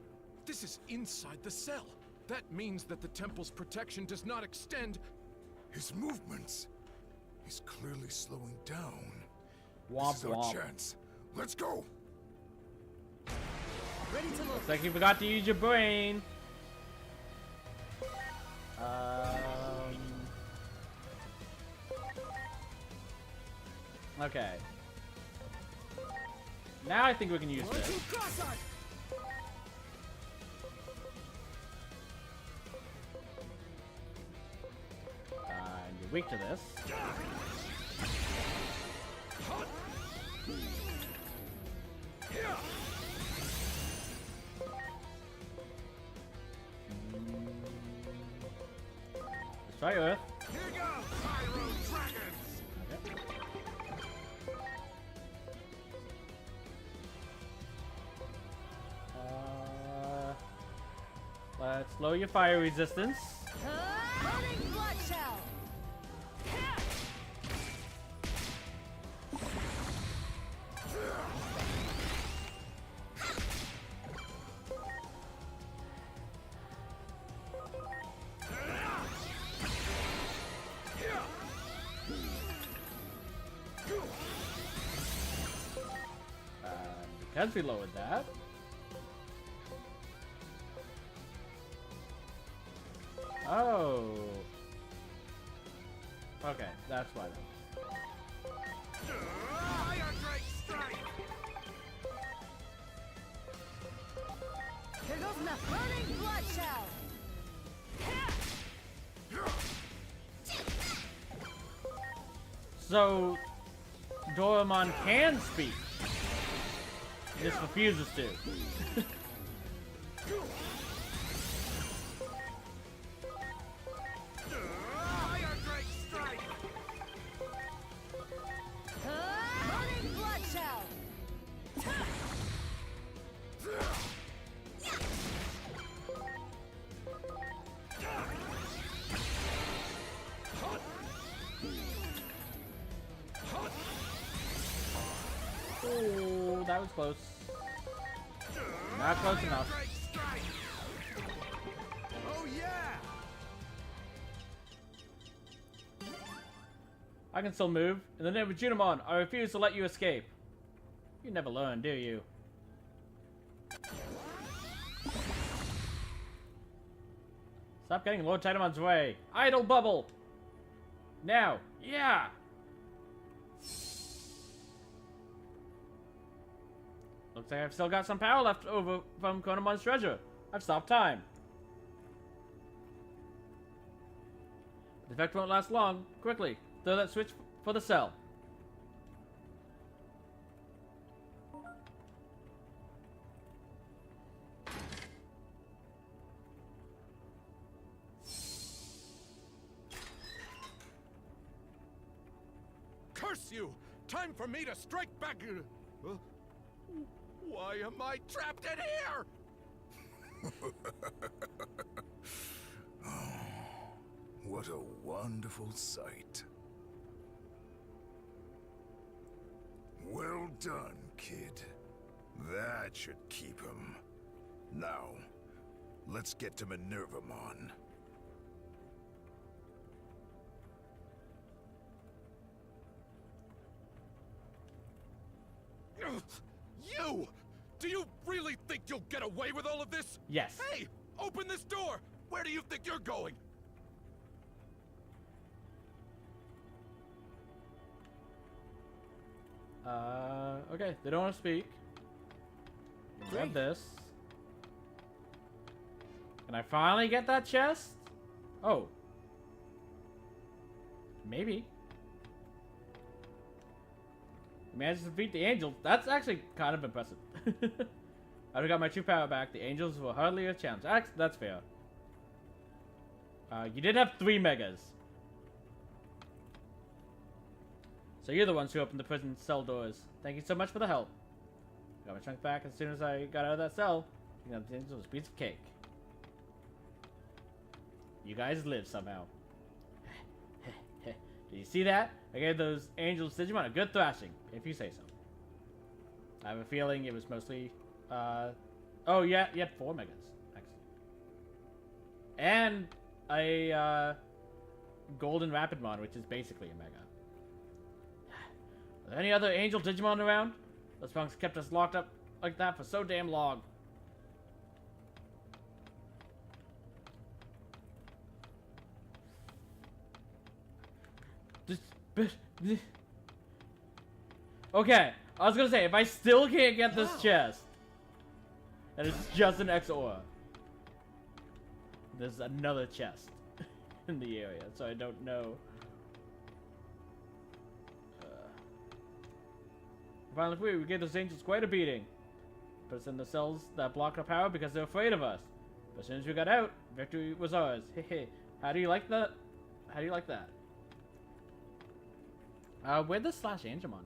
F: this is inside the cell. That means that the temple's protection does not extend.
H: His movements. He's clearly slowing down.
G: Womp
H: This is our
G: womp.
H: chance. Let's go.
D: Ready to look.
G: Looks like you forgot to use your brain. Okay. Now I think we can use
D: One,
G: this.
D: two, cross arc.
G: And you're weak to this. Let's try Earth.
B: Here goes, Pyro Dragons!
G: Okay. Let's lower your fire resistance.
E: Running blood shell!
G: Because we lowered that. Oh. Okay, that's why then.
B: Iron Drake Strike!
E: Here goes the burning blood shell!
G: So, Doraemon can speak. He just refuses to.
B: Iron Drake Strike!
E: Burning blood shell!
G: Oh, that was close. Not close enough.
B: Drake Strike! Oh yeah!
G: I can still move. In the name of Junimon, I refuse to let you escape. You never learn, do you? Stop getting Lord Titamon's way. Idle bubble! Now! Yeah! Looks like I've still got some power left over from Konomon's treasure. I've stopped time. The effect won't last long. Quickly, throw that switch for the cell.
F: Curse you! Time for me to strike back. Why am I trapped in here?
H: What a wonderful sight. Well done, kid. That should keep him. Now, let's get to Minervamon.
F: You! Do you really think you'll get away with all of this?
G: Yes.
F: Hey! Open this door! Where do you think you're going?
G: Okay, they don't want to speak. Grab this. Can I finally get that chest? Oh. Maybe. You managed to defeat the angels. That's actually kind of impressive. I got my true power back. The angels were hardly a challenge. That's fair. You did have 3 megas. So you're the ones who opened the prison cell doors. Thank you so much for the help. Got my chunk back as soon as I got out of that cell. You know, the angels was a piece of cake. You guys live somehow. Did you see that? I gave those angels Digimon a good thrashing, if you say so. I have a feeling it was mostly, oh yeah, you had 4 megas. Excellent. And a, Golden Rapidmon, which is basically a mega. Are there any other angel Digimon around? Those punks kept us locked up like that for so damn long. Okay, I was gonna say, if I still can't get this chest, and it's just an XOR, there's another chest in the area, so I don't know. Finally free, we gave those angels quite a beating. Put us in the cells that blocked our power because they're afraid of us. But as soon as we got out, victory was ours. Hehe. How do you like that? How do you like that? Where'd the /Angemon go?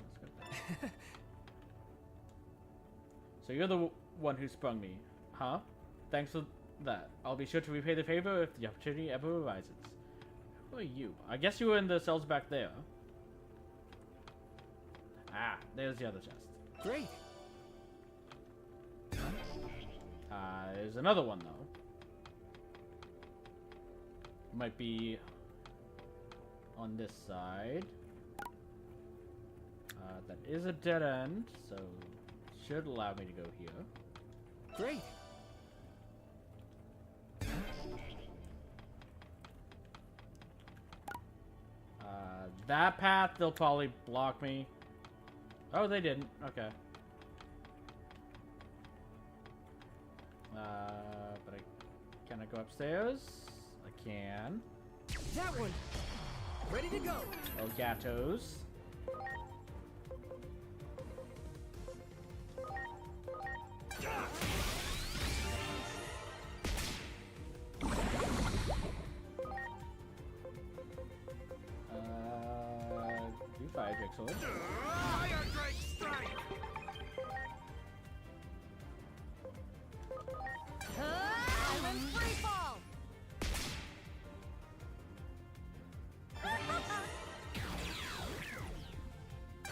G: Let's go with that. So you're the one who sprung me, huh? Thanks for that. I'll be sure to repay the favor if the opportunity ever arises. Who are you? I guess you were in the cells back there. Ah, there's the other chest.
D: Great.
G: There's another one though. Might be on this side. That is a dead end, so should allow me to go here.
D: Great.
G: That path, they'll probably block me. Oh, they didn't. Okay. But can I go upstairs? I can.
D: That one. Ready to go.
G: Oh, gatos. Do fire Drake sword.
C: Fire Drake strike!
E: I'm in free fall!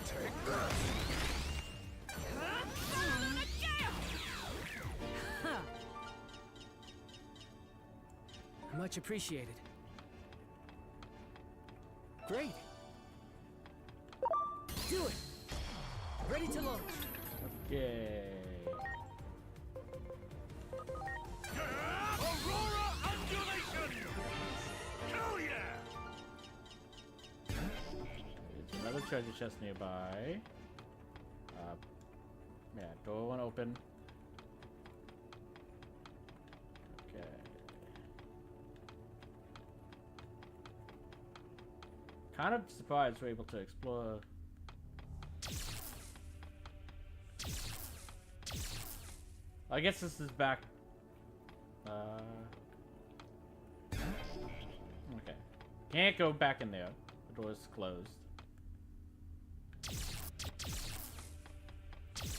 H: Take that.
D: Much appreciated. Great. Do it. Ready to launch.
G: Okay. treasure chest nearby. Yeah, door won't open. Okay. Kind of surprised we're able to explore. I guess this is back. Okay. Can't go back in there. The door's closed.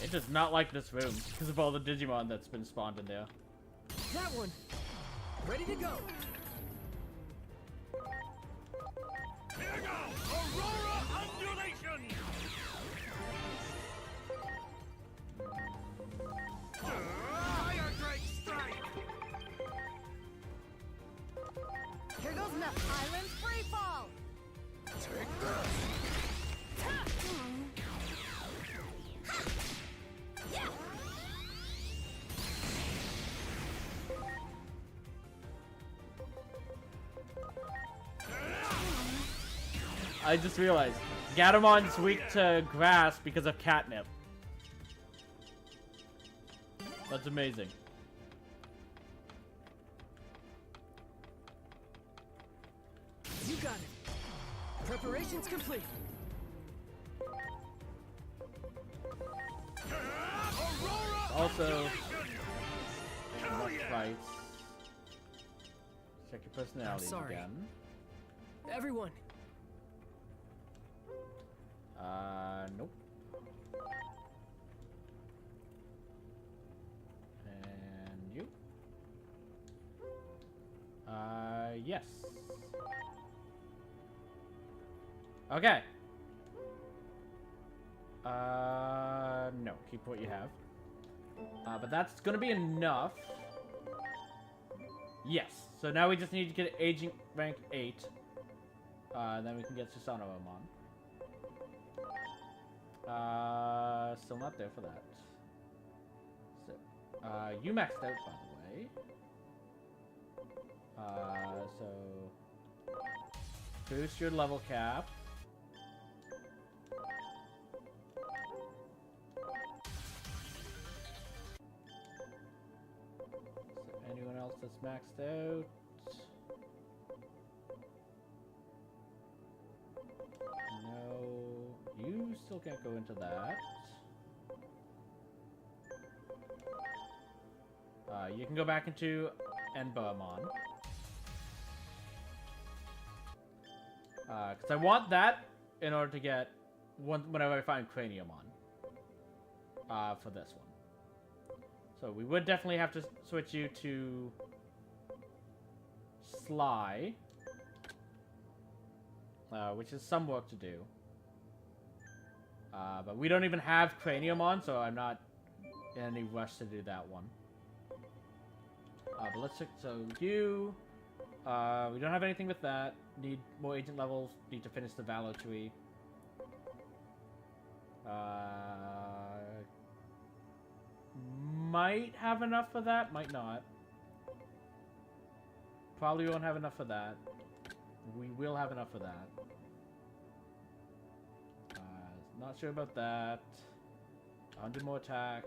G: It does not like this room because of all the Digimon that's been spawned in there.
D: That one! Ready to go!
C: Here go! Aurora Undulation! Fire Drake Strike!
E: Here goes nothing. Island free fall.
H: Take that.
G: I just realized Gatamon's weak to grass because of catnip. That's amazing.
D: You got it. Preparations complete.
G: Also, fights. Check your personalities
D: sorry.
G: again.
D: Everyone,
G: Nope. And you? Yes. Okay. No. Keep what you have. But that's gonna be enough. Yes. So now we just need to get agent rank 8. Then we can get Susanoo-amon. Still not there for that. So, you maxed out, by the way. So boost your level cap. So anyone else that's maxed out? No, you still can't go into that. You can go back into Enbamon. Because I want that in order to get whenever I find Craniumon. For this one. So we would definitely have to switch you to Sly. Which is some work to do. But we don't even have Craniumon, so I'm not in any rush to do that one. But let's check. So you, we don't have anything with that. Need more agent levels. Need to finish the Valor tree. Might have enough for that. Might not. Probably won't have enough for that. We will have enough for that. Not sure about that. 100 more attack.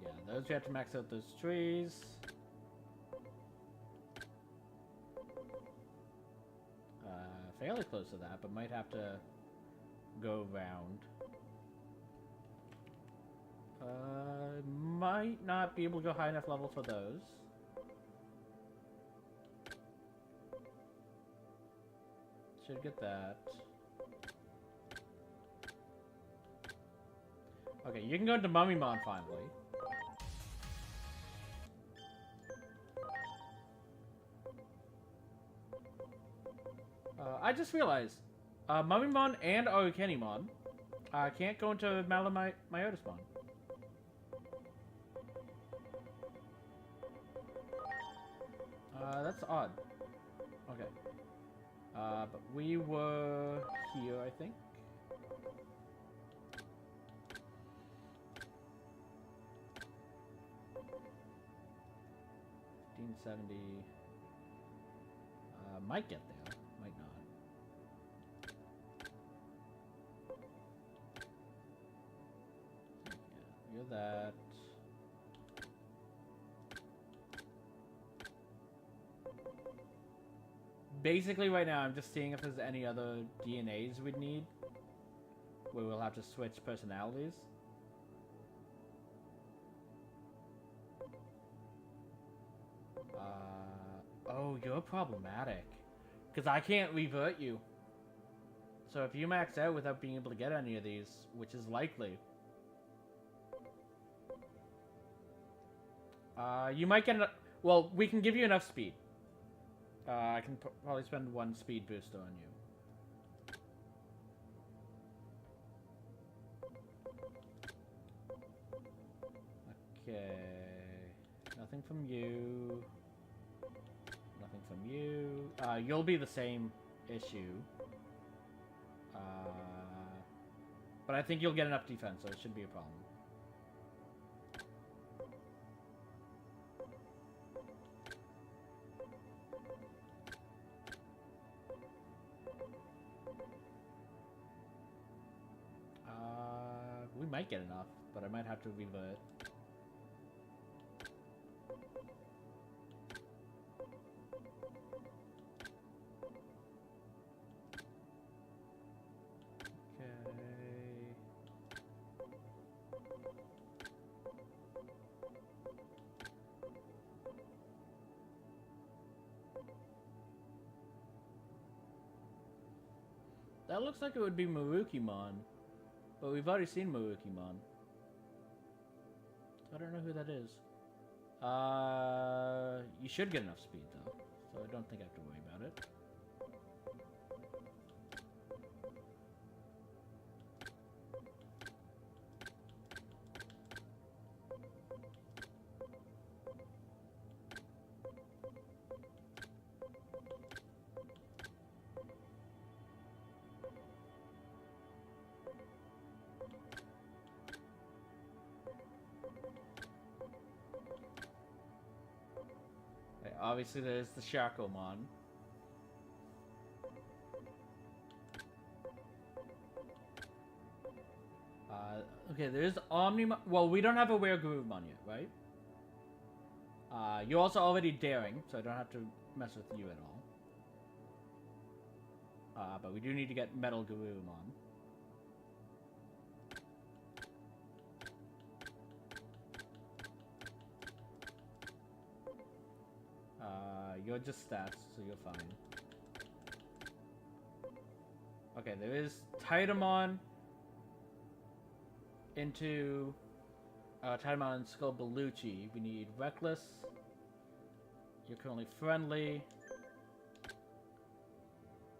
G: Yeah, those we have to max out those trees. Fairly close to that, but might have to go around. Might not be able to go high enough level for those. Should get that. Okay, you can go into Mummymon finally. I just realized, Mummymon and Arukenimon can't go into Myotismon. That's odd. Okay. But we were here, I think. $1570. might get there, might not. Yeah, you're that. Basically, right now, I'm just seeing if there's any other DNAs we'd need where we'll have to switch personalities. Oh, you're problematic. Because I can't revert you. So if you max out without being able to get any of these, which is likely, you might get enough. Well, we can give you enough speed. I can probably spend 1 speed booster on you. Okay. Nothing from you. Nothing from you. You'll be the same issue. But I think you'll get enough defense, so it shouldn't be a problem. We might get enough, but I might have to revert. That looks like it would be Marukimon. But we've already seen Marukimon. I don't know who that is. You should get enough speed though. So I don't think I have to worry about it. Obviously, there's the Shakomon. Okay, there's Omnimon. Well, we don't have a Weregroovemon yet, right? You're also already daring, so I don't have to mess with you at all. But we do need to get Metal Garurumon. You're just stats, so you're fine. Okay, there is Titamon into Titamon and Skullbaluchi. We need Reckless. You're currently friendly.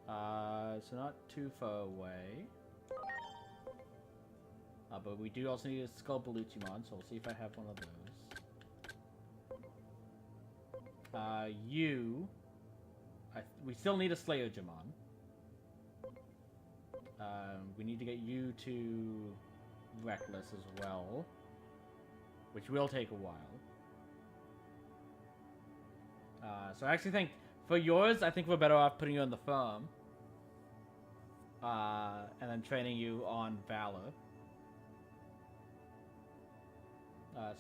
G: So not too far away. But we do also need a Skullbaluchimon, so we'll see if I have one of those. We still need a Slayerjamon. We need to get you to Reckless as well, which will take a while. So I actually think, for yours, I think we're better off putting you on the farm. And then training you on Valor.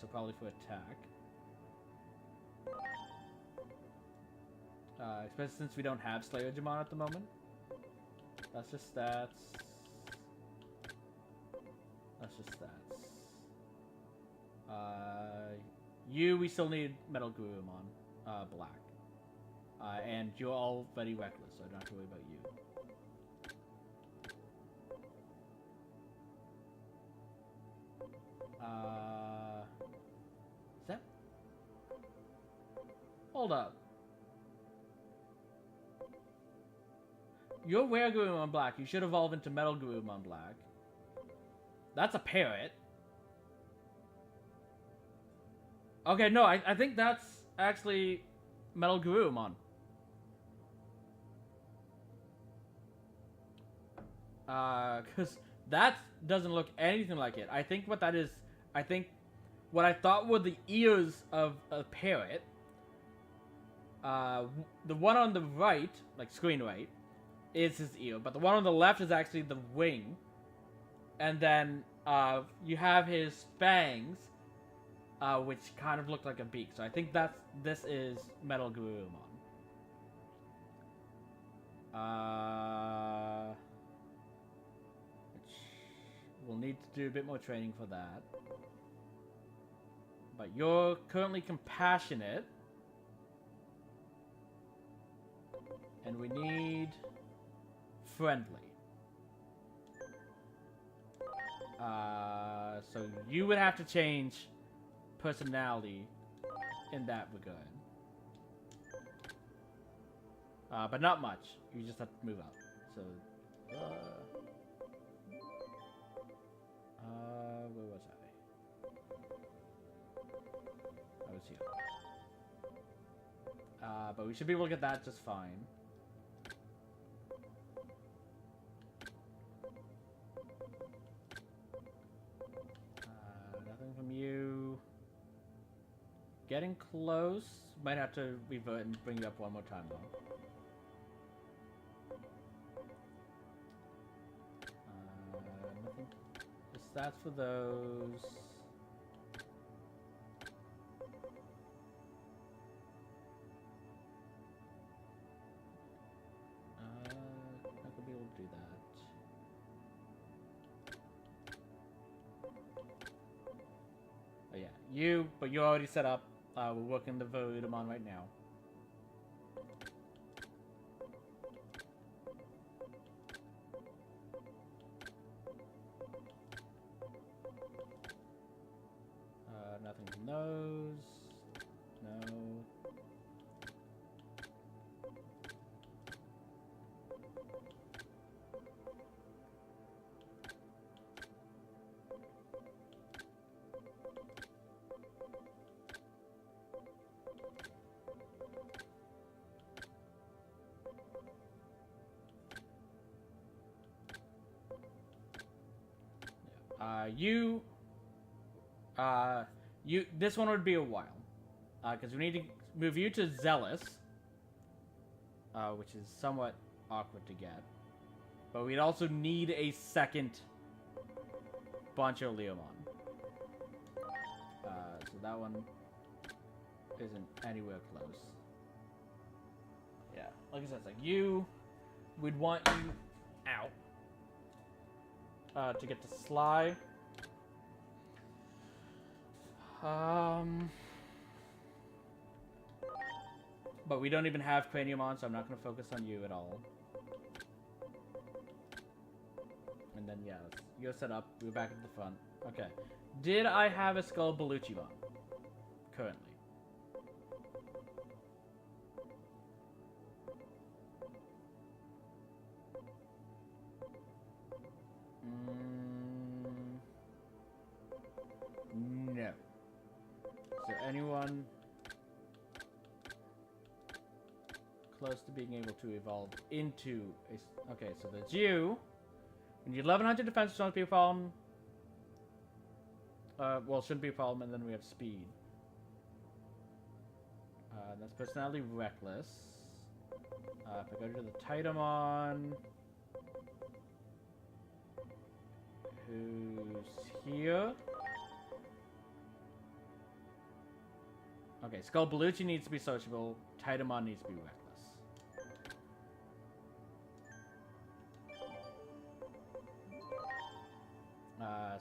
G: So probably for attack. Especially since we don't have Slayerjamon at the moment. That's just stats. That's just stats. We still need Metal Garurumon, black. And you're already Reckless, so I don't have to worry about you. Is that? Hold up. You're Weregarurumon black. You should evolve into Metal Garurumon black. That's a parrot. Okay, no, I think that's actually Metal Garurumon. Because that doesn't look anything like it. I think what that is, what I thought were the ears of a parrot The one on the right, like screen right, is his ear, but the one on the left is actually the wing. And then you have his fangs, which kind of look like a beak. So I think this is Metal Garurumon. Which we'll need to do a bit more training for that. But you're currently compassionate. And we need friendly. So you would have to change personality in that regard. But not much. You just have to move out. So, where was I? I was here. But we should be able to get that just fine. Nothing from you. Getting close. Might have to revert and bring you up one more time though. Nothing. Just that's for those. Not gonna be able to do that. Oh yeah, but you're already set up. We're working the Verudamon right now. Nothing from those. No. This one would be a while, because we need to move you to Zealous, which is somewhat awkward to get, but we'd also need a second bunch of Leomon. So that one isn't anywhere close. Yeah, like I said, it's like we'd want you out to get to Sly. But we don't even have Craniumon, so I'm not going to focus on you at all. And then, yeah, you're set up. We're back at the front. Okay. Did I have a Skull Beluchimon? Currently. No. Is there anyone close to being able to evolve into a... Okay, so that's you. We need 1100 defense, which won't be a problem. Well, shouldn't be a problem, and then we have speed. That's personality reckless. If I go to the Titamon... Who's here? Okay, Skull Beluchi needs to be sociable. Titamon needs to be reckless.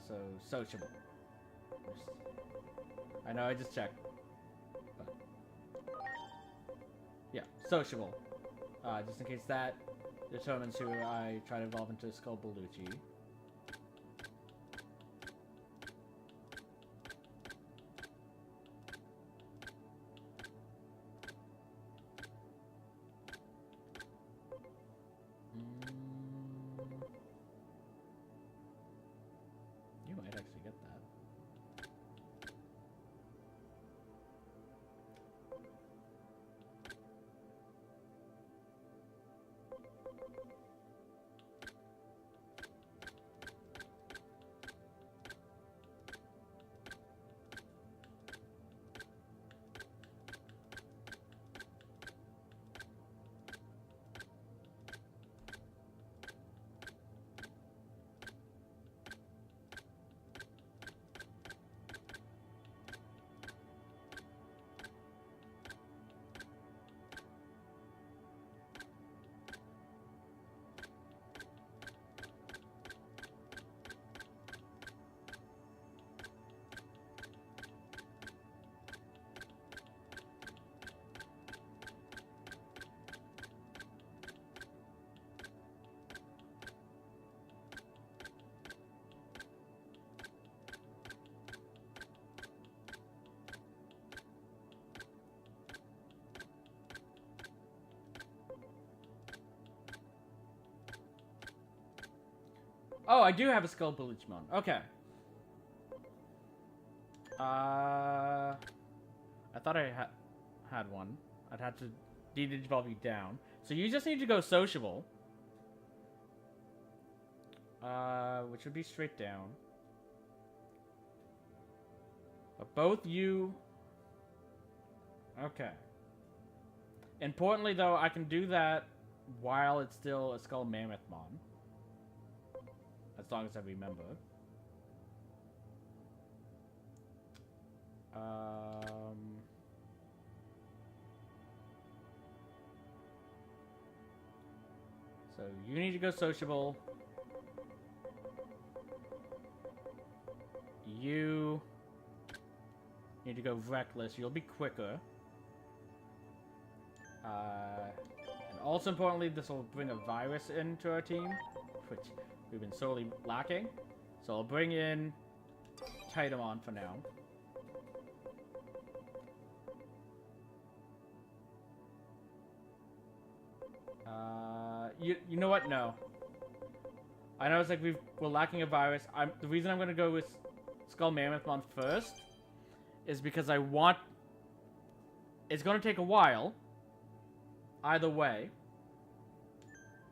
G: So sociable. I know, I just checked. But yeah, sociable. Just in case that determines who I try to evolve into Skull Beluchi. You might actually get that. Oh, I do have a Skull Digimon. Okay. I thought I had one. I'd have to de-digivolve you down. So you just need to go sociable. Which would be straight down. But both you... Okay. Importantly, though, I can do that while it's still a Skull Mammothmon. As long as I remember. So you need to go sociable. You need to go reckless. You'll be quicker. And also importantly, this will bring a virus into our team, which we've been sorely lacking. So I'll bring in Titamon for now. You know what? No. I know it's like we're lacking a virus. The reason I'm gonna go with Skull Mammothmon first is because I want... It's gonna take a while. Either way.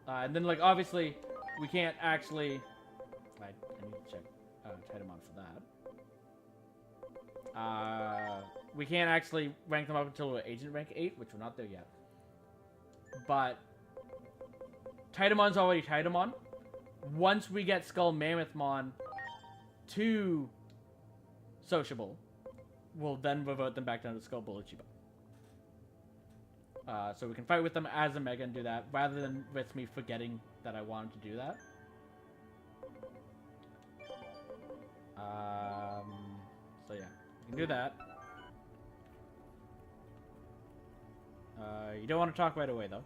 G: And then, like, obviously, we can't actually... I need to check Titamon for that. We can't actually rank them up until we're Agent Rank 8, which we're not there yet. But Titamon's already Titamon. Once we get Skull Mammothmon to sociable, we'll then revert them back down to Skull Digimon. So we can fight with them as a Mega and do that, rather than with me forgetting that I wanted to do that. So yeah, we can do that. You don't want to talk right away, though.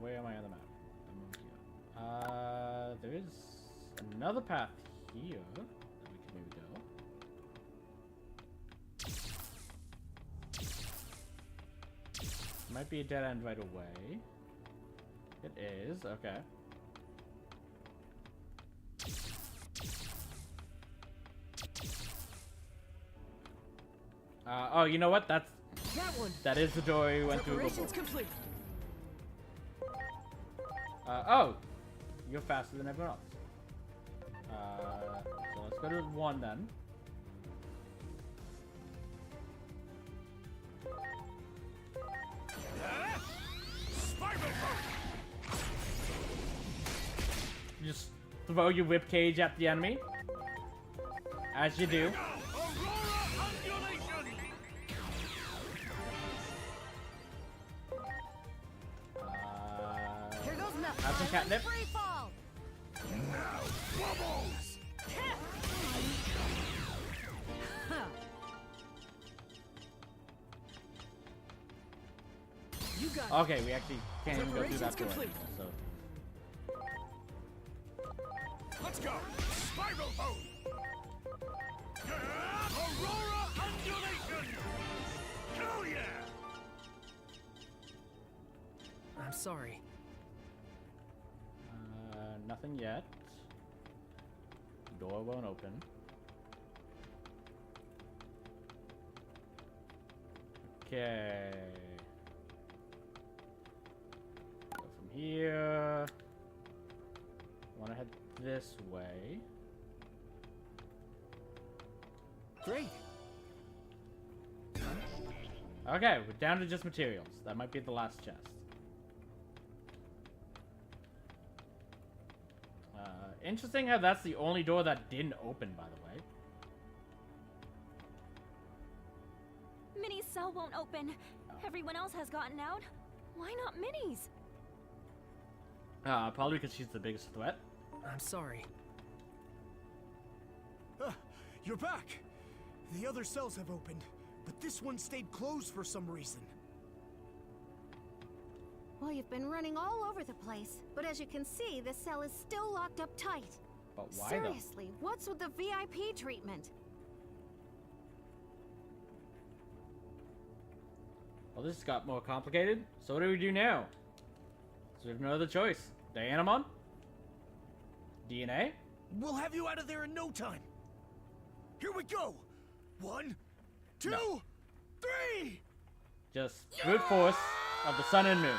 G: Where am I on the map? I'm over here. There is another path here that we can maybe go. Might be a dead end right away. It is, okay. Oh, you know what? That is the door we went through before.
D: Complete.
G: Oh! You're faster than everyone else. So let's go to 1 then. Just throw your whip cage at the enemy. As you do. Have some catnip. Okay, we actually can't even go through that door. So.
C: Let's go! Spiral Hose!
I: Aurora Undulation! Hell yeah!
D: I'm sorry.
G: Nothing yet. Door won't open. Okay. Go from here. Want to head this way.
D: Great.
G: Okay, we're down to just materials. That might be the last chest. Interesting how that's the only door that didn't open, by the way.
E: Minnie's cell won't open. Everyone else has gotten out. Why not Minnie's?
G: Probably because she's the biggest threat.
D: I'm sorry.
C: You're back! The other cells have opened, but this one stayed closed for some reason.
J: Well, you've been running all over the place, but as you can see, the cell is still locked up tight.
G: But why
J: Seriously, what's with the VIP treatment?
G: Well, this got more complicated. So what do we do now? So we have no other choice. Dianamon? DNA?
C: We'll have you out of there in no time. Here we go. 1, 2,
G: No.
C: 3.
G: Just brute force of the sun and moon.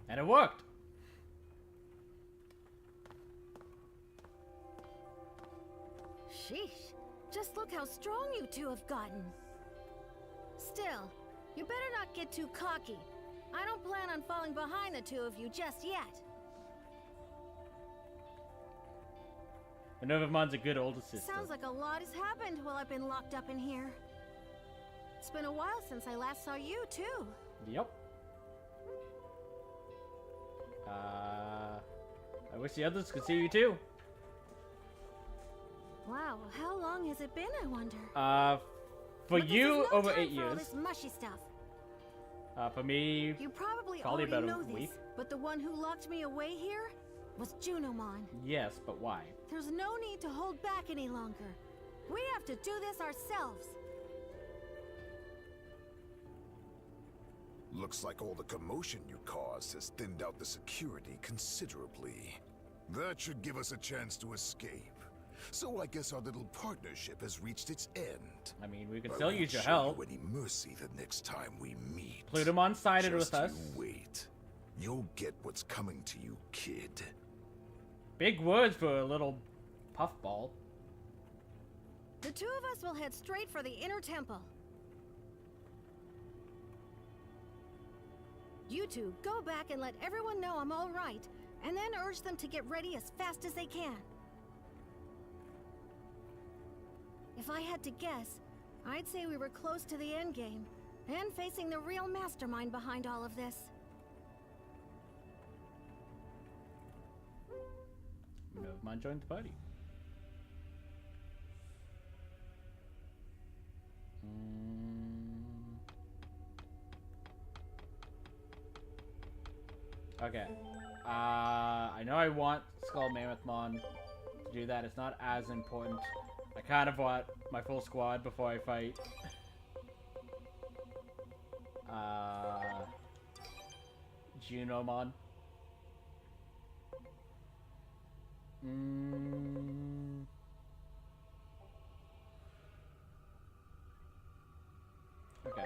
G: And it worked.
J: Sheesh. Just look how strong you two have gotten. Still, you better not get too cocky. I don't plan on falling behind the two of you just yet.
G: Minervamon's a good older sister.
J: Sounds like a lot has happened while I've been locked up in here. It's been a while since I last saw you, too.
G: Yep. I wish the others could see you too.
J: Wow, how long has it been, I wonder?
G: For
J: But this
G: you,
J: is no
G: over
J: time
G: 8
J: for all
G: years.
J: this mushy stuff.
G: For me,
J: You probably
G: Probably
J: already
G: about a
J: know this,
G: week.
J: but the one who locked me away here was Junomon.
G: yes, but why?
J: There's no need to hold back any longer. We have to do this ourselves.
H: Looks like all the commotion you caused has thinned out the security considerably. That should give us a chance to escape. So I guess our little partnership has reached its end.
G: I mean, we could
H: I
G: still
H: won't
G: use your
H: show
G: help.
H: you any mercy the next time we meet.
G: Plutomon sided
H: Just
G: with us.
H: you wait. You'll get what's coming to you, kid.
G: Big words for a little puffball.
J: The two of us will head straight for the inner temple. You two go back and let everyone know I'm all right, and then urge them to get ready as fast as they can. If I had to guess, I'd say we were close to the endgame, and facing the real mastermind behind all of this.
G: Minervamon joined the party. Okay. I know I want Skull Mammothmon to do that. It's not as important. I kind of want my full squad before I fight. Junomon. Okay.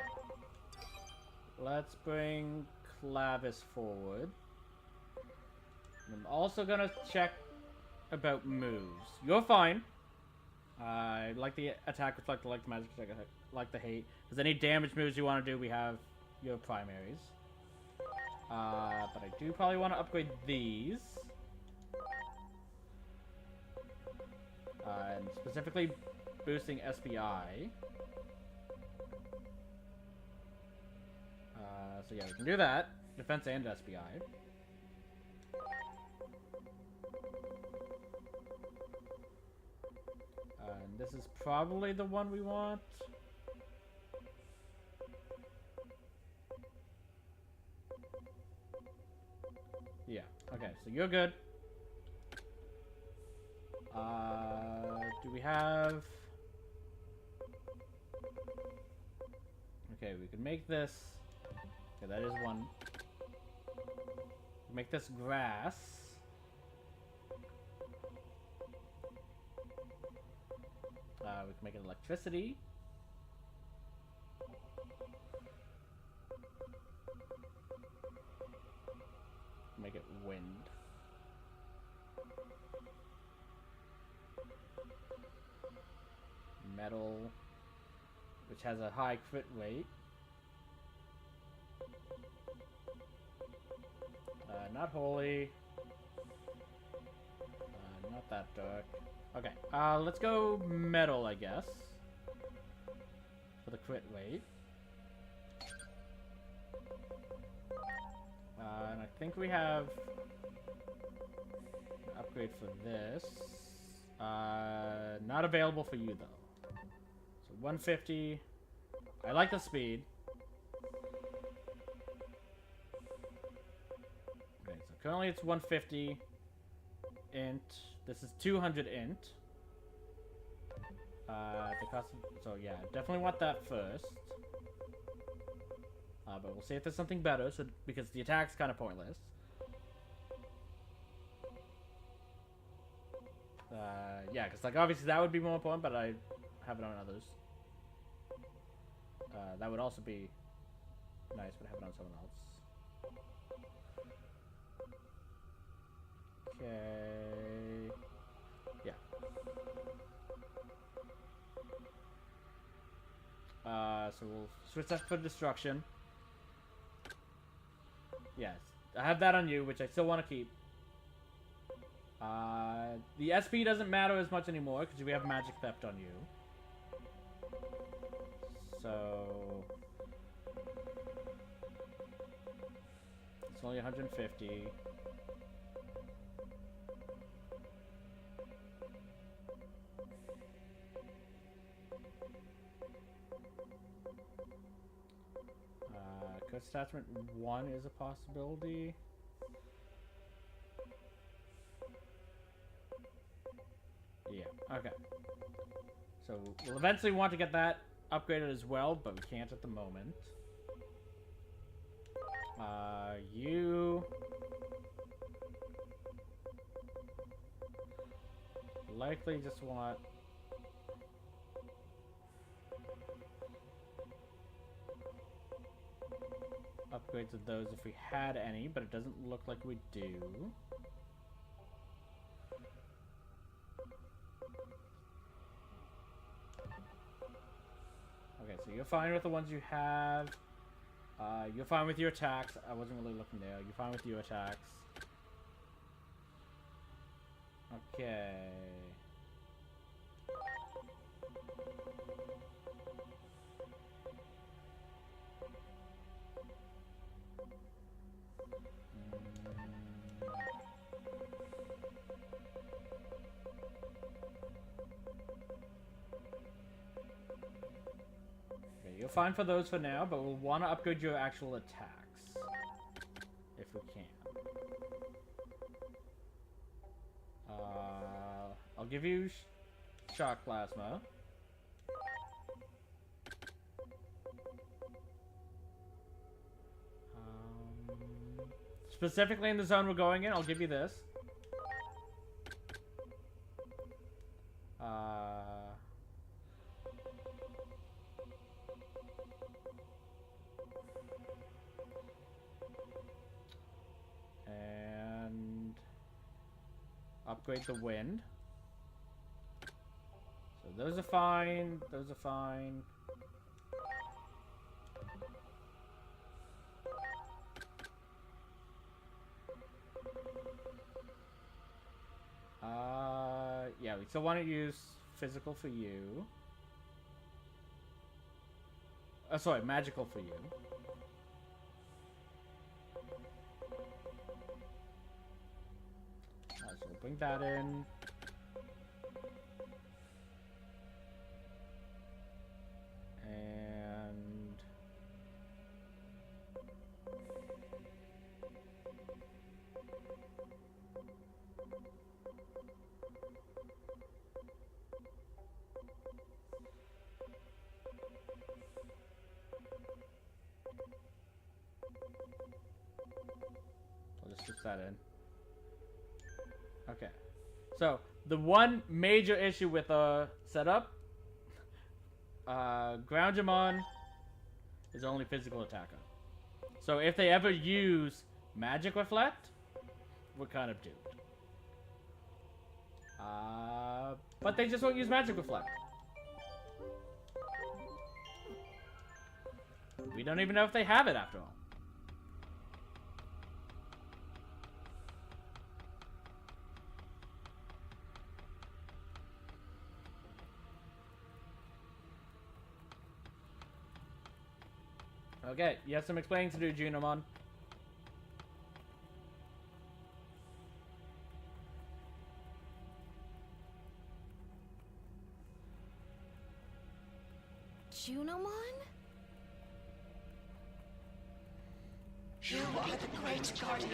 G: Let's bring Clavis forward. I'm also gonna check about moves. You're fine. I like the attack reflect, I like the magic attack, I like the hate. If there's any damage moves you want to do, we have your primaries. But I do probably want to upgrade these. And specifically boosting SPI. So yeah, we can do that. Defense and SPI. And this is probably the one we want. Yeah, okay, so you're good. Do we have... Okay, we can make this... Okay, that is one. Make this grass. We can make it electricity. Make it wind. Metal, which has a high crit rate. Not holy. Not that dark. Okay, let's go metal, I guess. For the crit rate. And I think we have an upgrade for this. Not available for you, though. So 150. I like the speed. Okay, so currently it's 150 int. This is 200 int. The cost of, so yeah, definitely want that first. But we'll see if there's something better, so because the attack's kind of pointless. Yeah, because like obviously that would be more important, but I have it on others. That would also be nice, but have it on someone else. Okay. Yeah. So we'll switch that for destruction. Yes, I have that on you, which I still want to keep. The SP doesn't matter as much anymore because we have magic theft on you. So it's only 150. Code attachment 1 is a possibility. Yeah, okay. So we'll eventually want to get that upgraded as well, but we can't at the moment. You likely just want upgrades of those if we had any, but it doesn't look like we do. Okay, so you're fine with the ones you have. You're fine with your attacks. I wasn't really looking there. You're fine with your attacks. Okay. You're fine for those for now, but we'll want to upgrade your actual attacks. If we can. I'll give you shock plasma. Specifically in the zone we're going in, I'll give you this. And upgrade the wind. So those are fine. Those are fine. Yeah, we still want to use physical for you. Sorry, magical for you. So we'll bring that in. And I'll just switch that in. Okay. So, the one major issue with the setup, Groundjamon is only physical attacker. So if they ever use Magic Reflect, we're kind of doomed. But they just won't use Magic Reflect. We don't even know if they have it after all. Okay, you have some explaining to do, Junimon.
J: Junimon?
K: You are the great guardian,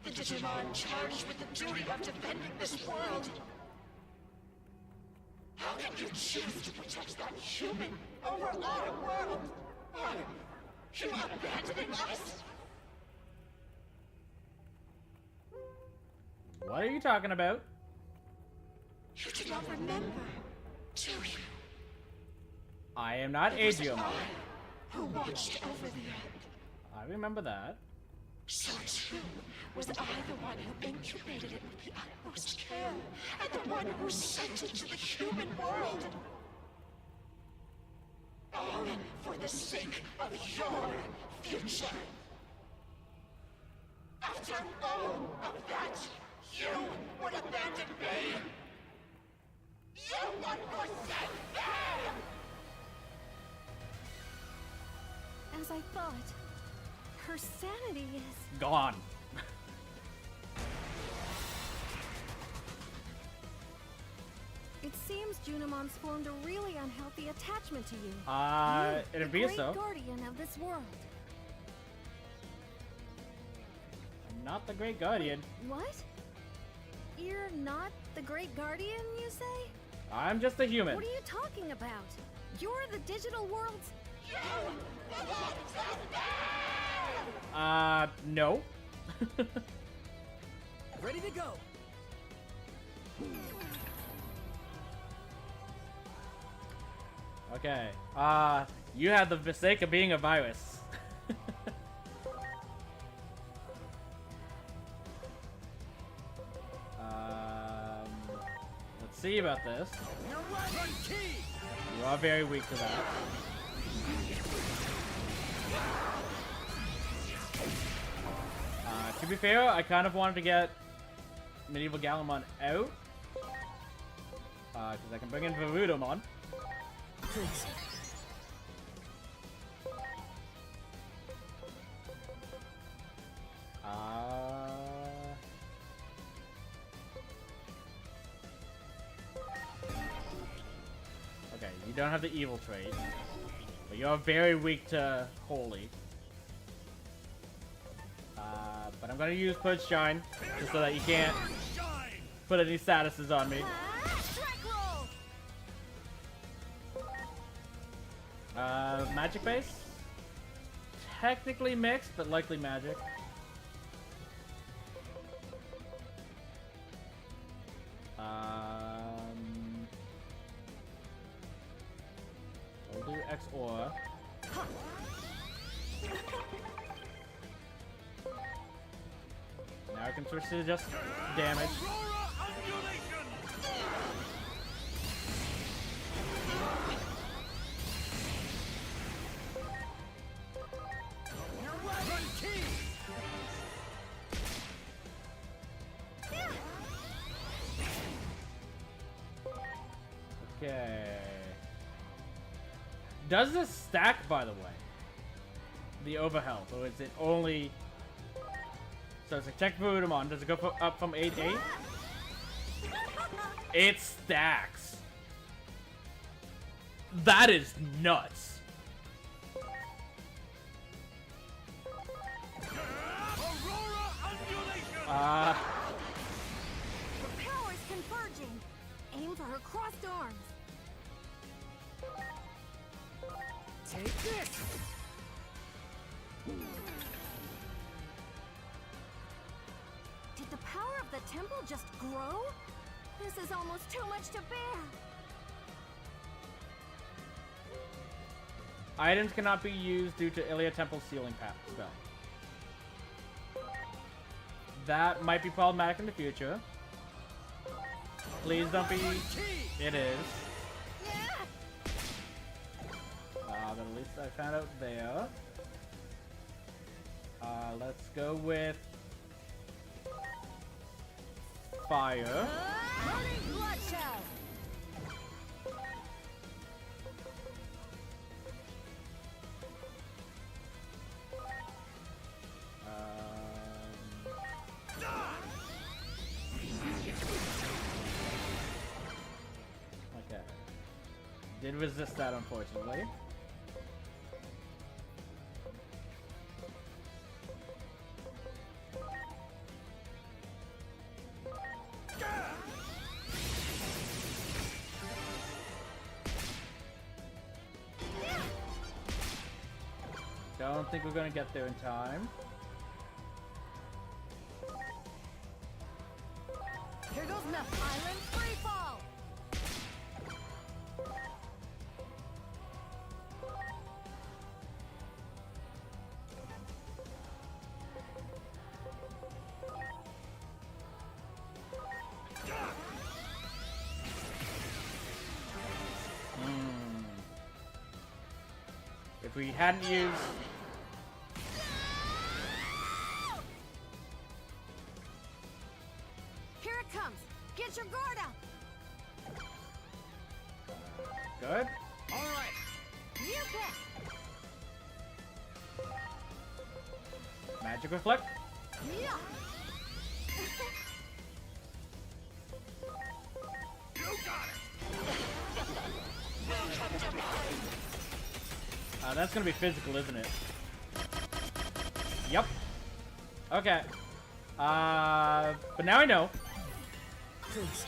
K: the Digimon charged with the duty of defending this world. How can you choose to protect that human over our world? Are you abandoning us?
G: What are you talking about?
K: You do not remember, do you?
G: I am not
K: It was
G: Agiomon.
K: I who watched over the Earth.
G: I remember that.
K: So too was I the one who incubated it with the utmost care, and the one who sent it to the human world. All for the sake of your future. After all of that, you would abandon me. You would forsake me!
J: As I thought, her sanity is...
G: Gone.
J: It seems Junomon's formed a really unhealthy attachment to you.
G: It'd
J: the
G: be
J: great
G: so.
J: guardian of this world.
G: I'm not the Great Guardian.
J: What? You're not the great guardian, you say?
G: I'm just a human.
J: What are you talking about? You're the digital world's...
G: No.
D: Ready to go.
G: Okay. You had the mistake of being a virus. Let's see about this. You are very weak to that. To be fair, I kind of wanted to get Medieval Gallimon out. Because I can bring in Varudomon.
D: Please.
G: Okay, you don't have the evil trait, but you're very weak to holy. But I'm gonna use Put Shine, just so that you can't put any statuses on me. Magic base? Technically mixed, but likely magic. We'll do X Aura. Now I can switch to just damage. Okay. Does this stack, by the way? The overhealth, or is it only... So it's like check Varudomon. Does it go up from 8 to 8? It stacks. That is nuts.
J: The power's converging. Aim for her crossed arms.
D: Take this.
J: Did the power of the temple just grow? This is almost too much to bear.
G: Items cannot be used due to Ilia Temple's sealing spell. That might be problematic in the future. Please don't be... It is. But at least I found out there. Let's go with... Fire.
J: Burning bloodshell.
G: Okay. Did resist that, unfortunately. Don't think we're gonna get there in time.
J: Here goes Meth Island free fall.
G: If we hadn't used...
J: Here it comes. Get your guard up.
G: Good.
J: All right. You bet.
G: Magic Reflect.
J: Yeah.
I: You got it!
G: That's gonna be physical, isn't it? Yep. Okay. But now I know.
D: Please.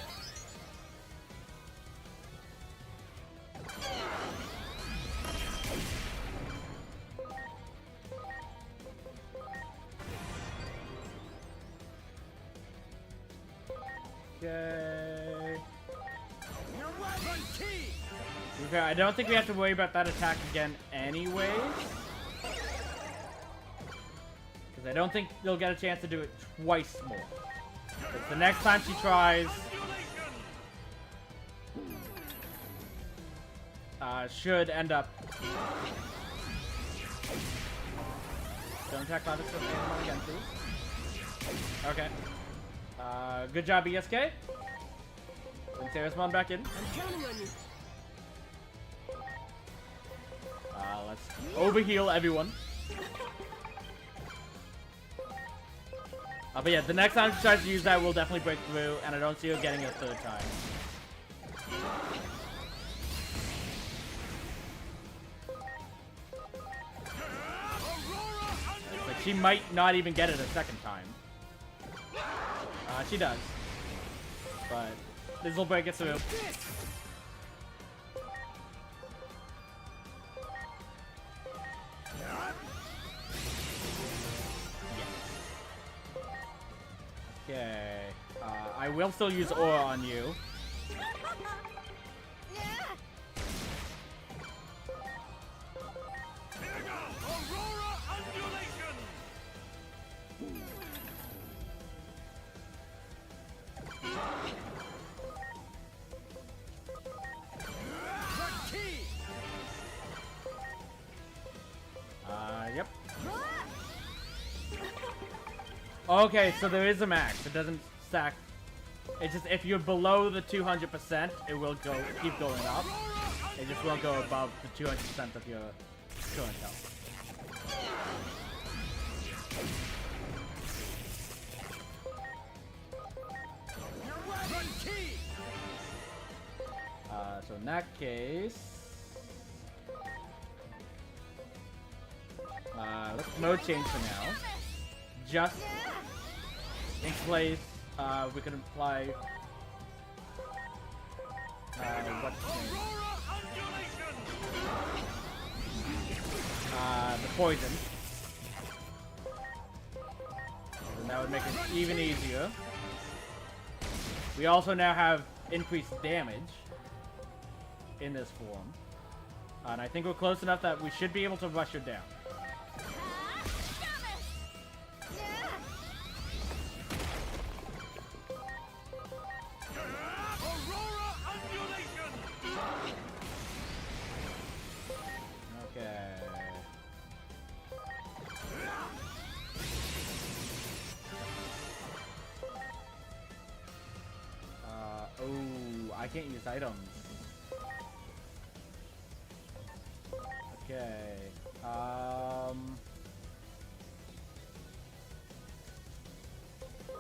G: Okay.
I: You're right! Key!
G: Okay, I don't think we have to worry about that attack again anyways. Because I don't think they'll get a chance to do it twice more. But the next time she tries... should end up... Don't attack Cloudix again, please. Okay. Good job, ESK. Bring Terrasmon back in.
D: I'm counting on you.
G: Let's overheal everyone. But yeah, the next time she tries to use that, we'll definitely break through, and I don't see her getting it a third time. It's like she might not even get it a second time. She does. But this will break it through. Okay. I will still use Aura on you. Yep. Okay, so there is a max. It doesn't stack. It's just if you're below the 200%, it will keep going up. It just won't go above the 200% of your current health. So in that case, let's mode change for now. Just in place, we can apply what's the poison. And that would make it even easier. We also now have increased damage in this form. And I think we're close enough that we should be able to rush her down. Okay. Oh, I can't use items. Okay.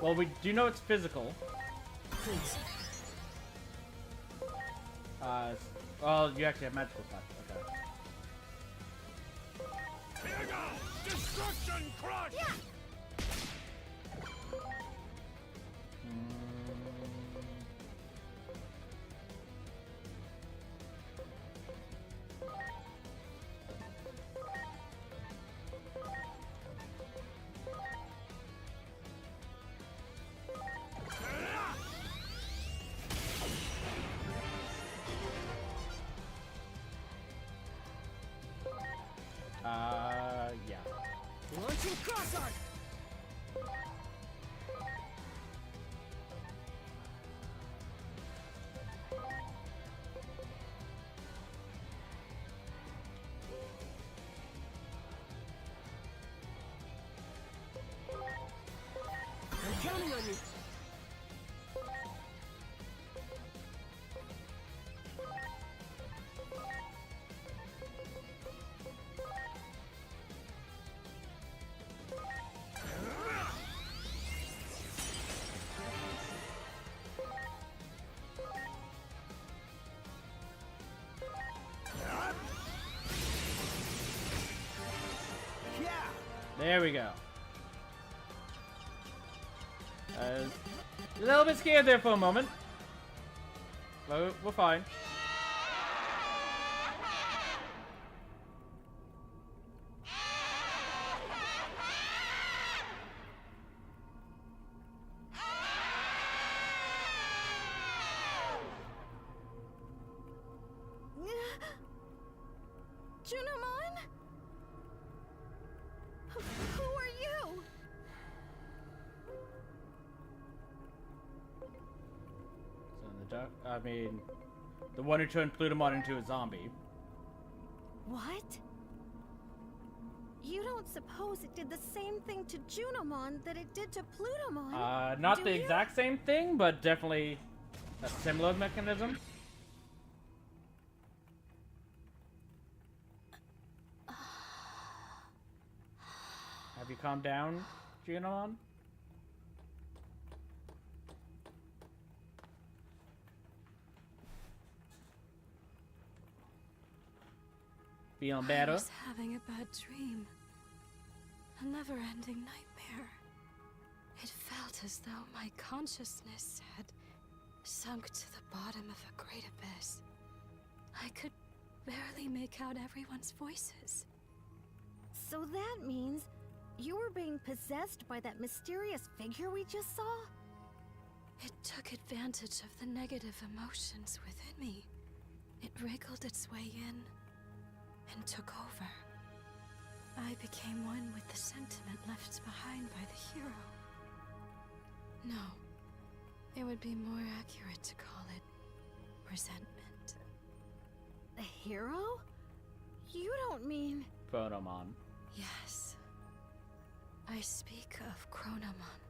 G: Well, we do know it's physical.
D: Please.
G: Well, you actually have magical touch. Okay.
I: Here goes! Destruction crush! Yeah.
D: Destruction cross art! I'm counting on you.
G: There we go. A little bit scared there for a moment. But we're fine.
J: Junamon? Who are you?
G: So in the dark, I mean, the one who turned Plutomon into a zombie.
J: What? You don't suppose it did the same thing to Junamon that it did to Plutomon?
G: Not
J: do
G: the
J: you?
G: exact same thing, but definitely a similar mechanism. Have you calmed down, Junamon? Feeling
E: I
G: better?
E: was having a bad dream. A never-ending nightmare. It felt as though my consciousness had sunk to the bottom of a great abyss. I could barely make out everyone's voices.
J: So that means you were being possessed by that mysterious figure we just saw?
E: It took advantage of the negative emotions within me. It wriggled its way in and took over. I became one with the sentiment left behind by the hero. No, it would be more accurate to call it resentment.
J: A hero? You don't mean...
G: Phonomon.
E: Yes. I speak of Chronomon.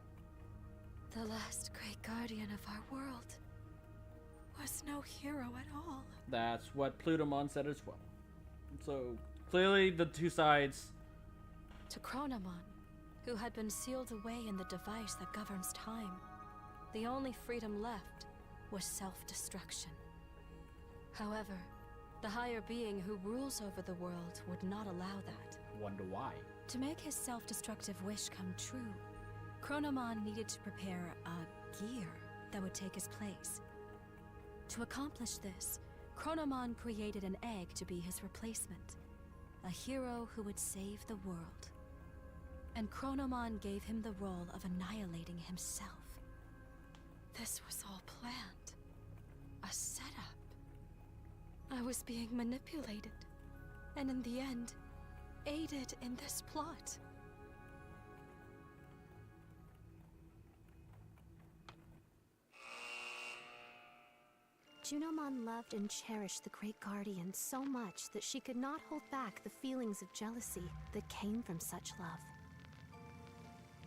E: The last great guardian of our world was no hero at all.
G: That's what Plutomon said as well. So, clearly the two sides...
E: To Chronomon, who had been sealed away in the device that governs time, the only freedom left was self-destruction. However, the higher being who rules over the world would not allow that.
G: Wonder why.
E: To make his self-destructive wish come true, Chronomon needed to prepare a gear that would take his place. To accomplish this, Chronomon created an egg to be his replacement, a hero who would save the world. And Chronomon gave him the role of annihilating himself. This was all planned. A setup. I was being manipulated, and in the end, aided in this plot. Junamon loved and cherished the Great Guardian so much that she could not hold back the feelings of jealousy that came from such love.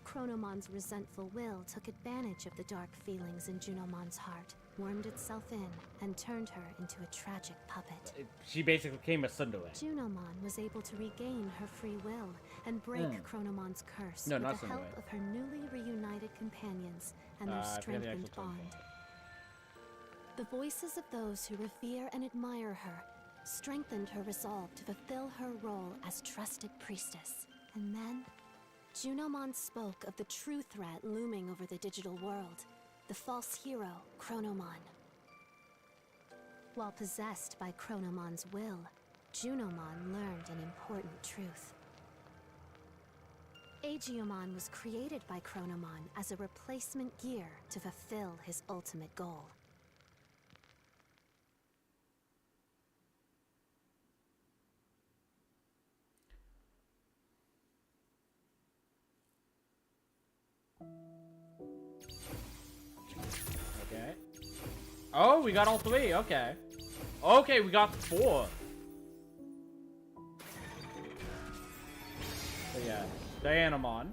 E: Chronomon's resentful will took advantage of the dark feelings in Junomon's heart, wormed itself in, and turned her into a tragic puppet.
G: She basically became a tsundere.
E: Junomon was able to regain her free will and break Chronomon's curse
G: No,
E: with
G: not
E: the help
G: tsundere.
E: of her newly reunited companions and their
G: I forget the
E: strengthened
G: actual term.
E: bond. The voices of those who revere and admire her strengthened her resolve to fulfill her role as trusted priestess. And then, Junomon spoke of the true threat looming over the digital world, the false hero, Chronomon. While possessed by Chronomon's will, Junomon learned an important truth. Aegiomon was created by Chronomon as a replacement gear to fulfill his ultimate goal.
G: Oh, we got all 3. Okay. Okay, we got 4. So yeah, Dianamon,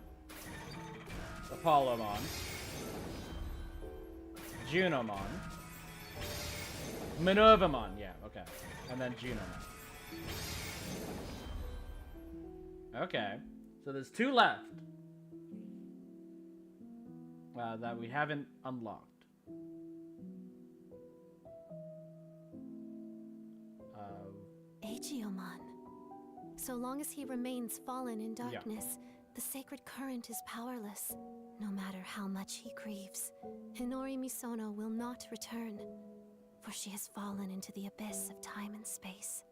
G: Apollomon, Junomon, Minervamon, yeah, okay, and then Junomon. Okay, so there's 2 left that we haven't unlocked.
E: Aegiomon. So long as he remains fallen in darkness, the sacred current is powerless, no matter how much he grieves. Hinori Misono will not return, for she has fallen into the abyss of time and space.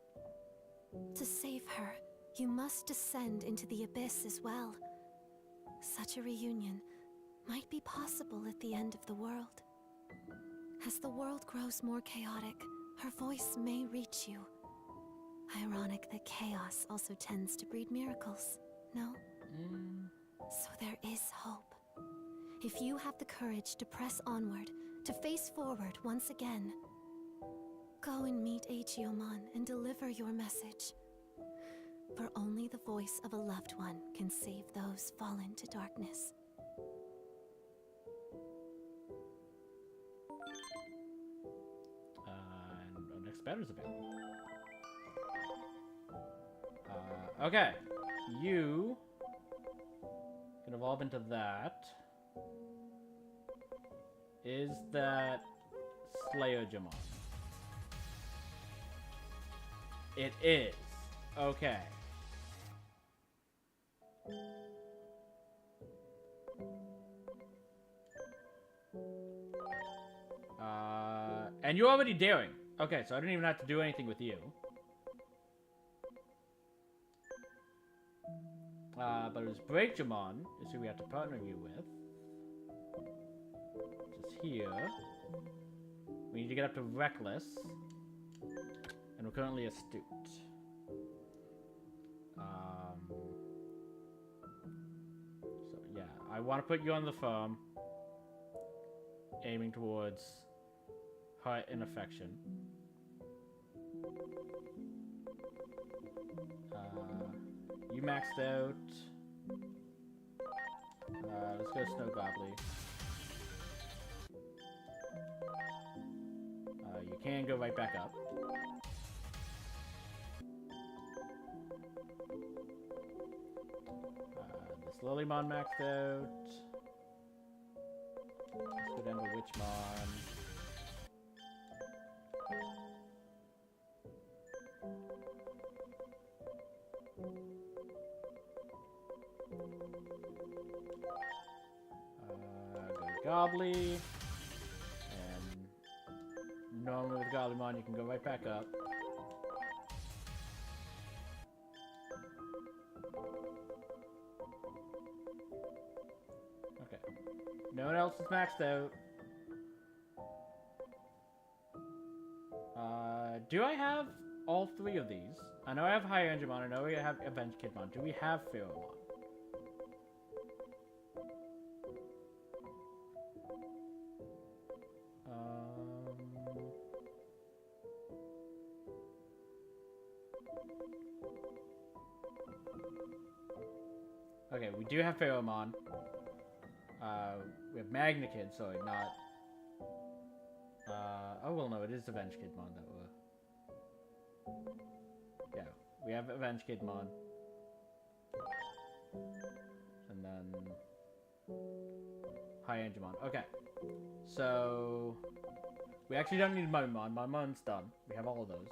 E: To save her, you must descend into the abyss as well. Such a reunion might be possible at the end of the world. As the world grows more chaotic, her voice may reach you. Ironic that chaos also tends to breed miracles, no? So there is hope. If you have the courage to press onward, to face forward once again, go and meet Aegiomon and deliver your message. For only the voice of a loved one can save those fallen to darkness.
G: And our next batter's available. Okay, you can evolve into that. Is that Slayer-Jamon? It is. Okay. And you're already daring. Okay, so I don't even have to do anything with you. But it was Breakjamon is who we have to partner you with. Which is here. We need to get up to Reckless. And we're currently Astute. So yeah, I want to put you on the farm. Aiming towards Heart and Affection. You maxed out. Let's go Snow Gobbly. You can go right back up. This Lilymon maxed out. Let's go down to Witchmon. Go to Gobbly. And normally with Gobblymon you can go right back up. Okay. No one else is maxed out. Do I have all 3 of these? I know I have High Angemon, I know we have Avenge Kidmon. Do we have Pheromon? Okay, we do have Pheromon. We have Magnakid, sorry, not... oh, well, no, it is Avenge Kidmon that we're... Yeah, we have Avenge Kidmon. And then... High Angemon. Okay. So... We actually don't need Mumon. Mumon's done. We have all of those.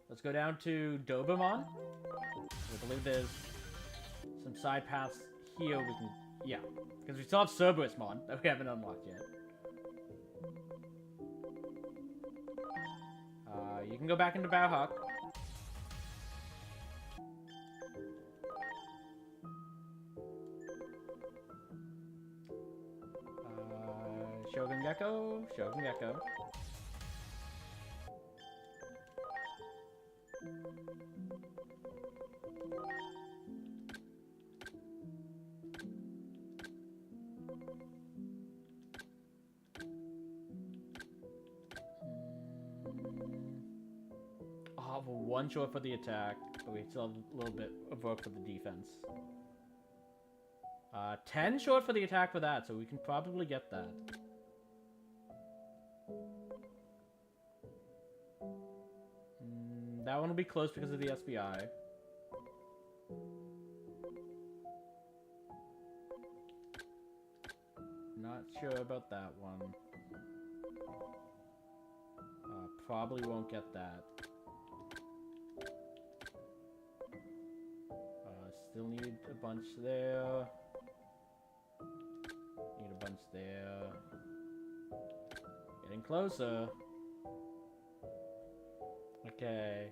G: Let's go down to Dobamon. I believe there's some side paths here we can... Yeah, because we still have Cerberusmon that we haven't unlocked yet. You can go back into Bauhawk. Shogun Gecko, Shogun Gecko. 1 short for the attack, but we still have a little bit of work for the defense. 10 short for the attack for that, so we can probably get that. That one will be close because of the SBI. Not sure about that one. Probably won't get that. Still need a bunch there. Need a bunch there. Getting closer. Okay.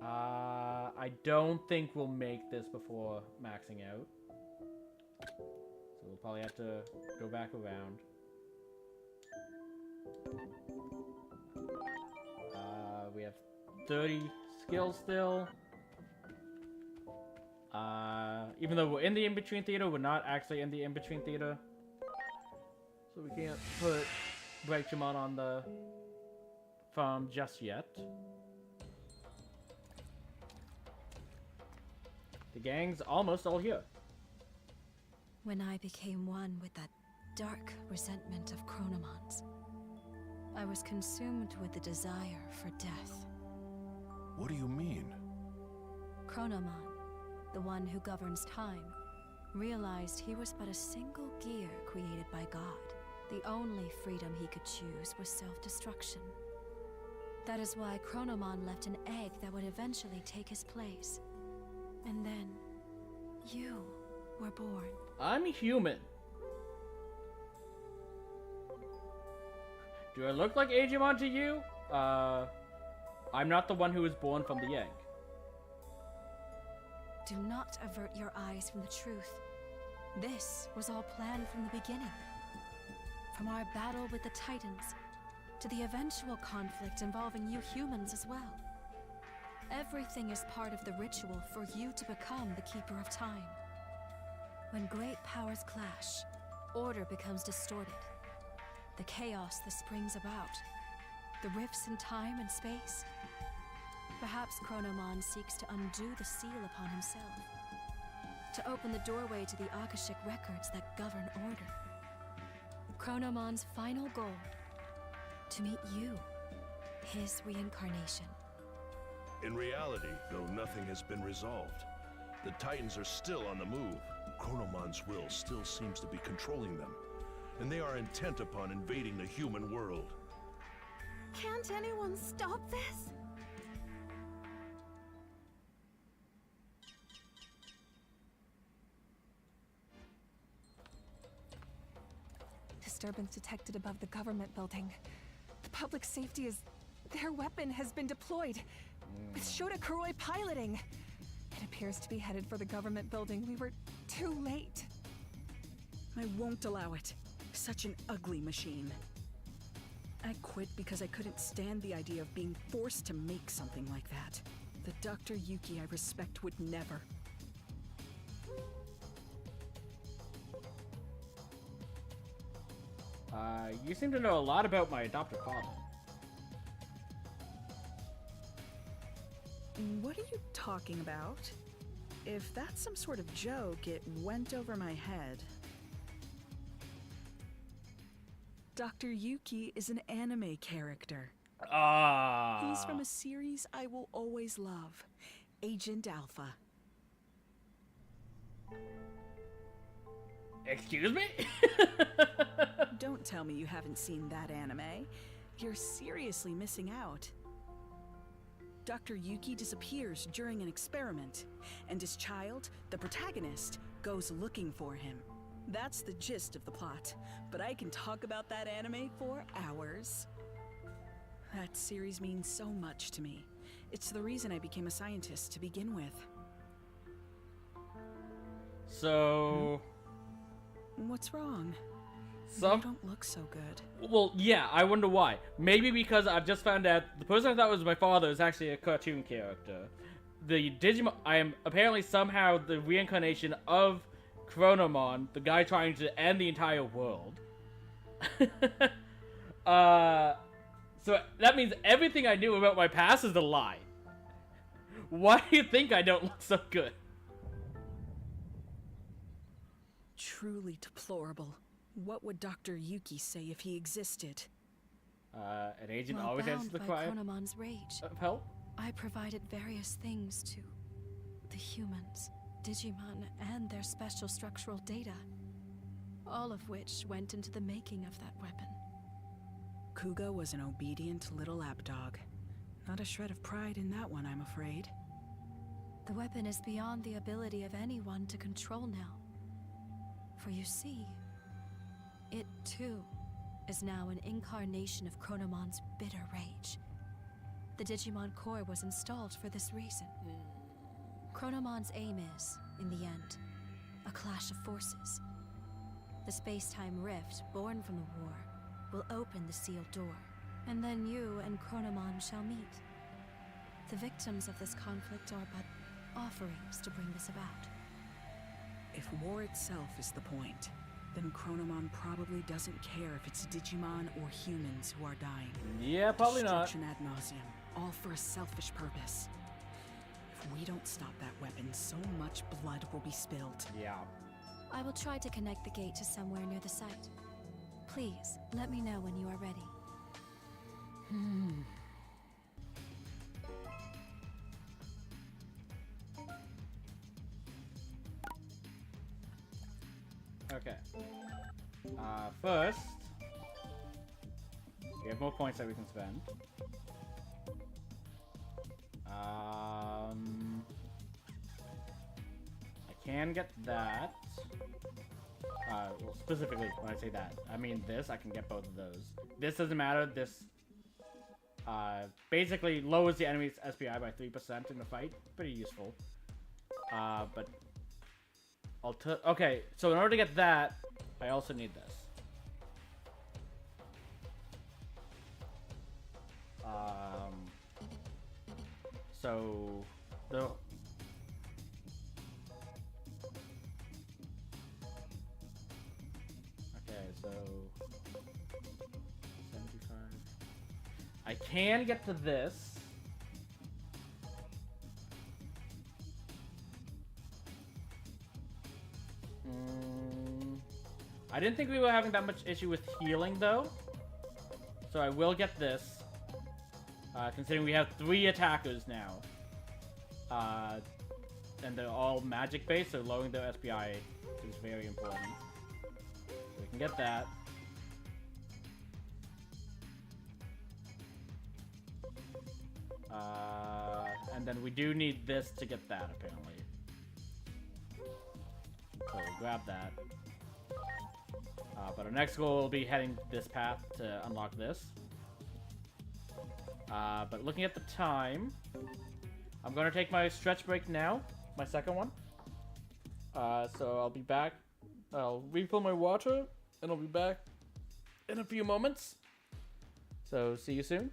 G: I don't think we'll make this before maxing out. So we'll probably have to go back around. We have 30 skills still. Even though we're in the in-between theater, we're not actually in the in-between theater. So we can't put Digimon on the farm just yet. The gang's almost all here.
L: When I became one with that dark resentment of Chronomon's, I was consumed with the desire for death.
H: What do you mean?
L: Chronomon, the one who governs time, realized he was but a single gear created by God. The only freedom he could choose was self-destruction. That is why Chronomon left an egg that would eventually take his place. And then, you were born.
G: I'm human. Do I look like Digimon to you? I'm not the one who was born from the egg.
L: Do not avert your eyes from the truth. This was all planned from the beginning. From our battle with the Titans, to the eventual conflict involving you humans as well. Everything is part of the ritual for you to become the Keeper of Time. When great powers clash, order becomes distorted. The chaos that springs about, the rifts in time and space. Perhaps Chronomon seeks to undo the seal upon himself, to open the doorway to the Akashic records that govern order. Chronomon's final goal, to meet you, his reincarnation.
M: In reality, though nothing has been resolved, the Titans are still on the move. Chronomon's will still seems to be controlling them, and they are intent upon invading the human world.
J: Can't anyone stop this?
N: Disturbance detected above the government building. The public safety is... Their weapon has been deployed. With Shota Kuroi piloting. It appears to be headed for the government building. We were too late.
O: I won't allow it. Such an ugly machine. I quit because I couldn't stand the idea of being forced to make something like that. The Dr. Yuki I respect would never.
G: You seem to know a lot about my adopted father.
O: What are you talking about? If that's some sort of joke, it went over my head. Dr. Yuki is an anime character. He's from a series I will always love, Agent Alpha.
G: Excuse me?
O: Don't tell me you haven't seen that anime. You're seriously missing out. Dr. Yuki disappears during an experiment, and his child, the protagonist, goes looking for him. That's the gist of the plot, but I can talk about that anime for hours. That series means so much to me. It's the reason I became a scientist to begin with.
G: So...
O: What's wrong?
G: Some...
O: You don't look so good.
G: Well, yeah, I wonder why. Maybe because I've just found out the person I thought was my father is actually a cartoon character. The Digimon... I am apparently somehow the reincarnation of Chronomon, the guy trying to end the entire world. So that means everything I knew about my past is a lie. Why do you think I don't look so good?
O: Truly deplorable. What would Dr. Yuki say if he existed?
G: An agent
L: While
G: always answers
L: bound
G: the
L: by
G: cry
L: Chronomon's rage,
G: of help.
L: I provided various things to the humans, Digimon, and their special structural data, all of which went into the making of that weapon.
O: Kuga was an obedient little lapdog. Not a shred of pride in that one, I'm afraid.
L: The weapon is beyond the ability of anyone to control now. For you see, it too is now an incarnation of Chronomon's bitter rage. The Digimon core was installed for this reason. Chronomon's aim is, in the end, a clash of forces. The space-time rift born from the war will open the sealed door, and then you and Chronomon shall meet. The victims of this conflict are but offerings to bring this about.
O: If war itself is the point, then Chronomon probably doesn't care if it's Digimon or humans who are dying.
G: Yeah, probably not.
O: Destruction ad nauseum, all for a selfish purpose. If we don't stop that weapon, so much blood will be spilled.
G: Yeah.
L: I will try to connect the gate to somewhere near the site. Please, let me know when you are ready.
G: Okay. First, we have more points that we can spend. I can get that. Well, specifically, when I say that, I mean this. I can get both of those. This doesn't matter. This basically lowers the enemy's SPI by 3% in the fight. Pretty useful. But okay, so in order to get that, I also need this. So the okay, so 75. I can get to this. I didn't think we were having that much issue with healing, though. So I will get this. Considering we have 3 attackers now. And they're all magic-based, so lowering their SPI is very important. So we can get that. And then we do need this to get that, apparently. So we'll grab that. But our next goal will be heading this path to unlock this. But looking at the time, I'm going to take my stretch break now, my second one. So I'll be back. I'll refill my water, and I'll be back in a few moments. So see you soon.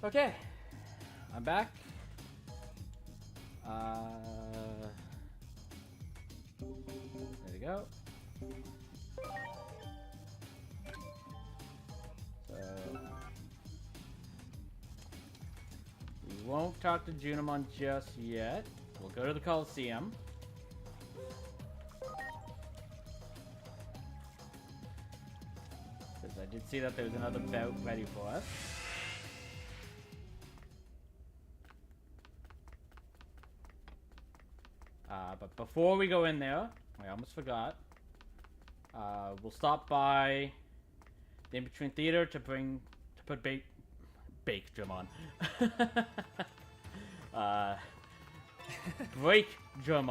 G: Okay, I'm back. There we go. So we won't talk to Junimon just yet. We'll go to the Coliseum. Because I did see that there was another bout ready for us. But before we go in there, I almost forgot. We'll stop by the in-between theater to put Bake Drum on. Break Drum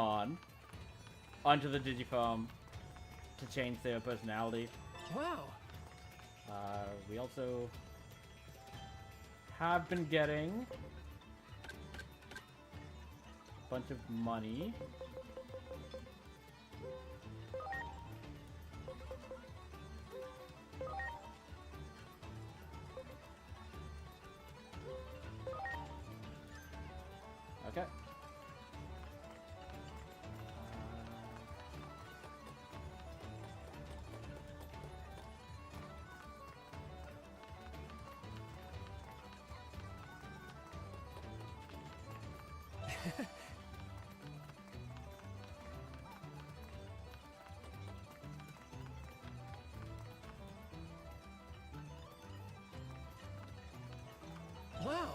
G: onto the Digifarm to change their personality.
D: Wow.
G: We also have been getting a bunch of money. Okay.
D: Wow.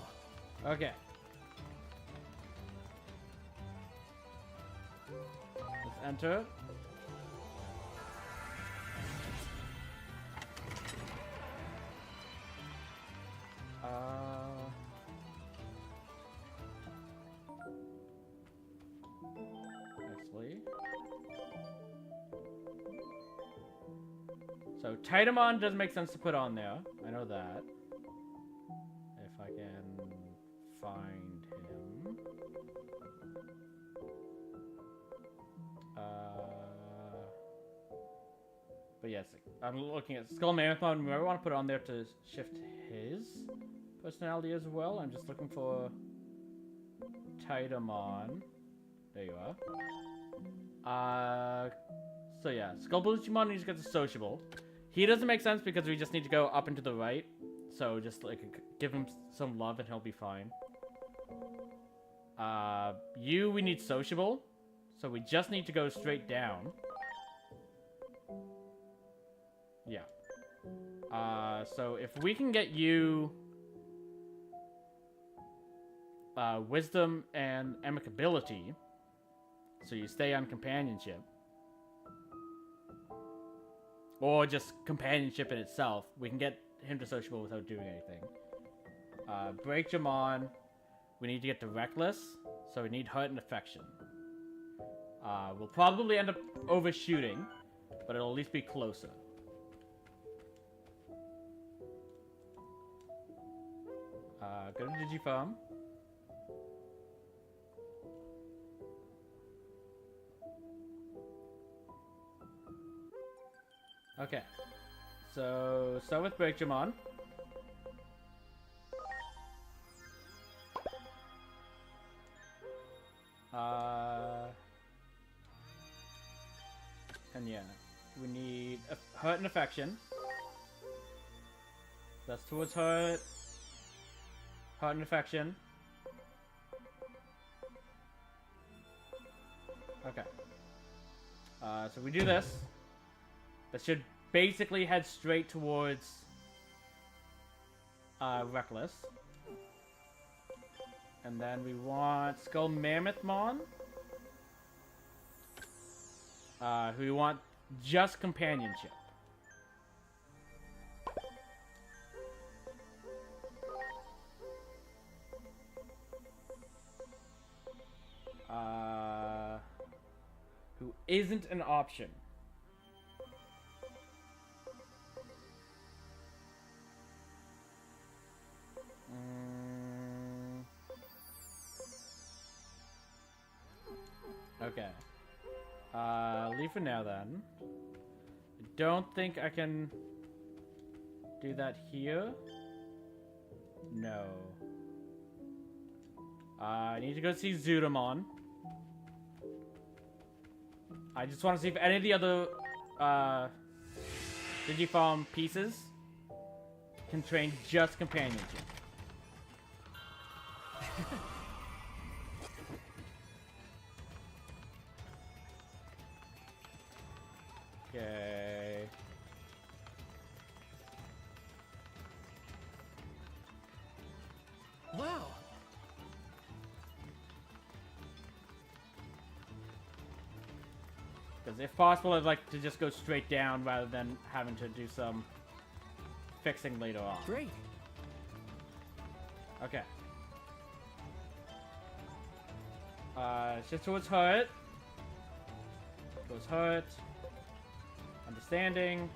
G: Okay. Let's enter. Actually. So Titamon doesn't make sense to put on there. I know that. If I can find him. But yes, I'm looking at Skull Marathon. We might want to put it on there to shift his personality as well. I'm just looking for Titamon. There you are. So yeah, Skull Bluchimon needs to get to Sociable. He doesn't make sense because we just need to go up and to the right. So just like give him some love and he'll be fine. We need Sociable. So we just need to go straight down. Yeah. So if we can get you Wisdom and Amicability, so you stay on Companionship, or just Companionship in itself, we can get him to Sociable without doing anything. Break Jamon, we need to get to Reckless, so we need Hurt and Affection. We'll probably end up overshooting, but it'll at least be closer. Go to Digifarm. Okay. So, start with Break Jamon. And yeah, we need Hurt and Affection. That's towards Hurt. Heart and Affection. Okay. So we do this. That should basically head straight towards Reckless. And then we want Skull Mammothmon. Who we want just Companionship. Who isn't an option. Okay. Leave for now then. I don't think I can do that here. No. I need to go see Zudamon. I just want to see if any of the other Digifarm pieces can train just companionship. Okay.
D: Wow.
G: Because if possible, I'd like to just go straight down rather than having to do some fixing later on.
D: Great.
G: Okay. Shift towards hurt. Goes hurt. Understanding.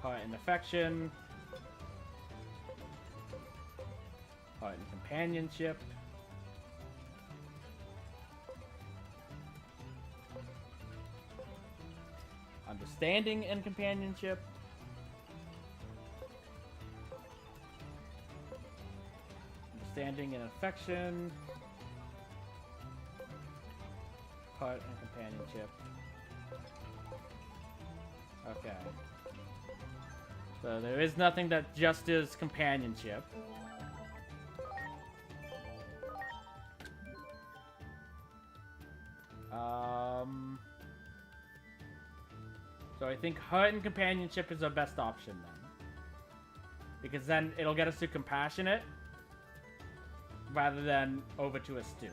G: Heart and affection. Heart and companionship. Understanding and companionship. Understanding and affection. Heart and companionship. Okay. So there is nothing that just is companionship. So I think heart and companionship is our best option then. Because then it'll get us to compassionate rather than over to astute.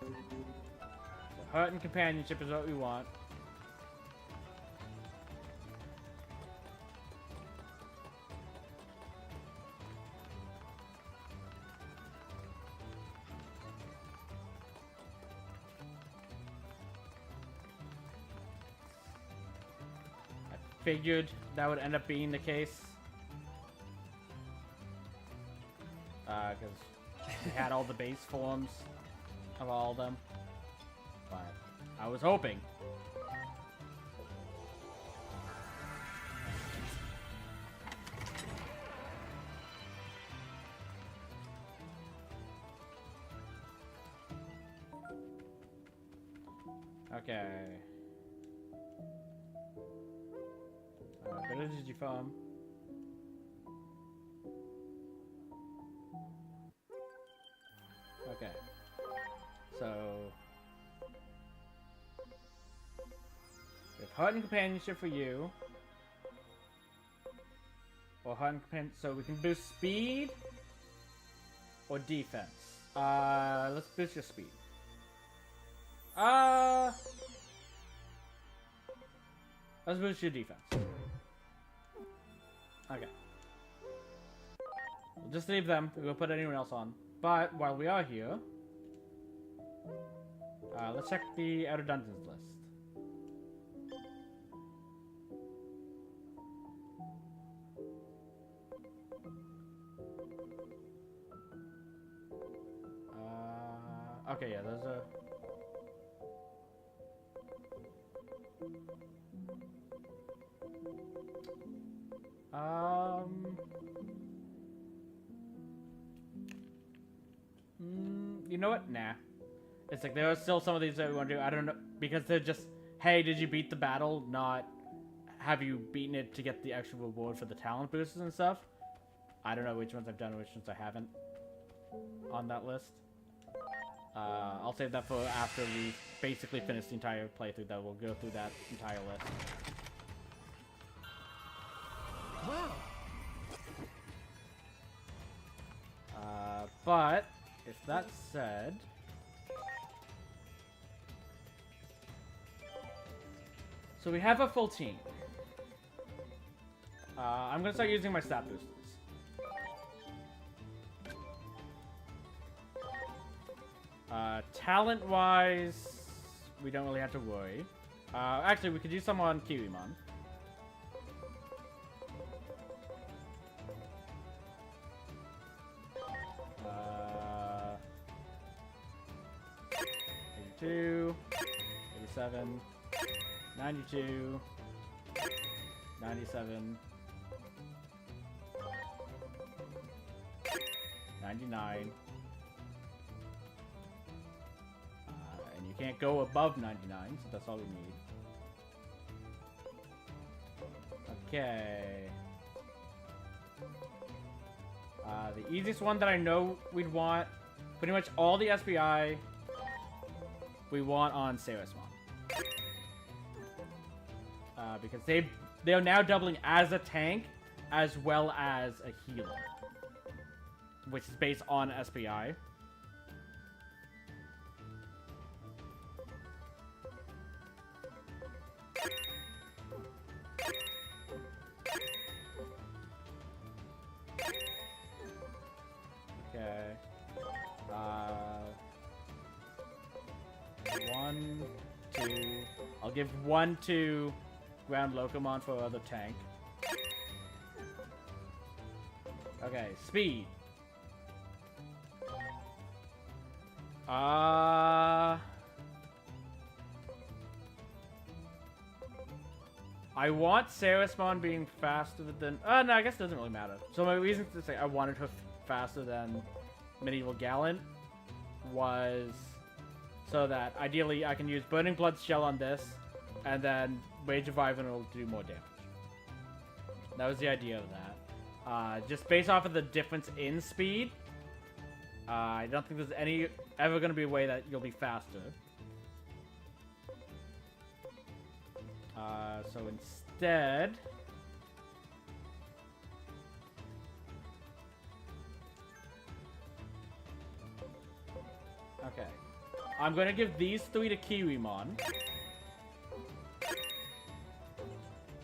G: So heart and companionship is what we want. Figured that would end up being the case. Because we had all the base forms of all of them. But I was hoping. Okay. Go to Digifarm. Okay. So we have heart and companionship for you. Or heart and companionship, so we can boost speed or defense. Let's boost your speed. Let's boost your defense. Okay. We'll just leave them. We'll put anyone else on. But while we are here, let's check the Outer Dungeons list. Okay, yeah, those are... You know what? Nah. It's like there are still some of these that we want to do. I don't know, because they're just, hey, did you beat the battle? Not, have you beaten it to get the actual reward for the talent boosters and stuff? I don't know which ones I've done and which ones I haven't on that list. I'll save that for after we basically finish the entire playthrough. That we'll go through that entire list.
D: Wow.
G: But if that said, so we have a full team. I'm gonna start using my stat boosters. Talent-wise, we don't really have to worry. Actually, we could use some on Kiwimon. Uh, 82, 87, 92, 97, 99. And you can't go above 99, so that's all we need. Okay. The easiest one that I know we'd want, pretty much all the SBI we want on Sarismon. Because they are now doubling as a tank as well as a healer, which is based on SBI. Okay. 1, 2. I'll give 1 to Ground Locomon for other tank. Okay, speed. I want Sarismon being faster than... no, I guess it doesn't really matter. So my reason to say I wanted her faster than Medieval Gallant was so that ideally I can use Burning Blood's Shell on this, and then Rage of Ivan will do more damage. That was the idea of that. Just based off of the difference in speed, I don't think there's ever going to be a way that you'll be faster. So instead... Okay. I'm going to give these 3 to Kiwimon.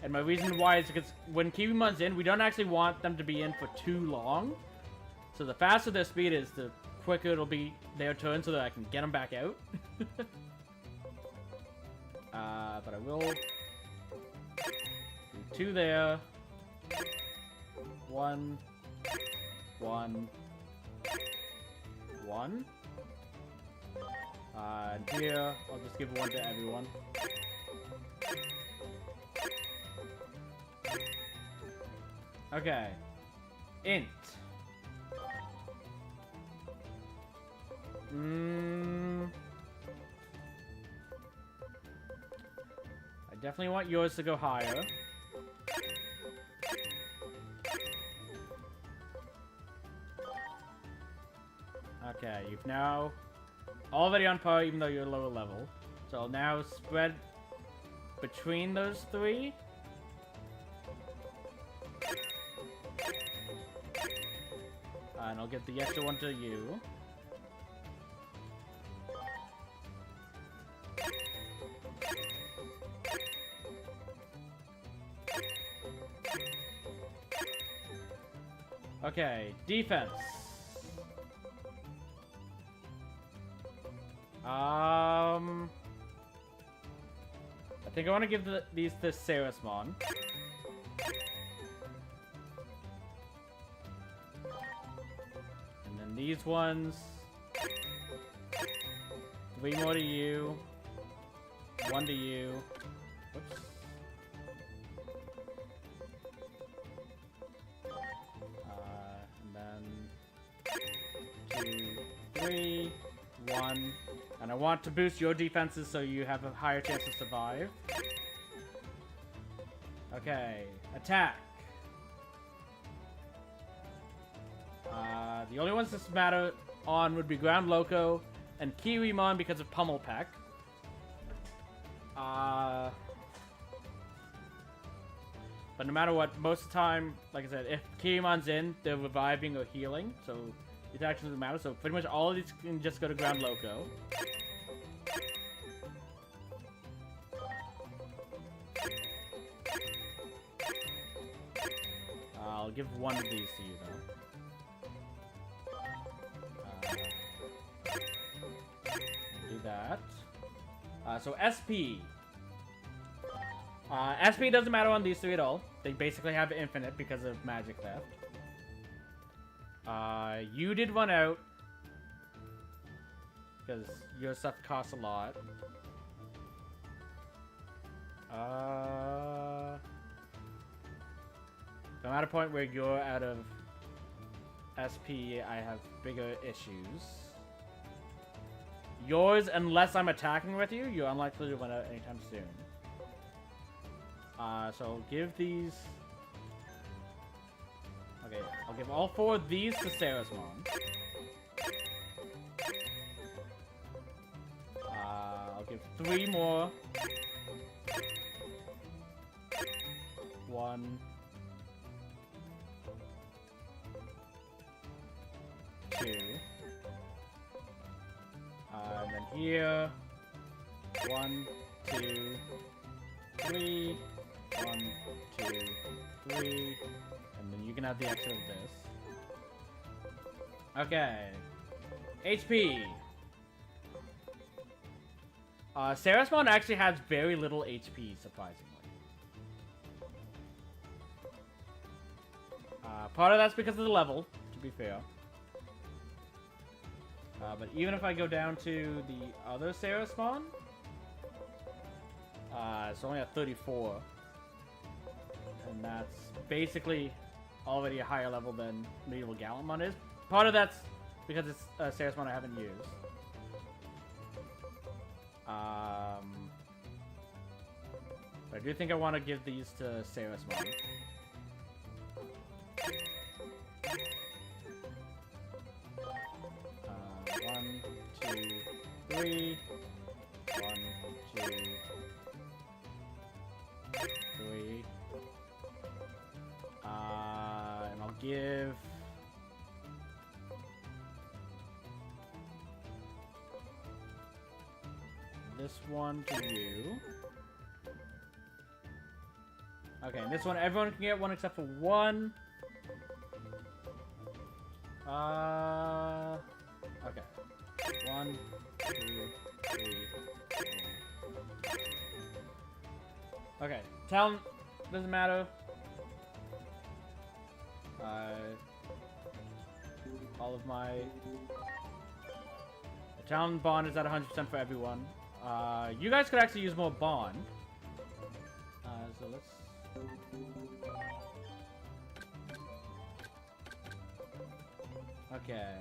G: And my reason why is because when Kiwimon's in, we don't actually want them to be in for too long. So the faster their speed is, the quicker it'll be their turn so that I can get them back out. But I will do 2 there. 1. 1. 1. And here, I'll just give 1 to everyone. Okay. Int. I definitely want yours to go higher. Okay, you've now already on par even though you're lower level. So I'll now spread between those 3. And I'll give the extra 1 to you. Okay, defense. I think I want to give these to Sarismon. And then these ones. 3 more to you. 1 to you. Whoops. And then 2, 3, 1. And I want to boost your defenses so you have a higher chance to survive. Okay, attack. The only ones this matter on would be Ground Loco and Kiwimon because of Pummel Peck. But no matter what, most of the time, like I said, if Kiwimon's in, they're reviving or healing, so it actually doesn't matter. So pretty much all of these can just go to Ground Loco. I'll give 1 of these to you, though. Do that. So SP. SP doesn't matter on these 3 at all. They basically have infinite because of magic theft. You did run out. Because your stuff costs a lot. I'm at a point where you're out of SP, I have bigger issues. Yours, unless I'm attacking with you, you're unlikely to win out anytime soon. So I'll give these... Okay, I'll give all 4 of these to Sarasmon. I'll give 3 more. 1, 2. And then here. 1, 2, 3. 1, 2, 3. And then you can have the extra of this. Okay. HP. Sarasmon actually has very little HP, surprisingly. Part of that's because of the level, to be fair. But even if I go down to the other Sarasmon, it's only at 34. And that's basically already a higher level than Medieval Gallantmon is. Part of that's because it's a Sarasmon I haven't used. But I do think I want to give these to Sarasmon. One, two, three. 1, 2, 3. And I'll give... this one to you. Okay, and this one, everyone can get one except for one. Okay. 1, 2, 3, 4. Okay, talent doesn't matter. All of my talent bond is at 100% for everyone. You guys could actually use more bond. So let's... Okay.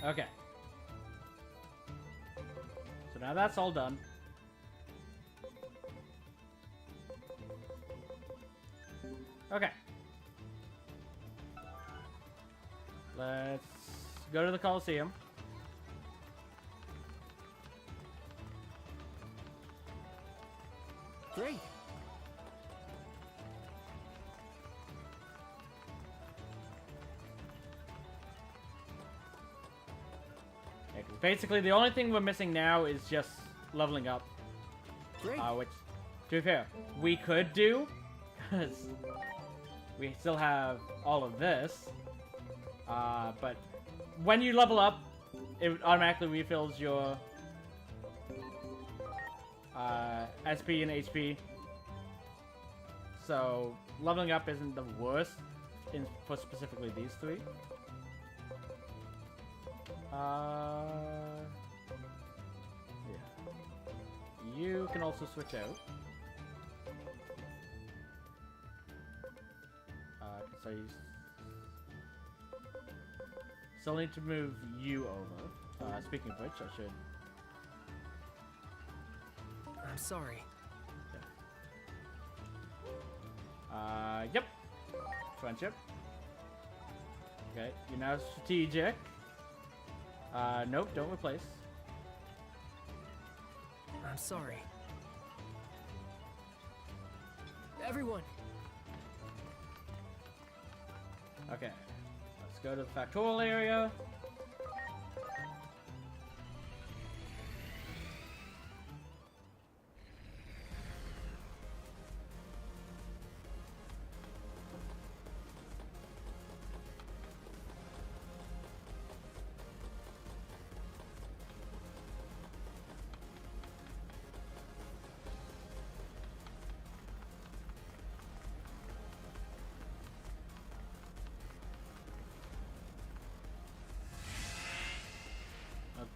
G: Okay. So now that's all done. Okay. Let's go to the Coliseum.
D: Great.
G: Basically, the only thing we're missing now is just leveling up.
D: Great.
G: Which, to be fair, we could do, because we still have all of this. But when you level up, it automatically refills your SP and HP. So leveling up isn't the worst for specifically these 3. Yeah. You can also switch out. So you still need to move you over. Speaking of which, I should...
D: I'm sorry.
G: Yep. Friendship. Okay, you're now strategic. Nope, don't replace.
D: I'm sorry. Everyone.
G: Okay, let's go to the factorial area.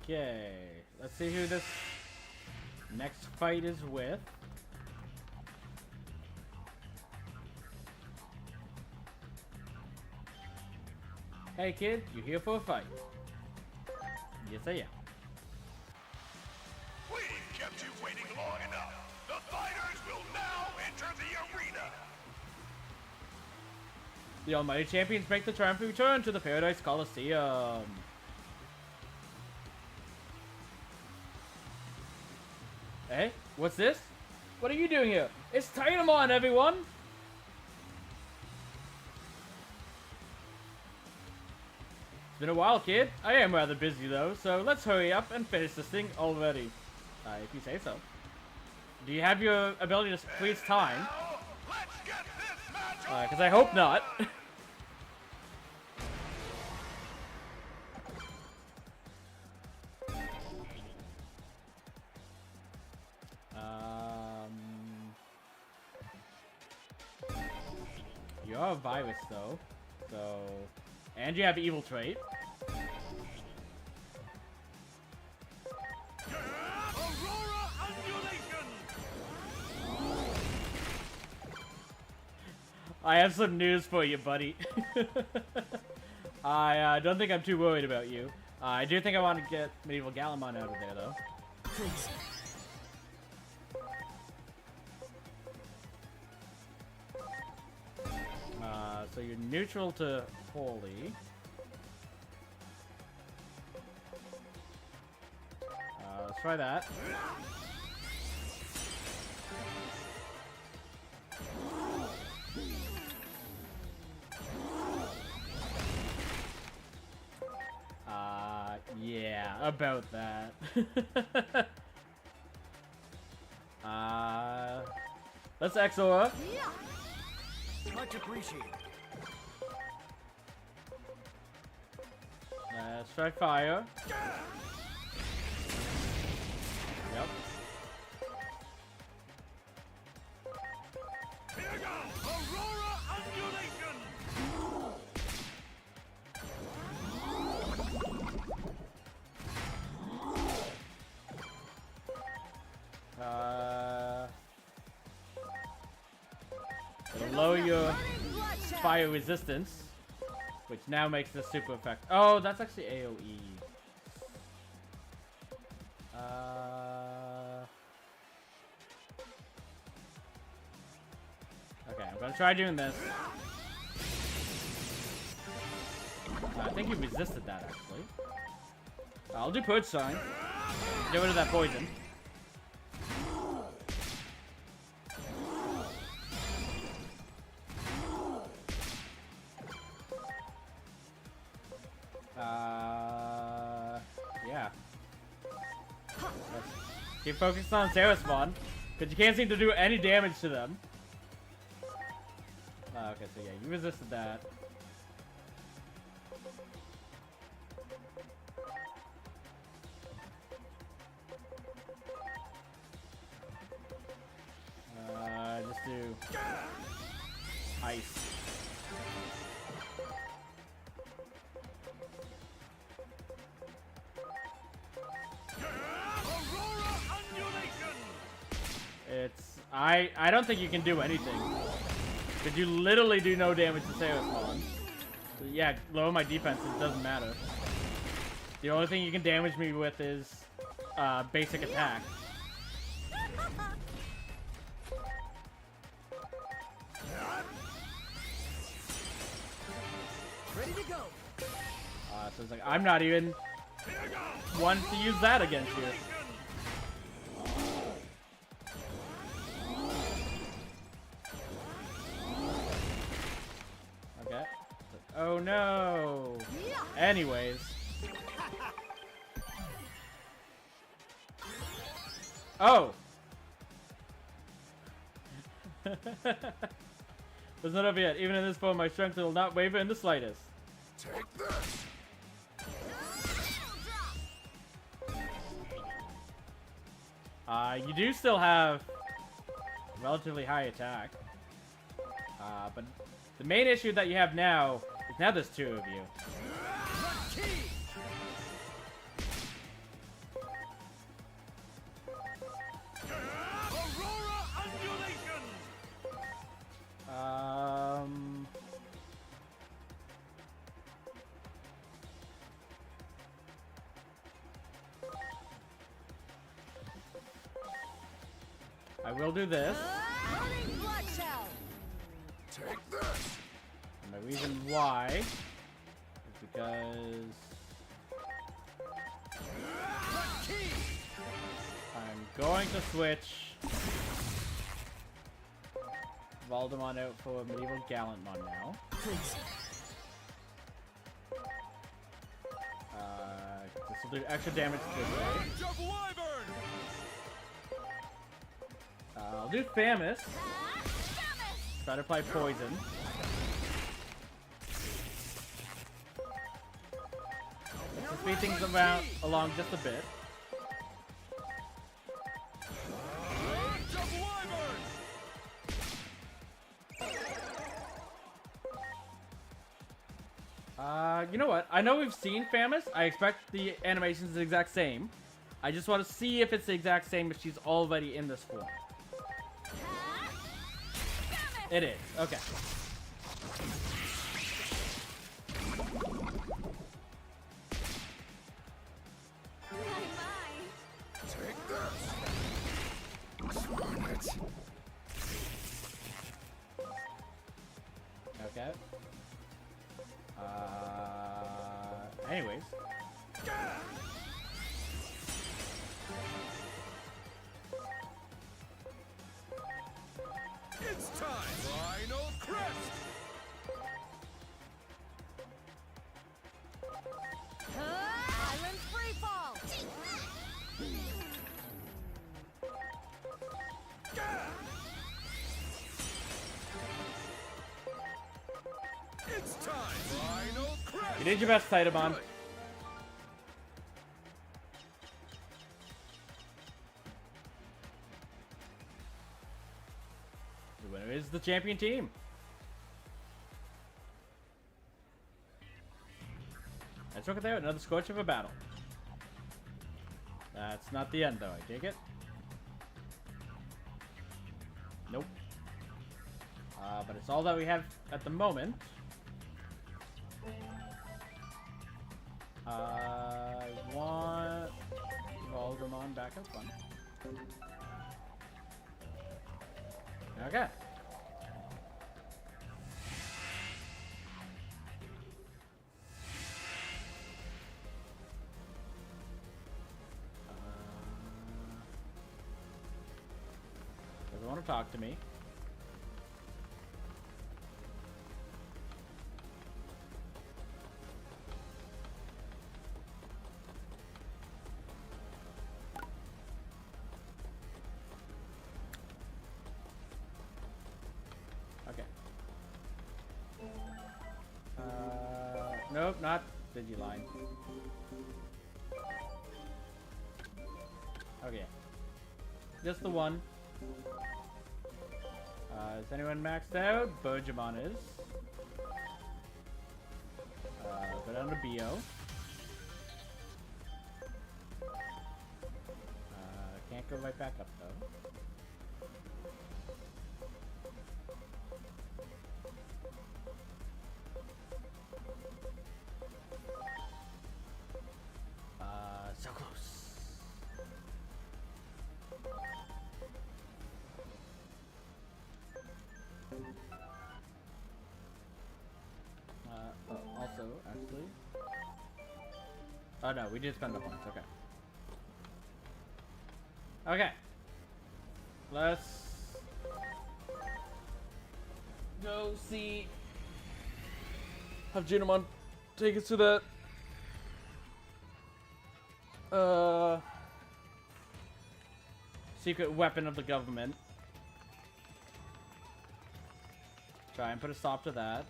G: Okay, let's see who this next fight is with. Hey kid, you here for a fight? Yes I am.
I: We've kept you waiting long enough. The fighters will now enter the arena.
G: The almighty champions make the triumphant return to the Paradise Coliseum. Hey, what's this? What are you doing here? It's Digimon, everyone! It's been a while, kid. I am rather busy, though, so let's hurry up and finish this thing already. If you say so. Do you have your ability to freeze time? Because I hope not. You're a virus, though. So... And you have evil trait.
I: Aurora undulation.
G: I have some news for you, buddy. I don't think I'm too worried about you. I do think I want to get Medieval Galamon out of there, though.
D: Please.
G: So you're neutral to Holy. Let's try that. Yeah, about that. Let's Exora.
C: Much appreciated.
G: Let's try fire. Yep.
I: Here goes Aurora undulation.
G: It'll lower your fire resistance, which now makes this super effective. Oh, that's actually AoE. Okay, I'm gonna try doing this. I think you resisted that, actually. I'll do Purge Sign. Get rid of that poison. Yeah. Let's keep focused on Saraspawn, because you can't seem to do any damage to them. Okay, so yeah, you resisted that. Just do ice. It's I don't think you can do anything. Because you literally do no damage to Saraspawn. So yeah, lower my defense, it doesn't matter. The only thing you can damage me with is basic attack.
C: Ready to go.
G: So it's like I'm not even one to use that against you. Okay. Oh no. Anyways. Oh. It's not over yet. Even in this form, my strength will not waver in the slightest.
H: Take this.
G: You do still have relatively high attack. But the main issue that you have now is now there's two of you. will do this.
J: Loading blood shell.
H: Take this!
G: And the reason why is because I'm going to switch Voldemort out for Medieval Gallantmon now.
D: Please.
G: This will do extra damage to this guy. I'll do Famous. Try to apply poison. Let's just speed things along just a bit. You know what? I know we've seen Famous. I expect the animation's the exact same. I just want to see if it's the exact same if she's already in this form. It is. Okay.
H: Take this! Swing it!
G: Okay. Anyways.
F: It's time! Final crest!
J: Island freefall.
F: It's time! Final crest!
G: You did your best, Titamon. The winner is the champion team. Let's look at there. Another scorch of a battle. That's not the end, though. I take it. Nope. But it's all that we have at the moment. I want Voldemort back up front. Okay. Doesn't want to talk to me. Nope, not Digiline. Okay. Just the one. Is anyone maxed out? Digimon is. Go down to Bio. Can't go right back up though. So close. Also, actually. Oh no, we did spend the points. Okay. Okay. Let's go see. Have Junimon take us to that. Secret weapon of the government. Try and put a stop to that.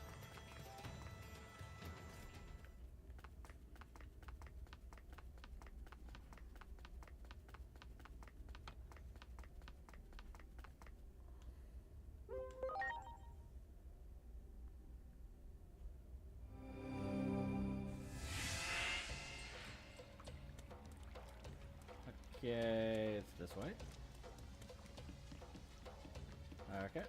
G: Okay, it's this way. Okay.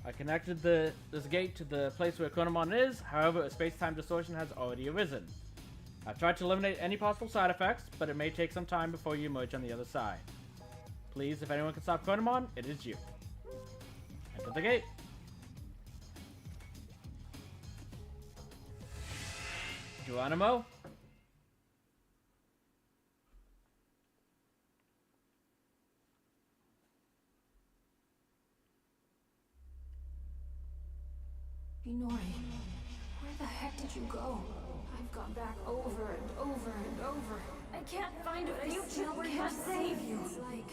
G: I connected this gate to the place where Konomon is, however a space-time distortion has already arisen. I've tried to eliminate any possible side effects, but it may take some time before you emerge on the other side. Please, if anyone can stop Chronomon, it is you. Enter the gate. Geronimo?
P: Inori, where the heck did you go? I've gone back over and over and over. I can't find a future where can't save you. It's like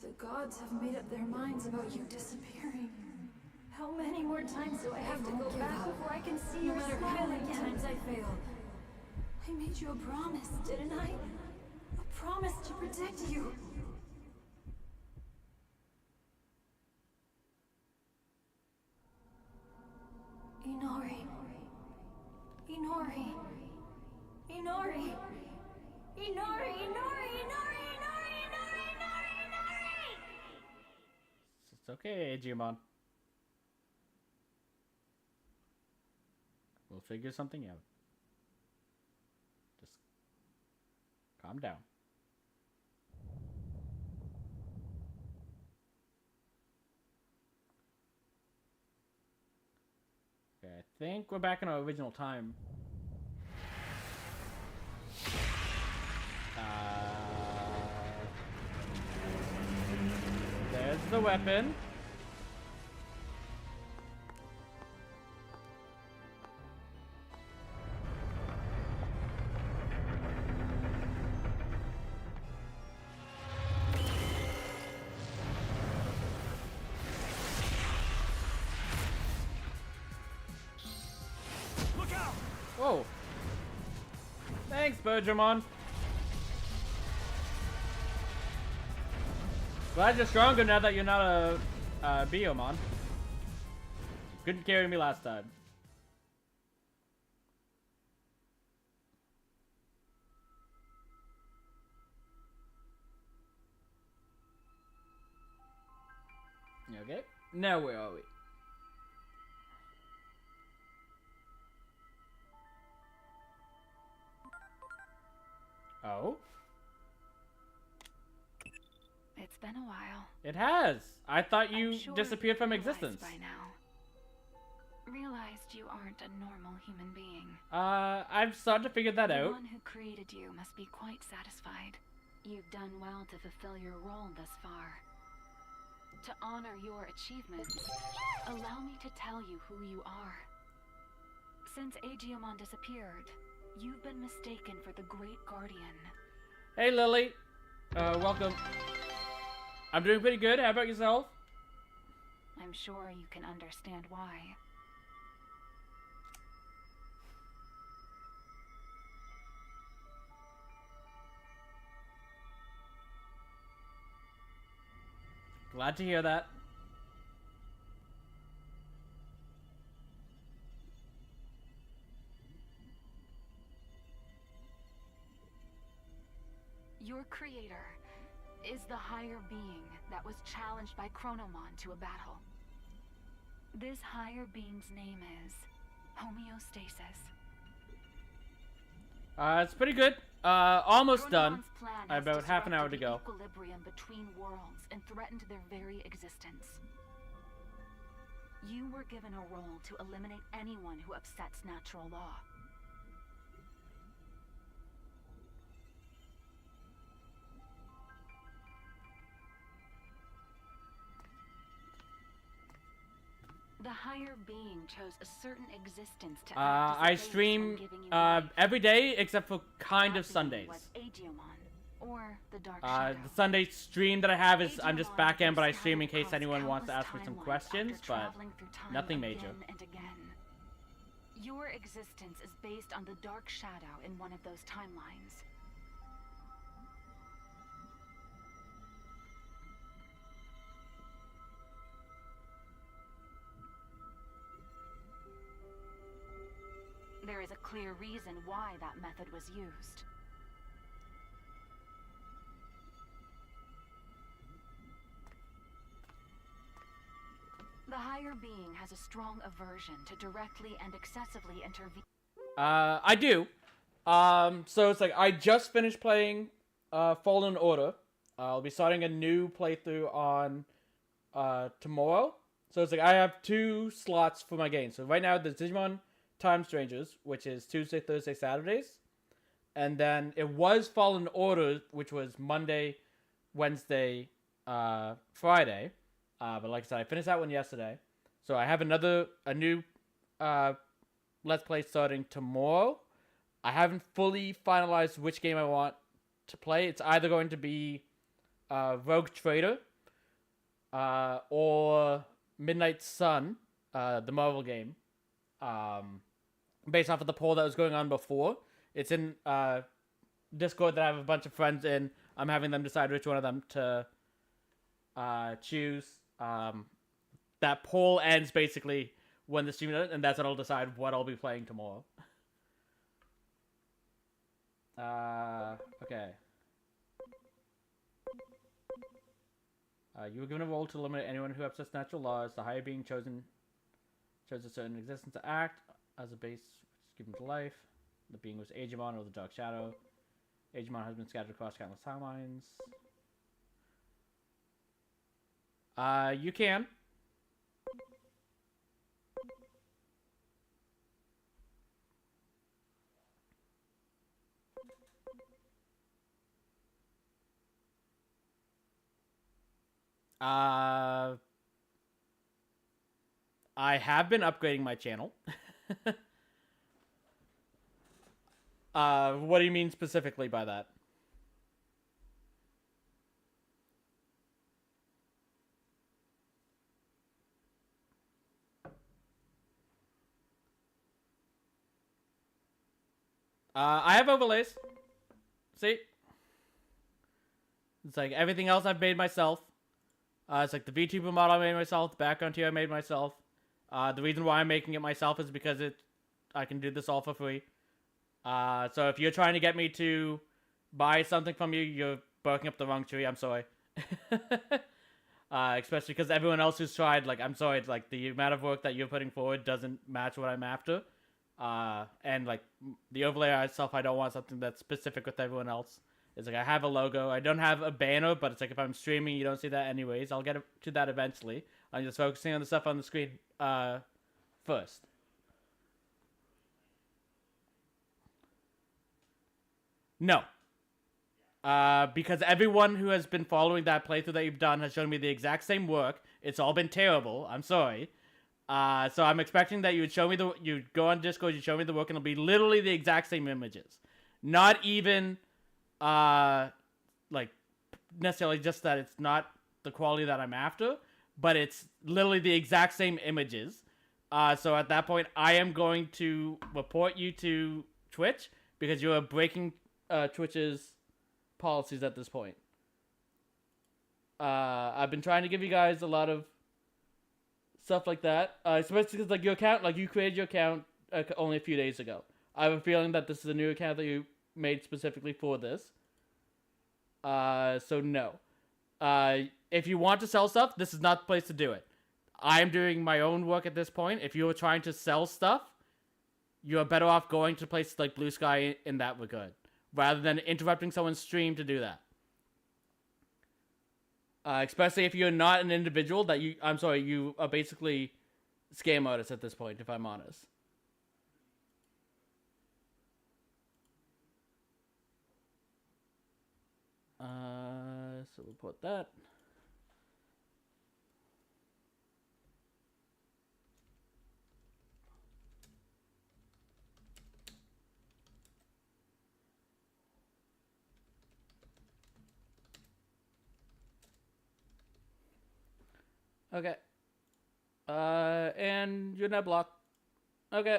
P: the gods have made up their minds about you disappearing. How many more times do I have to go back before I can see your smile again? No matter how many times I fail. I made you a promise, didn't I? A promise to protect you. Inori. Inori. Inori. Inori, Inori, Inori, Inori, Inori, Inori, Inori!
G: It's okay, Digimon. We'll figure something out. Just calm down. Okay, I think we're back in our original time. There's the weapon.
C: Look out!
G: Whoa. Thanks, Bergermon. Glad you're stronger now that you're not a Biomon. Couldn't carry me last time. Okay, now where are we? Oh?
Q: It's been a while.
G: It has. I thought you
Q: Sure
G: disappeared from
Q: realized
G: existence.
Q: by now. Realized you aren't a normal human being.
G: I've started to figure that
Q: The
G: out.
Q: one who created you must be quite satisfied. You've done well to fulfill your role thus far. To honor your achievements, allow me to tell you who you are. Since Digimon disappeared, you've been mistaken for the Great Guardian.
G: Hey, Lily. Welcome. I'm doing pretty good. How about yourself?
Q: I'm sure you can understand why.
G: Glad to hear that.
Q: Your creator is the higher being that was challenged by Chronomon to a battle. This higher being's name is homeostasis.
G: It's pretty good. Almost done.
Q: Chronomon's plan has
G: About half an hour to
Q: disrupted
G: go.
Q: the equilibrium between worlds and threatened their very existence. You were given a role to eliminate anyone who upsets natural law. The higher being chose a certain existence to
G: I stream every day except for kind of Sundays.
Q: was Digimon, or the Dark
G: The
Q: Shadow.
G: Sunday stream that I have is I'm just back end, but I stream in case anyone wants to ask me some questions, but
Q: Traveling through time
G: nothing major.
Q: again and again. Your existence is based on the Dark Shadow in one of those timelines. There is a clear reason why that method was used. The higher being has a strong aversion to directly and excessively intervene.
G: I do. So it's like I just finished playing Fallen Order,
A: I'll be starting a new playthrough on tomorrow. So it's like I have 2 slots for my game. So right now there's Digimon Time Strangers, which is Tuesday, Thursday, Saturdays. And then it was Fallen Order, which was Monday, Wednesday, Friday. But like I said, I finished that one yesterday. So I have a new Let's Play starting tomorrow. I haven't fully finalized which game I want to play. It's either going to be Rogue Trader or Midnight Sun, the Marvel game. Based off of the poll that was going on before. It's in Discord that I have a bunch of friends in. I'm having them decide which one of them to choose. That poll ends basically when the stream ends, and that's when I'll decide what I'll be playing tomorrow. Okay. You were given a role to eliminate anyone who upsets natural laws. The higher being chosen chose a certain existence to act as a base, which is given to life. The being was Digimon or the Dark Shadow. Digimon has been scattered across countless timelines. You can. I have been upgrading my channel. What do you mean specifically by that? I have overlays. See? It's like everything else I've made myself. It's like the VTuber model I made myself, the background here I made myself. The reason why I'm making it myself is because I can do this all for free. So if you're trying to get me to buy something from you, you're barking up the wrong tree. I'm sorry. Especially because everyone else who's tried, like, I'm sorry, like, the amount of work that you're putting forward doesn't match what I'm after. And, like, the overlay itself, I don't want something that's specific with everyone else. It's like, I have a logo. I don't have a banner, but it's like, if I'm streaming, you don't see that anyways. I'll get to that eventually. I'm just focusing on the stuff on the screen, first. No. Because everyone who has been following that playthrough that you've done has shown me the exact same work. It's all been terrible. I'm sorry. So I'm expecting that you would show me you'd go on Discord, you'd show me the work, and it'll be literally the exact same images. Not even, like, necessarily just that it's not the quality that I'm after, but it's literally the exact same images. So at that point, I am going to report you to Twitch, because you are breaking Twitch's policies at this point. I've been trying to give you guys a lot of stuff like that, especially because, like, your account, like, you created your account only a few days ago. I have a feeling that this is a new account that you made specifically for this. So no. If you want to sell stuff, this is not the place to do it. I'm doing my own work at this point. If you are trying to sell stuff, you are better off going to places like Blue Sky in that regard, rather than interrupting someone's stream to do that. Especially if you're not an individual that you are basically scam artists at this point, if I'm honest. So we'll put that. Okay. And you're not blocked. Okay.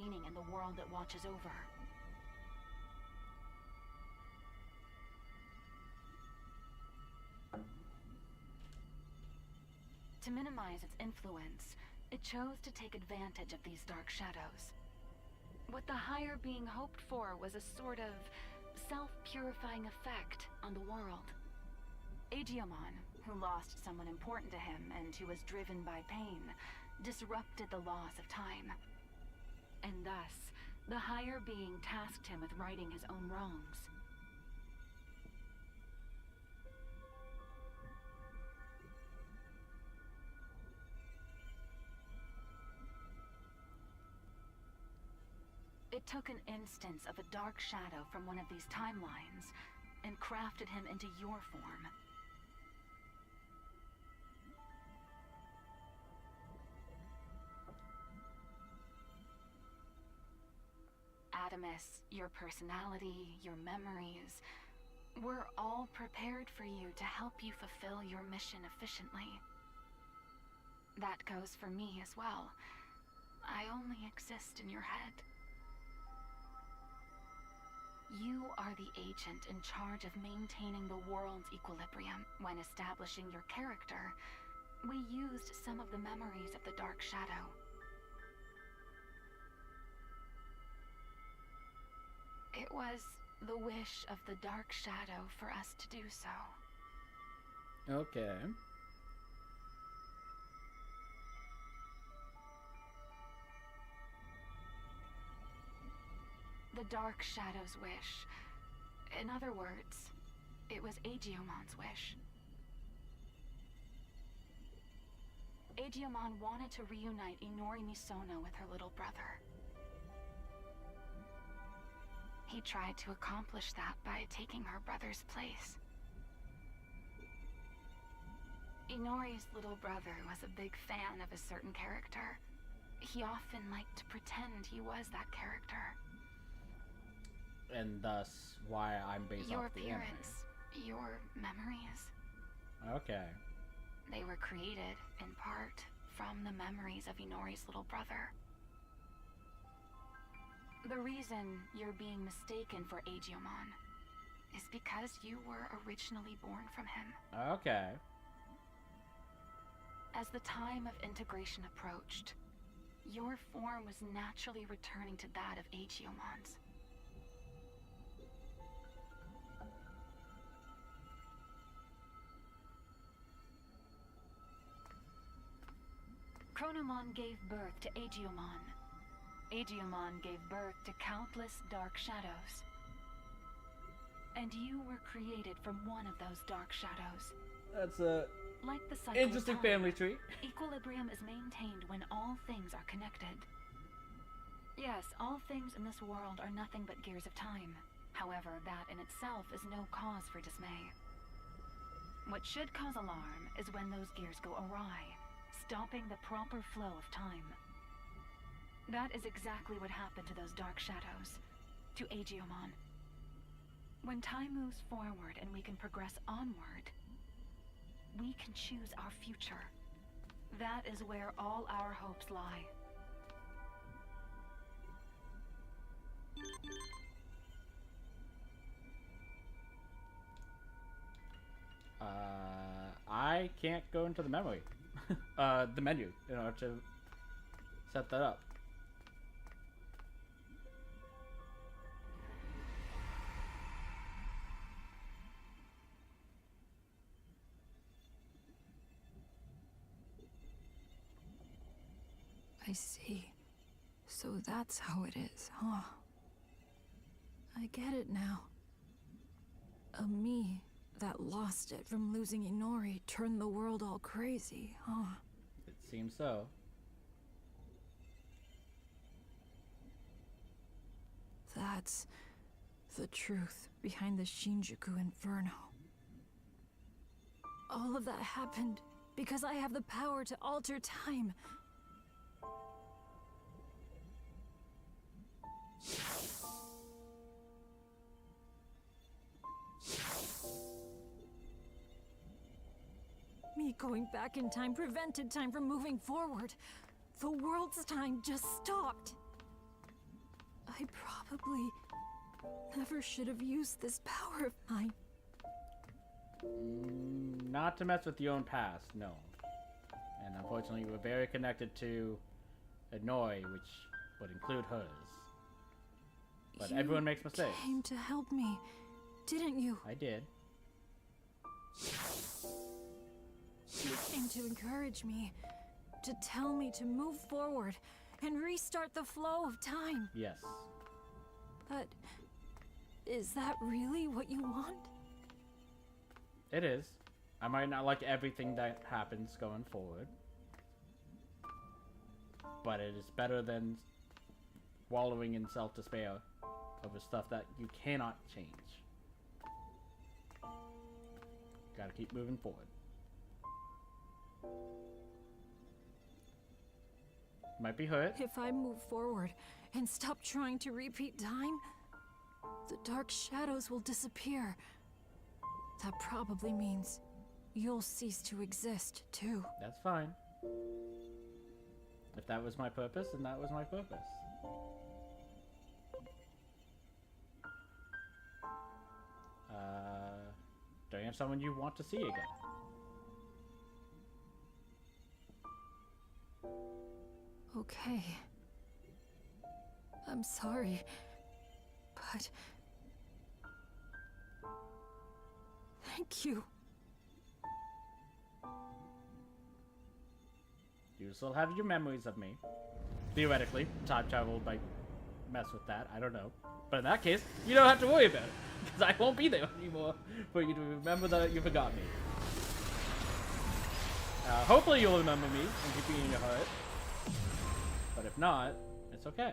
Q: Meaning in the world that watches over. To minimize its influence, it chose to take advantage of these dark shadows. What the higher being hoped for was a sort of self-purifying effect on the world. Digimon, who lost someone important to him and who was driven by pain, disrupted the laws of time. And thus, the higher being tasked him with righting his own wrongs. It took an instance of a dark shadow from one of these timelines and crafted him into your form. Adamus, your personality, your memories, we're all prepared for you to help you fulfill your mission efficiently. That goes for me as well. I only exist in your head. You are the agent in charge of maintaining the world's equilibrium. When establishing your character, we used some of the memories of the Dark Shadow. It was the wish of the Dark Shadow for us to do so.
G: Okay.
Q: The Dark Shadow's wish. In other words, it was Agiomon's wish. Agiomon wanted to reunite Inori Misono with her little brother. He tried to accomplish that by taking her brother's place. Inori's little brother was a big fan of a certain character. He often liked to pretend he was that character.
G: And thus, why I'm based
Q: Your
G: off the
Q: appearance, your memories.
G: anime. Okay.
Q: They were created, in part, from the memories of Inori's little brother. The reason you're being mistaken for Agiomon is because you were originally born from him.
G: Okay.
Q: As the time of integration approached, your form was naturally returning to that of Agiomon's. Chronomon gave birth to Agiomon. Agiomon gave birth to countless dark shadows. And you were created from one of those dark shadows.
G: That's a
Q: like the cycle
G: interesting
Q: of time,
G: family tree.
Q: Equilibrium is maintained when all things are connected. Yes, all things in this world are nothing but gears of time. However, that in itself is no cause for dismay. What should cause alarm is when those gears go awry, stopping the proper flow of time. That is exactly what happened to those dark shadows, to Agiomon. When time moves forward and we can progress onward, we can choose our future. That is where all our hopes lie.
G: I can't go into the memory. The menu in order to set that up.
P: I see. So that's how it is, huh? I get it now. A me that lost it from losing Inori turned the world all crazy, huh?
G: It seems so.
P: That's the truth behind the Shinjuku Inferno. All of that happened because I have the power to alter time. Me going back in time prevented time from moving forward. The world's time just stopped. I probably never should have used this power of mine.
G: Not to mess with your own past, no. And unfortunately, you were very connected to Inori, which would include hers. But
L: You
G: everyone makes mistakes.
L: came to help me, didn't you?
G: I did.
L: You came to encourage me, to tell me to move forward and restart the flow of time.
G: Yes.
L: But is that really what you want?
G: It is. I might not like everything that happens going forward. But it is better than wallowing in self-despair over stuff that you cannot change. Gotta keep moving forward. Might be hurt.
L: If I move forward and stop trying to repeat time, the dark shadows will disappear. That probably means you'll cease to exist, too.
G: That's fine. If that was my purpose, then that was my purpose. Don't you have someone you want to see again?
L: Okay. I'm sorry, but... Thank you.
G: You still have your memories of me. Theoretically, time travel might mess with that. I don't know. But in that case, you don't have to worry about it. Because I won't be there anymore for you to remember that you forgot me. Hopefully you'll remember me and keep me in your heart. But if not, it's okay.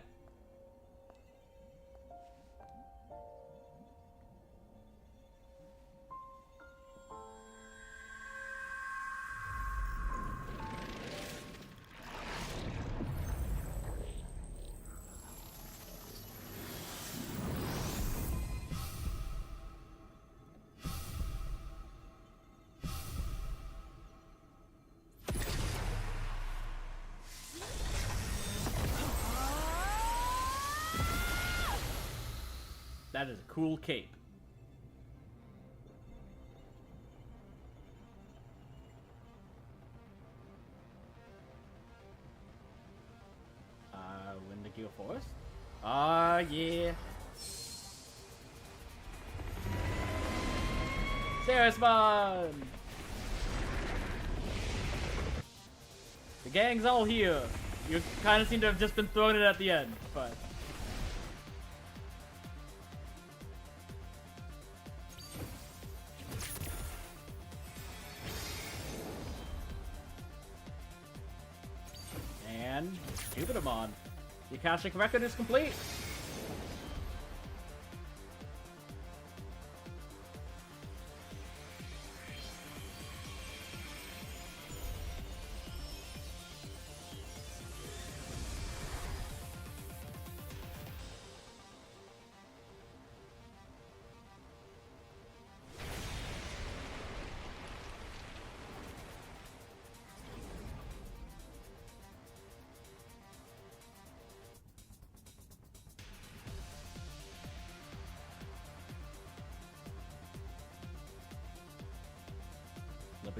G: That is a cool cape. Windigo Forest? Ah, yeah. Sarasman! The gang's all here. You kind of seem to have just been thrown in at the end, but... And Digimon. The Akashic record is complete.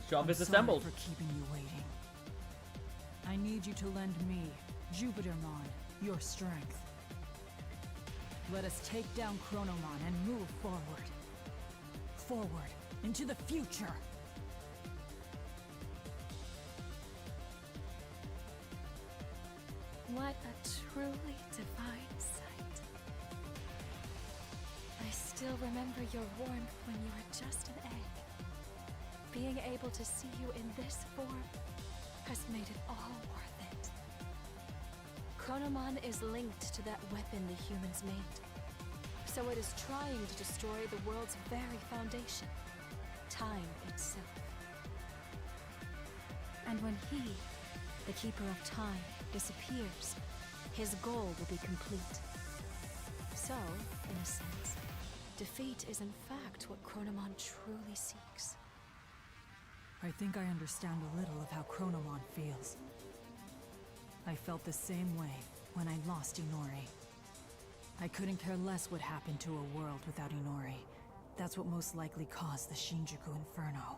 G: Job is assembled.
R: For keeping you waiting. I need you to lend me, Jupitermon, your strength. Let us take down Chronomon and move forward. Forward, into the future.
E: What a truly divine sight. I still remember your warmth when you were just an egg. Being able to see you in this form has made it all worth it. Chronomon is linked to that weapon the humans made. So it is trying to destroy the world's very foundation, time itself. And when he, the Keeper of Time, disappears, his goal will be complete. So, in a sense, defeat is in fact what Chronomon truly seeks.
R: I think I understand a little of how Chronomon feels. I felt the same way when I lost Inori. I couldn't care less what happened to a world without Inori. That's what most likely caused the Shinjuku Inferno.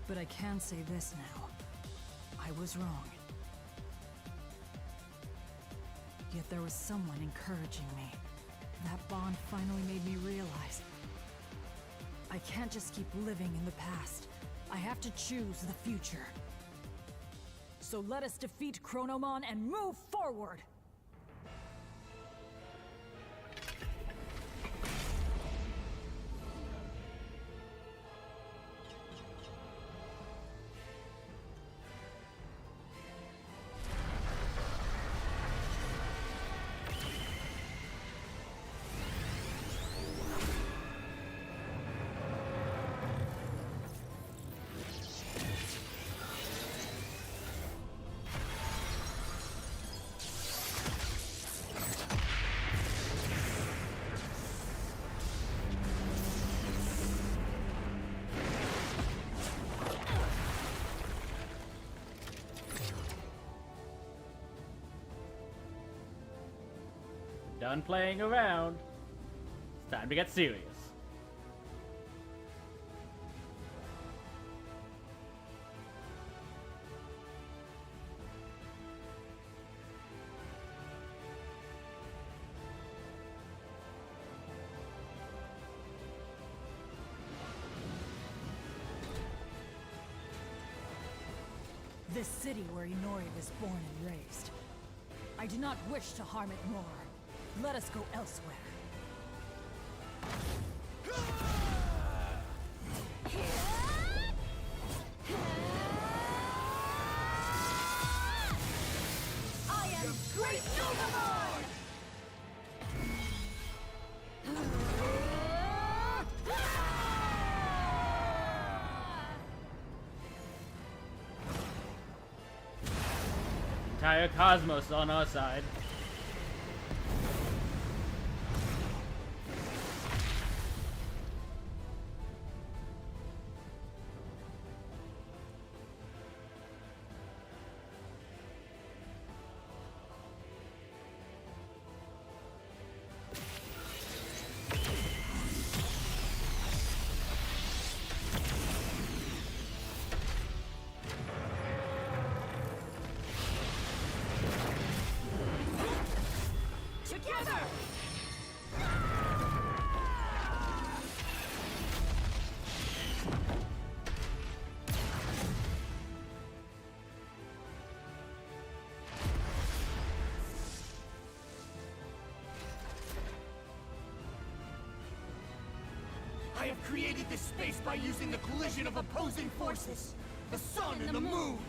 R: But I can say this now. I was wrong. Yet there was someone encouraging me. That bond finally made me realize I can't just keep living in the past. I have to choose the future. So let us defeat Chronomon and move forward!
G: Done playing around. It's time to get serious.
R: This city where Inori was born and raised. I do not wish to harm it more. Let us go elsewhere.
K: I am Great Digimon!
G: Entire cosmos on our side.
K: Together!
C: I have created this space by using the collision of opposing forces. The sun and the moon.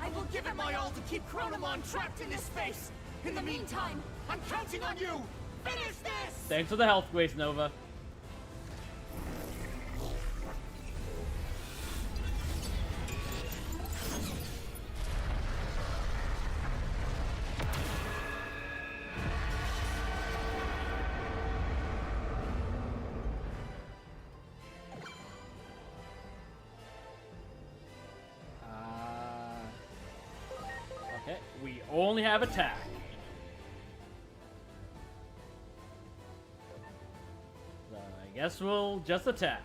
C: I will give it my all to keep Chronomon trapped in this space. In the meantime, I'm counting on you! Finish this!
G: Thanks for the health, Grace Nova. Okay, we only have attack. I guess we'll just attack.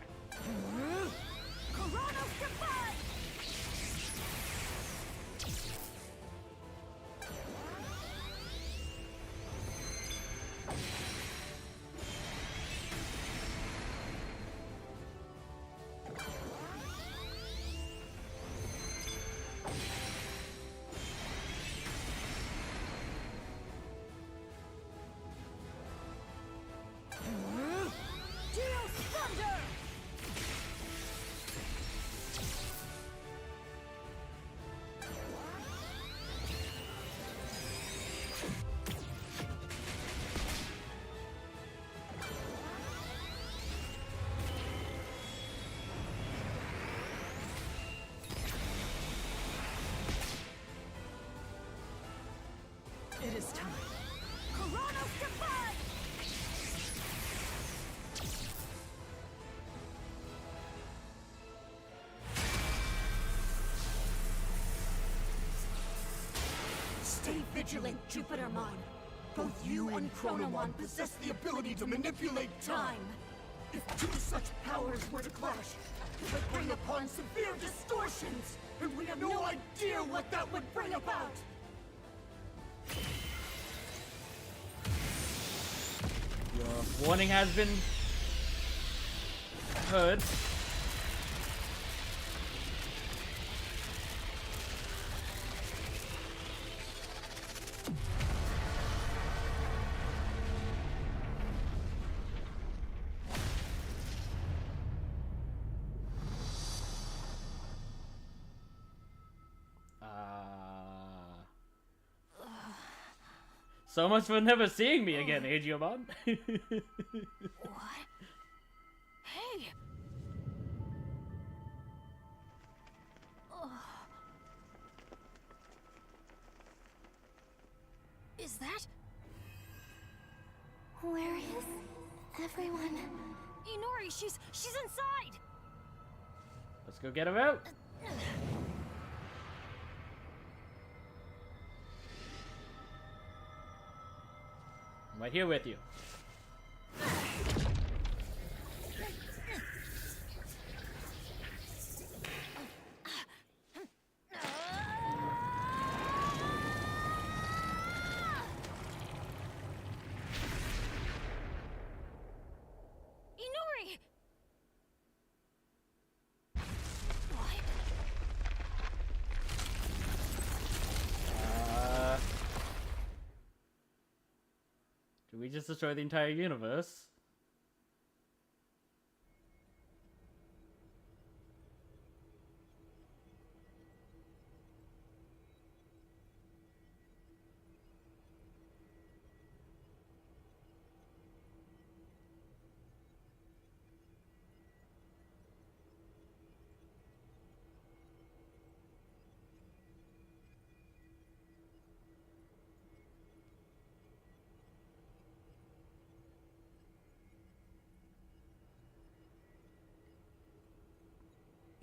R: It is time.
C: Stay vigilant, Jupitermon. Both you and Chronomon possess the ability to manipulate time. If two such powers were to clash, it would bring upon severe distortions. and we have no idea what that would bring about!
G: Your warning has been heard. So much for never seeing me again, Digimon.
J: What? Hey! Is that?
E: Where is everyone?
J: Inori, she's inside!
G: Let's go get him out. I'm right here with you.
J: Inori! What?
G: Did we just destroy the entire universe?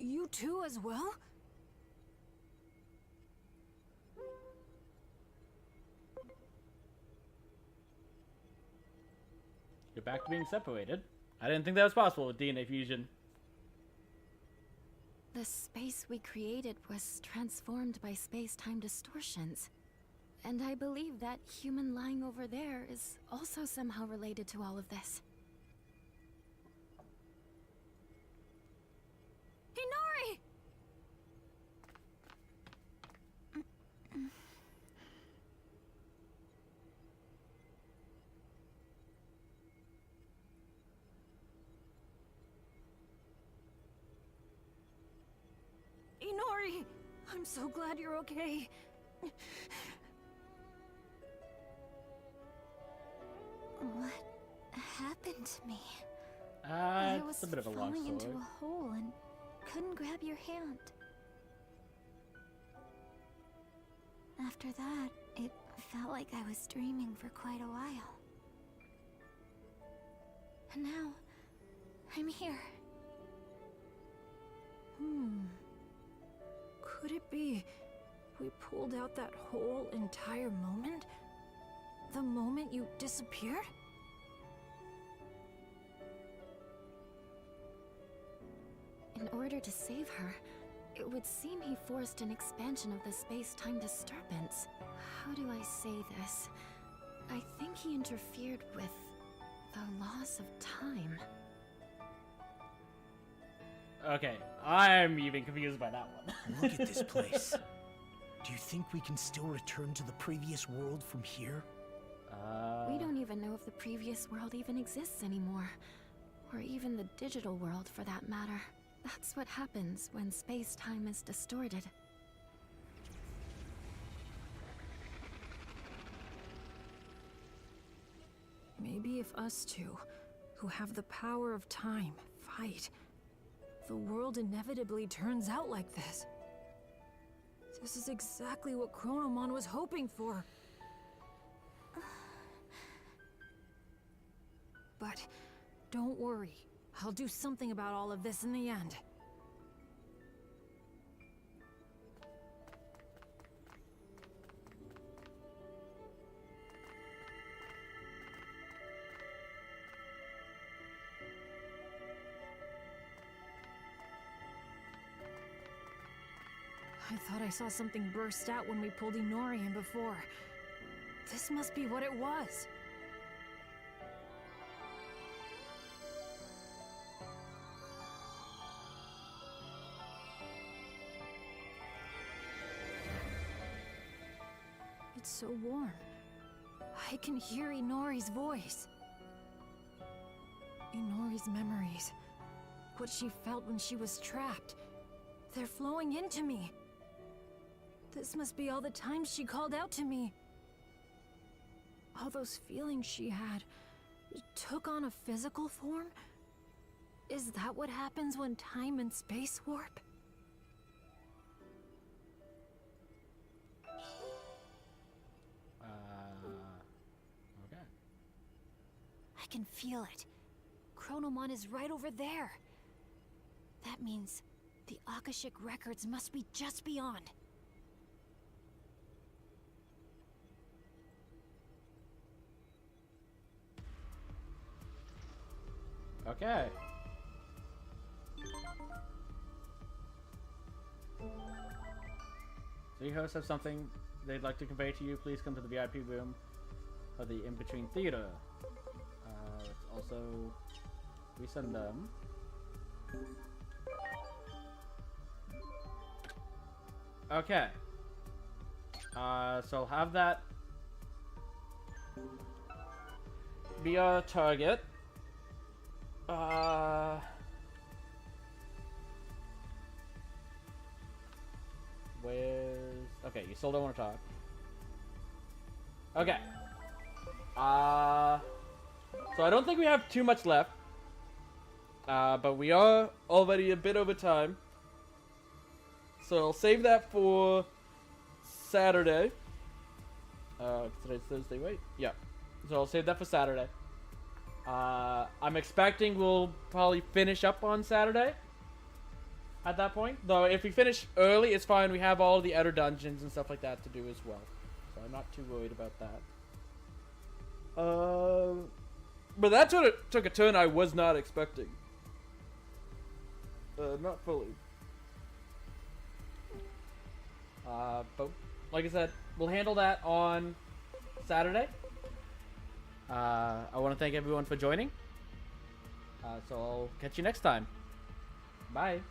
N: You too as well?
G: You're back to being separated. I didn't think that was possible with DNA fusion.
E: The space we created was transformed by space-time distortions. And I believe that human lying over there is also somehow related to all of this.
J: Inori!
N: Inori! I'm so glad you're okay.
E: What happened to me? I was
G: It's a bit of a long
E: falling into
G: story.
E: a hole and couldn't grab your hand. After that, it felt like I was dreaming for quite a while. And now, I'm here.
N: Could it be we pulled out that whole entire moment? The moment you disappeared?
E: In order to save her, it would seem he forced an expansion of the space-time disturbance. How do I say this? I think he interfered with the loss of time.
G: Okay, I'm even confused by that one.
C: Look at this place. Do you think we can still return to the previous world from here?
E: We don't even know if the previous world even exists anymore. Or even the digital world, for that matter. That's what happens when space-time is distorted.
N: Maybe if us two, who have the power of time, fight, the world inevitably turns out like this. This is exactly what Chronomon was hoping for. But don't worry, I'll do something about all of this in the end.
L: I thought I saw something burst out when we pulled Inori in before. This must be what it was. It's so warm. I can hear Inori's voice. Inori's memories. What she felt when she was trapped. They're flowing into me. This must be all the times she called out to me. All those feelings she had took on a physical form? Is that what happens when time and space warp?
G: Okay.
L: I can feel it. Chronomon is right over there. That means the Akashic records must be just beyond.
G: Okay. So you hosts have something they'd like to convey to you. Please come to the VIP room of the In-Between Theater. Let's also resend them. Okay. So I'll have that be our target. Where's... Okay, you still don't want to talk. Okay. So I don't think we have too much left. But we are already a bit over time. So I'll save that for Saturday. Today's Thursday, wait. Yeah. So I'll save that for Saturday. I'm expecting we'll probably finish up on Saturday. At that point. Though if we finish early, it's fine. We have all the outer dungeons and stuff like that to do as well. So I'm not too worried about that. But that took a turn I was not expecting. Not fully. But like I said, we'll handle that on Saturday. I want to thank everyone for joining. So I'll catch you next time. Bye.